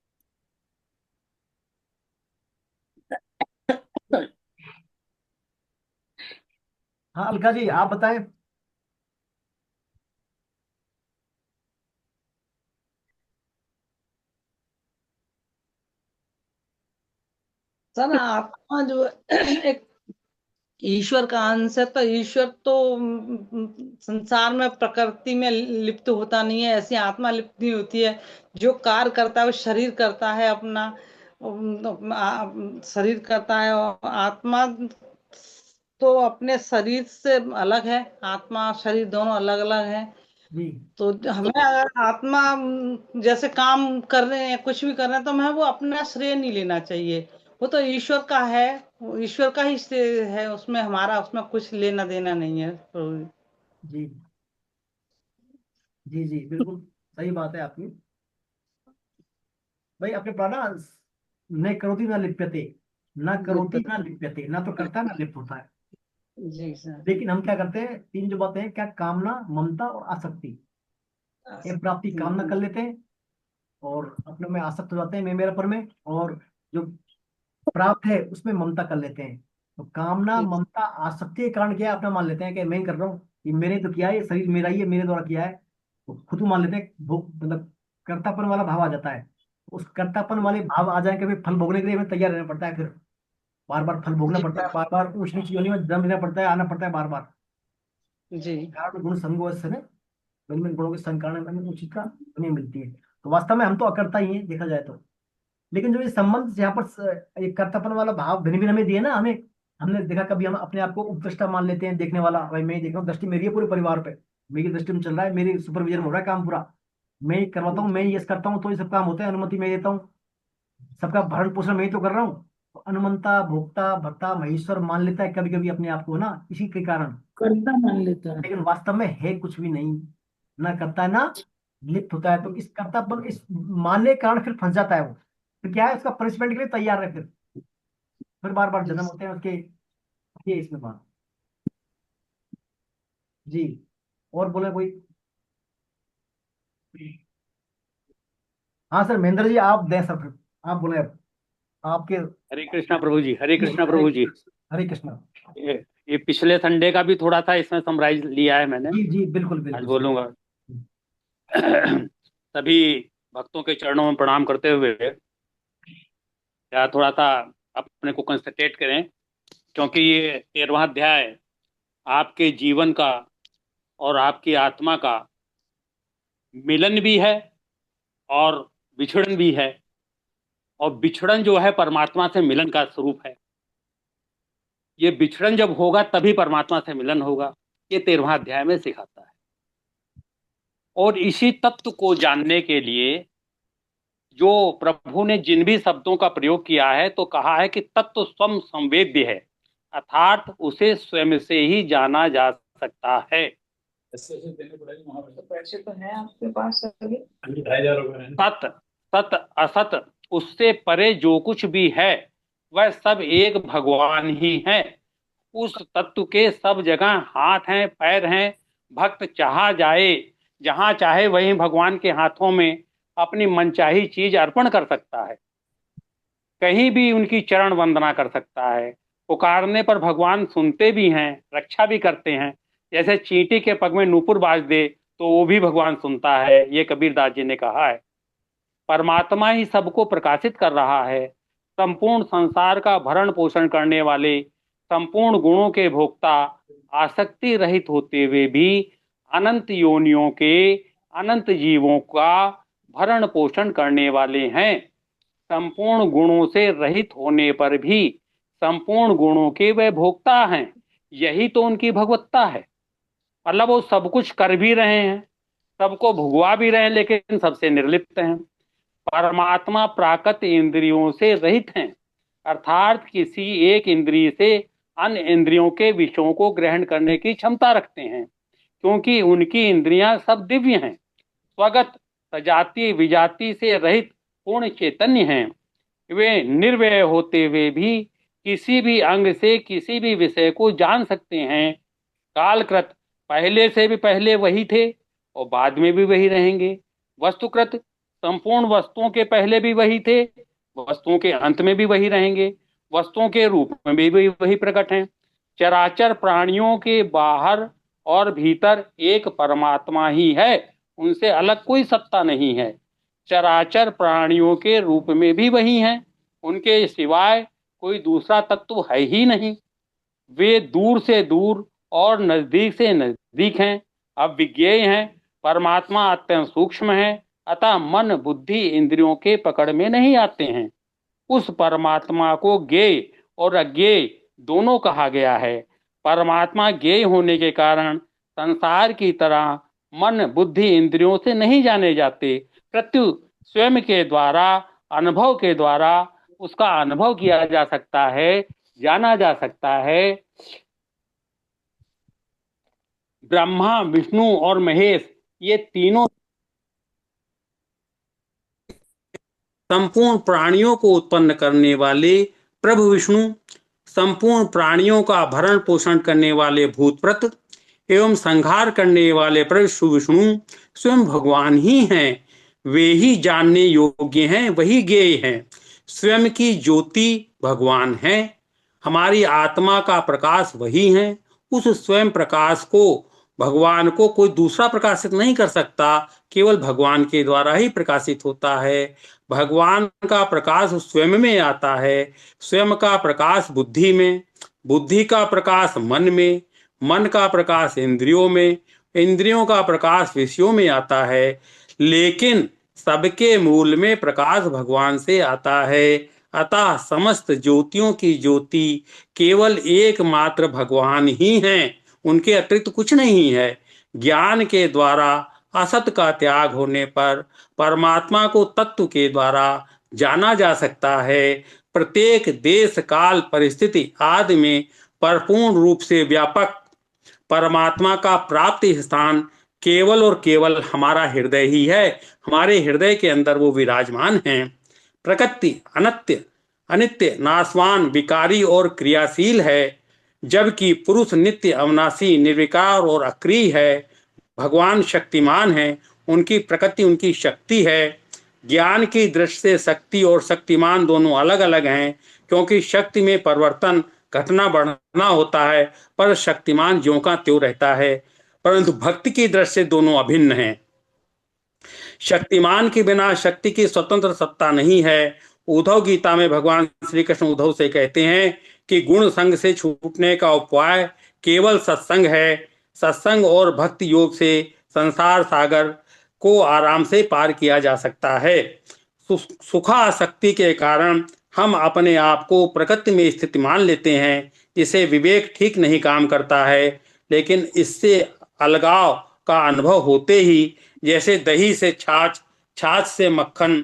हाँ अलका जी आप बताएं। सर आत्मा जो है, एक ईश्वर का अंश है, तो ईश्वर तो संसार में प्रकृति में लिप्त होता नहीं है, ऐसी आत्मा लिप्त नहीं होती है। जो कार्य करता है वो शरीर करता है अपना, शरीर करता है। और आत्मा तो अपने शरीर से अलग है, आत्मा शरीर दोनों अलग अलग है। जी तो हमें अगर आत्मा जैसे काम कर रहे हैं, कुछ भी कर रहे हैं, तो हमें वो अपना श्रेय नहीं लेना चाहिए। वो तो ईश्वर का है, वो ईश्वर का ही श्रेय है, उसमें हमारा उसमें कुछ लेना देना नहीं है। तो जी जी जी बिल्कुल सही बात है आपकी। भाई अपने प्राणा, न करोति न लिप्यते, न करोति न लिप्यते, ना तो करता ना लिप्त होता है। जी सर। लेकिन हम क्या करते हैं, तीन जो बातें हैं, क्या, कामना, ममता और आसक्ति। ये प्राप्ति कामना कर लेते हैं और अपने में आसक्त हो जाते हैं, मैं मेरापन में, और जो प्राप्त है उसमें ममता कर लेते हैं। तो कामना, ममता, आसक्ति के कारण क्या है, अपना मान लेते हैं कि मैं ही कर रहा हूँ, ये मैंने तो किया है, ये शरीर मेरा ही है, मेरे द्वारा किया है। तो खुद को मान लेते हैं, भोग मतलब कर्तापन वाला भाव आ जाता है। उस कर्तापन वाले भाव आ जाए कि भाई फल भोगने के लिए हमें तैयार रहना पड़ता है, फिर बार बार फल भोगना पड़ता है, बार बार ऊंच नीच योनि में जन्म लेना पड़ता है, आना पड़ता है बार बार। जी कारण गुण संगो से विभिन्न गुणों के संकरण में हमें उचित का नहीं मिलती है। तो वास्तव में हम तो अकर्ता ही हैं देखा जाए तो। लेकिन जो ये संबंध यहाँ पर एक कर्तापन वाला भाव भिन्न भिन्न हमें दिए ना, हमें, हमने देखा कभी हम अपने आप को उपदृष्टा मान लेते हैं, देखने वाला, भाई मैं ही देख रहा हूँ, दृष्टि मेरी है पूरे परिवार पे, मेरी दृष्टि में चल रहा है, मेरी सुपरविजन हो रहा है काम पूरा, मैं ही करवाता हूँ, मैं ही ये करता हूँ, तो ये सब काम होते हैं, अनुमति मैं देता हूँ, सबका भरण पोषण मैं ही तो कर रहा हूँ। तो अनुमंता, भोक्ता, भर्ता, महेश्वर मान लेता है कभी कभी अपने आप को ना, इसी के कारण। कर्ता मान लेता है। लेकिन वास्तव में है कुछ भी नहीं, ना करता है ना लिप्त होता है। तो इस कर्तापन, इस मानने के कारण फिर फंस जाता है वो, फिर क्या है, उसका पनिशमेंट के लिए तैयार है, फिर बार बार जन्म होते हैं उसके। ये इसमें बात। जी, और बोले कोई। हाँ सर, महेंद्र जी आप दें सर, फिर आप बोले अब आपके। हरे कृष्णा प्रभु जी, हरे कृष्णा हरे प्रभु जी। हरे कृष्णा। ये पिछले संडे का भी थोड़ा सा इसमें समराइज लिया है मैंने, जी जी बिल्कुल आज बिल्कुल सर। बोलूंगा। सभी भक्तों के चरणों में प्रणाम करते हुए या थोड़ा सा अपने को कंसंट्रेट करें, क्योंकि ये 13वां अध्याय आपके जीवन का और आपकी आत्मा का मिलन भी है और विछड़न भी है। और बिछड़न जो है परमात्मा से मिलन का स्वरूप है। ये बिछड़न जब होगा तभी परमात्मा से मिलन होगा, ये 13वां अध्याय में सिखाता है। और इसी तत्व को जानने के लिए जो प्रभु ने जिन भी शब्दों का प्रयोग किया है तो कहा है कि तत्व स्वयं संवेद्य है, अर्थात उसे स्वयं से ही जाना जा सकता है। पैसे तो हैं आपके पास अभी? सत सत असत उससे परे जो कुछ भी है वह सब एक भगवान ही है। उस तत्व के सब जगह हाथ हैं, पैर हैं। भक्त चाहा जाए जहां चाहे वहीं भगवान के हाथों में अपनी मनचाही चीज अर्पण कर सकता है, कहीं भी उनकी चरण वंदना कर सकता है। पुकारने पर भगवान सुनते भी हैं, रक्षा भी करते हैं। जैसे चींटी के पग में नूपुर बाज दे तो वो भी भगवान सुनता है, ये कबीरदास जी ने कहा है। परमात्मा ही सबको प्रकाशित कर रहा है। संपूर्ण संसार का भरण पोषण करने वाले, संपूर्ण गुणों के भोक्ता, आसक्ति रहित होते हुए भी अनंत योनियों के अनंत जीवों का भरण पोषण करने वाले हैं। संपूर्ण गुणों से रहित होने पर भी संपूर्ण गुणों के वे भोक्ता हैं। यही तो उनकी भगवत्ता है। मतलब वो सब कुछ कर भी रहे हैं, सबको भुगवा भी रहे हैं, लेकिन सबसे निर्लिप्त हैं। परमात्मा प्राकृत इंद्रियों से रहित हैं, अर्थात किसी एक इंद्रिय से अन्य इंद्रियों के विषयों को ग्रहण करने की क्षमता रखते हैं, क्योंकि उनकी इंद्रियां सब दिव्य हैं, स्वगत सजाति विजाति से रहित पूर्ण चैतन्य हैं। वे निर्वय होते हुए भी किसी भी अंग से किसी भी विषय को जान सकते हैं। कालकृत पहले से भी पहले वही थे और बाद में भी वही रहेंगे। वस्तुकृत संपूर्ण वस्तुओं के पहले भी वही थे, वस्तुओं के अंत में भी वही रहेंगे, वस्तुओं के रूप में भी वही प्रकट हैं। चराचर प्राणियों के बाहर और भीतर एक परमात्मा ही है, उनसे अलग कोई सत्ता नहीं है। चराचर प्राणियों के रूप में भी वही हैं, उनके सिवाय कोई दूसरा तत्व है ही नहीं। वे दूर से दूर और नजदीक से नजदीक हैं, अविज्ञेय हैं। परमात्मा अत्यंत सूक्ष्म है, अतः मन बुद्धि इंद्रियों के पकड़ में नहीं आते हैं। उस परमात्मा को ज्ञेय और अज्ञेय दोनों कहा गया है। परमात्मा ज्ञेय होने के कारण संसार की तरह मन बुद्धि इंद्रियों से नहीं जाने जाते, प्रत्यु स्वयं के द्वारा अनुभव के द्वारा उसका अनुभव किया जा सकता है, जाना जा सकता है। ब्रह्मा विष्णु और महेश ये तीनों संपूर्ण प्राणियों को उत्पन्न करने वाले प्रभु विष्णु, संपूर्ण प्राणियों का भरण पोषण करने वाले भूतप्रत एवं संहार करने वाले प्रभु विष्णु स्वयं भगवान ही हैं। वे ही जानने योग्य हैं, वही ज्ञेय हैं। स्वयं की ज्योति भगवान है, हमारी आत्मा का प्रकाश वही है। उस स्वयं प्रकाश को भगवान को कोई दूसरा प्रकाशित नहीं कर सकता, केवल भगवान के द्वारा ही प्रकाशित होता है। भगवान का प्रकाश स्वयं में आता है, स्वयं का प्रकाश बुद्धि में, बुद्धि का प्रकाश मन में, मन का प्रकाश इंद्रियों में, इंद्रियों का प्रकाश विषयों में आता है। लेकिन सबके मूल में प्रकाश भगवान से आता है। अतः समस्त ज्योतियों की ज्योति केवल एकमात्र भगवान ही हैं, उनके अतिरिक्त कुछ नहीं है। ज्ञान के द्वारा असत का त्याग होने पर परमात्मा को तत्व के द्वारा जाना जा सकता है। प्रत्येक देश काल परिस्थिति आदि में परिपूर्ण रूप से व्यापक परमात्मा का प्राप्ति स्थान केवल और केवल हमारा हृदय ही है। हमारे हृदय के अंदर वो विराजमान हैं। प्रकृति अनित्य अनित्य नाशवान विकारी और क्रियाशील है, जबकि पुरुष नित्य अविनाशी निर्विकार और अक्रिय है। भगवान शक्तिमान है, उनकी प्रकृति उनकी शक्ति है। ज्ञान की दृष्टि से शक्ति और शक्तिमान दोनों अलग अलग हैं, क्योंकि शक्ति में परिवर्तन घटना बढ़ना होता है, पर शक्तिमान ज्यों का त्यों रहता है। परंतु भक्ति की दृष्टि से दोनों अभिन्न हैं। शक्तिमान के बिना शक्ति की स्वतंत्र सत्ता नहीं है। उद्धव गीता में भगवान श्री कृष्ण उद्धव से कहते हैं कि गुण संग से छूटने का उपाय केवल सत्संग है। सत्संग और भक्ति योग से संसार सागर को आराम से पार किया जा सकता है। सुखासक्ति के कारण हम अपने आप को प्रकृति में स्थित मान लेते हैं, जिसे विवेक ठीक नहीं काम करता है। लेकिन इससे अलगाव का अनुभव होते ही, जैसे दही से छाछ, छाछ से मक्खन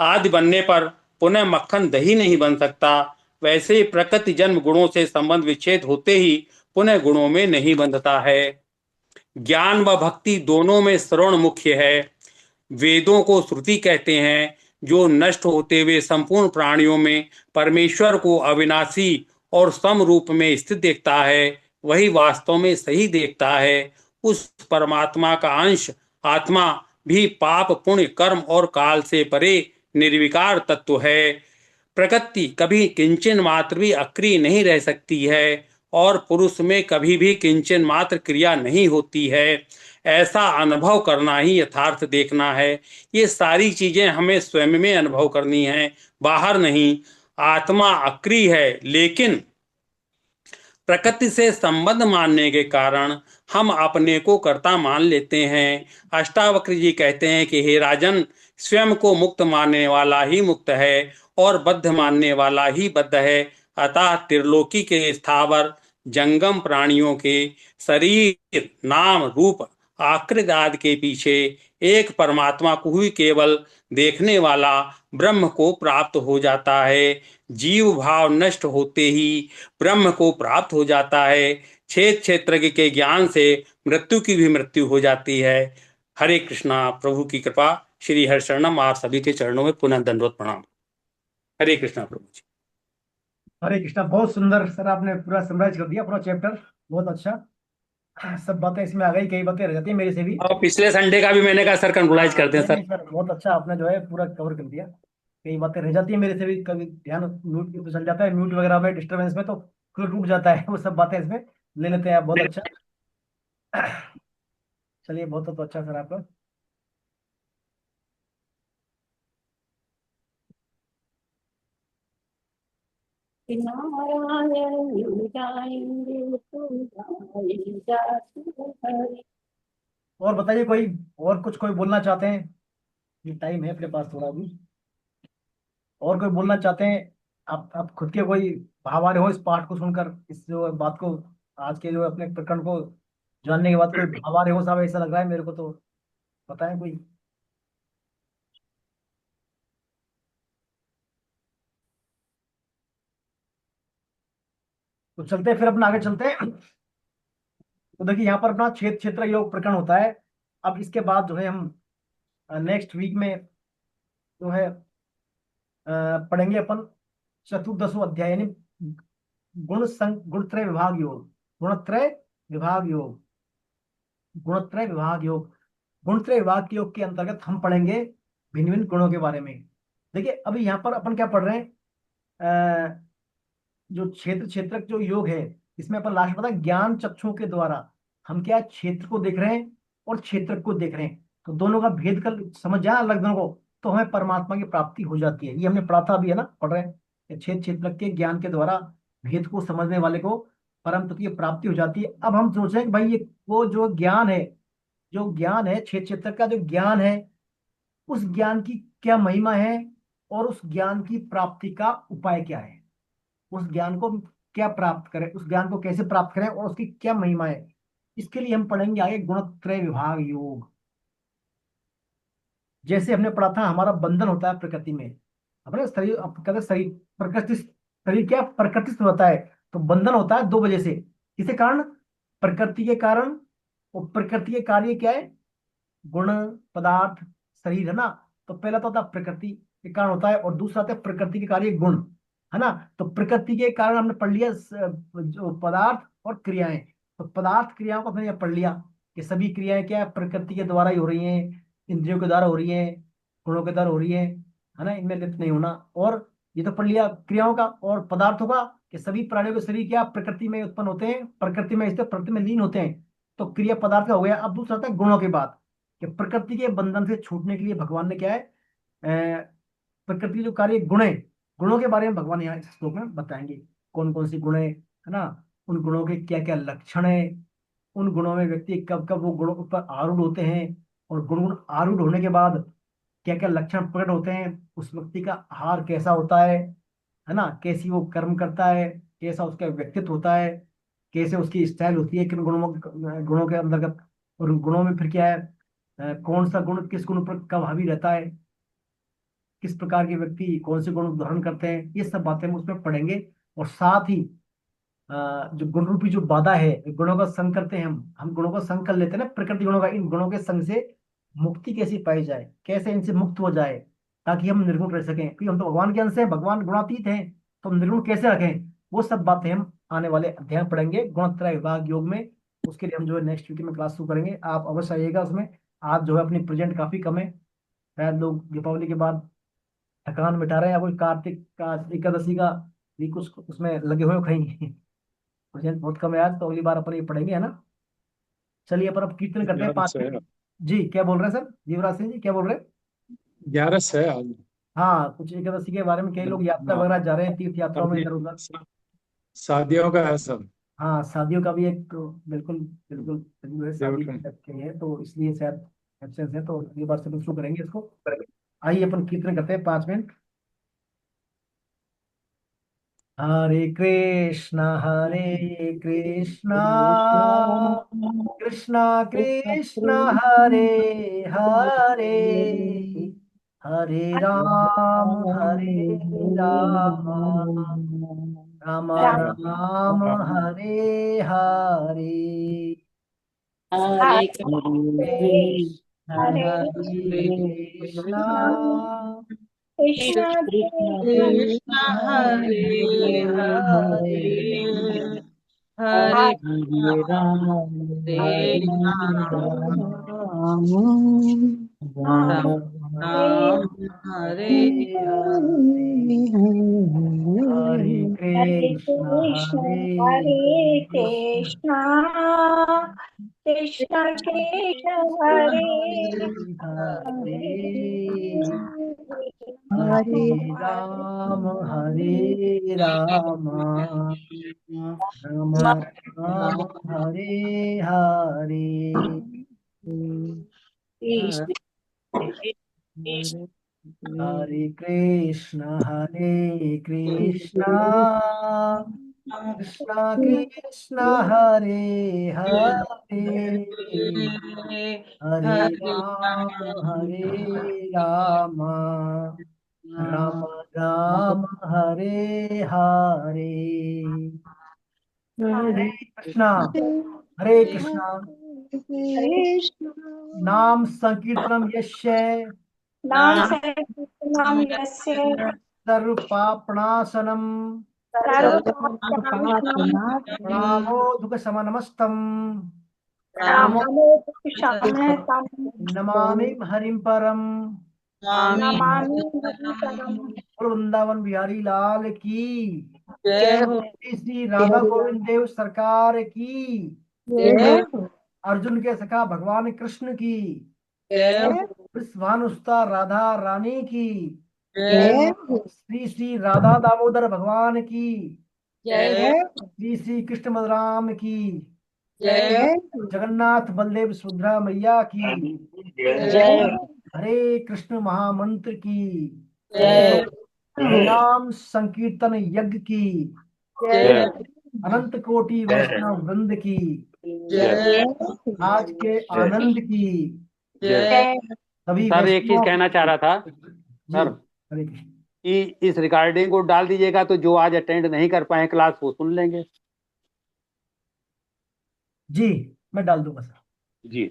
आदि बनने पर पुनः मक्खन दही नहीं बन सकता, वैसे ही प्रकृति जन्म गुणों से संबंध विच्छेद होते ही पुनः गुणों में नहीं बंधता है। ज्ञान व भक्ति दोनों में श्रवण मुख्य है। वेदों को श्रुति कहते हैं, जो नष्ट होते हुए संपूर्ण प्राणियों में परमेश्वर को अविनाशी और सम रूप में स्थित देखता है, वही वास्तव में सही देखता है। उस परमात्मा का अंश आत्मा भी पाप पुण्य कर्म और काल से परे निर्विकार तत्व है। प्रकृति कभी किंचन मात्र भी अक्रिय नहीं रह सकती है, और पुरुष में कभी भी किंचन मात्र क्रिया नहीं होती है। ऐसा अनुभव करना ही यथार्थ देखना है। ये सारी चीजें हमें स्वयं में अनुभव करनी है, बाहर नहीं। आत्मा अक्रिय है, लेकिन प्रकृति से संबंध मानने के कारण हम अपने को कर्ता मान लेते हैं। अष्टावक्र जी कहते हैं कि हे राजन, स्वयं को मुक्त मानने वाला ही मुक्त है और बद्ध मानने वाला ही बद्ध है। अतः त्रिलोकी के स्थावर जंगम प्राणियों के शरीर नाम रूप आकृति आदि के पीछे एक परमात्मा को ही केवल देखने वाला ब्रह्म को प्राप्त हो जाता है। जीव भाव नष्ट होते ही ब्रह्म को प्राप्त हो जाता है। क्षेत्र क्षेत्र के ज्ञान से मृत्यु की भी मृत्यु हो जाती है। हरे कृष्णा। प्रभु की कृपा। श्री हरिशरणम। आप सभी के चरणों में पुनः दंडवत प्रणाम। हरे कृष्णा प्रभु जी। हरे कृष्णा। बहुत सुंदर सर, आपने पूरा समराइज कर दिया पूरा चैप्टर, बहुत अच्छा। सब बातें इसमें आ गई, कई बातें रह जाती है मेरे से भी। और पिछले संडे का भी मैंने कहा सर कंक्लूडाइज करते हैं नहीं सर। नहीं सर, बहुत अच्छा आपने जो है पूरा कवर कर दिया। कई बातें रह जाती है मेरे से भी, कभी ध्यान म्यूट चल जाता है, म्यूट वगैरह में डिस्टर्बेंस में तो फिर टूट जाता है। वो सब बातें इसमें ले लेते हैं आप, बहुत अच्छा। चलिए, बहुत तो अच्छा सर आपका। नारायण मिल जाएंगे तो गाए जाते हरि। और बताइए, कोई और कुछ कोई बोलना चाहते हैं? ये टाइम है अपने पास थोड़ा भी, और कोई बोलना चाहते हैं? आप खुद के कोई भाव आ रहे हो इस पाठ को सुनकर, इस जो बात को, आज के जो अपने प्रकरण को जानने के बाद कोई भाव आ रहे हो साहब? ऐसा लग रहा है मेरे को, तो बताएं कोई। तो चलते हैं फिर, अपना आगे चलते हैं। तो देखिए, यहाँ पर अपना क्षेत्र क्षेत्र योग प्रकरण होता है। अब इसके बाद जो है हम नेक्स्ट वीक में जो है पढ़ेंगे अपन चतुर्दशो अध्याय, यानी गुणत्रय विभाग योग। गुणत्रय विभाग योग, गुणत्रय विभाग योग। गुणत्रय विभाग के योग के अंतर्गत हम पढ़ेंगे भिन्न भिन्न गुणों के बारे में। देखिए, अभी यहाँ पर अपन क्या पढ़ रहे हैं? जो क्षेत्र क्षेत्रक जो योग है, इसमें अपन लास्ट पता ज्ञान चक्षुओं के द्वारा हम क्या क्षेत्र को देख रहे हैं और क्षेत्रक को देख रहे हैं। तो दोनों का भेद कर समझ जाए अलग दोनों को, तो हमें परमात्मा की प्राप्ति हो जाती है। ये हमने पढ़ा था अभी, है ना, पढ़ रहे हैं। क्षेत्र क्षेत्रक के ज्ञान के द्वारा भेद को समझने वाले को परम तत्व की प्राप्ति हो जाती है। अब हम सोच रहे हैं कि भाई, ये वो जो ज्ञान है, जो ज्ञान है क्षेत्र क्षेत्रक का जो ज्ञान है, उस ज्ञान की क्या महिमा है और उस ज्ञान की प्राप्ति का उपाय क्या है। उस ज्ञान को क्या प्राप्त करें, उस ज्ञान को कैसे प्राप्त करें और उसकी क्या महिमा है, इसके लिए हम पढ़ेंगे आगे गुणत्रय विभाग योग। जैसे हमने पढ़ा था, हमारा बंधन होता है प्रकृति में, अपने शरीर, आप कहते हैं शरीर प्रकृति, शरीर क्या प्रकृति से होता है, तो बंधन होता है दो वजह से। किसके कारण? प्रकृति के कारण। और प्रकृति के कार्य क्या है? गुण, पदार्थ, शरीर, है ना। तो पहला तो होता है प्रकृति के कारण होता है, और दूसरा आता है प्रकृति के कार्य गुण, है ना। तो प्रकृति के कारण हमने पढ़ लिया जो पदार्थ और क्रियाएं। तो पदार्थ क्रियाओं को हमने यहाँ पढ़ लिया कि सभी क्रियाएं क्या है, प्रकृति के द्वारा ही हो रही हैं, इंद्रियों के द्वारा हो रही हैं, गुणों के द्वारा हो रही है ना, इनमें लिप्त नहीं होना। और ये तो पढ़ लिया क्रियाओं का। और पदार्थों का कि सभी प्राणियों के शरीर क्या प्रकृति में उत्पन्न होते हैं, प्रकृति में स्थित, प्रकृति में लीन होते हैं। तो क्रिया पदार्थ का हो गया। अब दूसरा आता है गुणों की बात, कि प्रकृति के बंधन से छूटने के लिए भगवान ने क्या है, प्रकृति के जो कार्य गुण है, गुणों के बारे में भगवान यहाँ इस श्लोक में बताएंगे कौन कौन सी गुण है ना, उन गुणों के क्या क्या लक्षण है, उन गुणों में व्यक्ति कब कब वो गुणों पर आरूढ़ होते हैं, और गुण आरूढ़ होने के बाद क्या क्या लक्षण प्रकट होते हैं, उस व्यक्ति का आहार कैसा होता है ना, कैसी वो कर्म करता है, कैसा उसका व्यक्तित्व होता है, कैसे उसकी स्टाइल होती है, किन गुणों के अंतर्गत, और उन गुणों में फिर क्या है, कौन सा गुण किस गुण पर कब हावी रहता है, किस प्रकार के व्यक्ति कौन से गुण धारण करते हैं, ये सब बातें हम उसमें पढ़ेंगे। और साथ ही जो गुण रूपी जो बाधा है, गुणों का संग करते हैं हम गुणों का संग कर लेते हैं ना, प्रकृति गुणों का, इन गुणों के संग से मुक्ति कैसी पाई जाए, कैसे इनसे मुक्त हो जाए, ताकि हम निर्गुण रह सकें, क्योंकि हम तो भगवान के अंश हैं, भगवान गुणातीत हैं, तो हम निर्गुण कैसे रखें, वो सब बातें हम आने वाले अध्याय में पढ़ेंगे गुणत्रय विभाग योग में। उसके लिए हम जो है नेक्स्ट वीक में क्लास शुरू करेंगे, आप अवश्य आइएगा उसमें। आज जो है अपनी प्रेजेंट काफी कम है, शायद लोग दीपावली के बाद थकान मिटा रहे हैं, या कोई कार्तिक का एकादशी का भी कुछ उसमें लगे हुए हो कहीं। प्रेजेंट बहुत कम है आज, तो अगली बार अपन ये पढ़ेंगे, है ना। चलिए अपन अब कीर्तन करते हैं 11 पांच से मिनट। जी क्या बोल रहे हैं सर, जीवराज सिंह जी क्या बोल रहे हैं। 11 से आज। हाँ कुछ एकादशी के बारे में, कई लोग यात्रा हाँ, वगैरह जा रहे हैं, तीर्थ यात्राओं में अभी इधर उधर। शादियों का है सब। हाँ शादियों का भी एक तो बिल्कुल बिल्कुल जो है शादी देवउठन। की है, तो इसलिए शायद एब्सेंस है, तो अगली बार से अपन शुरू करेंगे इसको। आइए अपन कीर्तन करते हैं 5 मिनट। हरे कृष्णा कृष्णा कृष्णा हरे हरे, हरे राम राम राम हरे हरे। हरे कृष्ण हरे कृष्णा कृष्ण कृष्ण हरे हरे हरे, हरे, हरे हरे राम हरे हरे राम, राम राम राम राम हरे हरे हरे, हरे हरे कृष्ण कृष्ण हरे कृष्ण कृष्ण कृष्ण हरे हरे, हरे हरे राम हरे राम राम राम हरे हरे। कृष्ण हरे कृष्ण कृष्ण कृष्ण हरे हरे, हरे हरे राम राम, राम राम हरे हरे। हरे कृष्णा हरे कृष्णा, नाम संकीर्तनम यस्य नाम संकीर्तनम यस्य सर्व पापनाशनम सर्वपापनाशनम् प्रणामो दुख शमनमस्तम नमो शमनतं नमामि हरिम परम। नमामि हरिहरम्। बोल वृंदावन बिहारी लाल की, जय हो, श्री श्री राधा गोविंद देव सरकार की, जय अर्जुन के सखा भगवान कृष्ण की, जय हो, विश्वानुस्ता राधा रानी की, जय हो, श्री श्री राधा दामोदर भगवान की, जय श्री श्री कृष्ण बलराम की, जय जगन्नाथ बलदेव सुभद्रा मैया की, जय हरे कृष्ण महामंत्र की, जय हरे नाम संकीर्तन यज्ञ की, जय अनंत कोटि वैष्णव वृंद की, जय आज के आनंद की, जय सभी सर एक चीज वैष्णव। कहना चाह रहा था जी सर, हरे कृष्ण। कि इस रिकॉर्डिंग को डाल दीजिएगा तो जो आज अटेंड नहीं कर पाए क्लास वो सुन लेंगे। जी मैं डाल दूंगा सर। जी,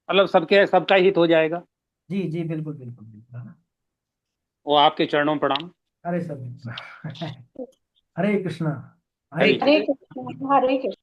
मतलब सबका हित हो जाएगा। जी जी बिल्कुल बिल्कुल बिल्कुल, है ना। वो आपके चरणों में प्रणाम। अरे सर बिल्कुल। हरे कृष्णा हरे हरे हरे कृष्ण हरे कृष्ण।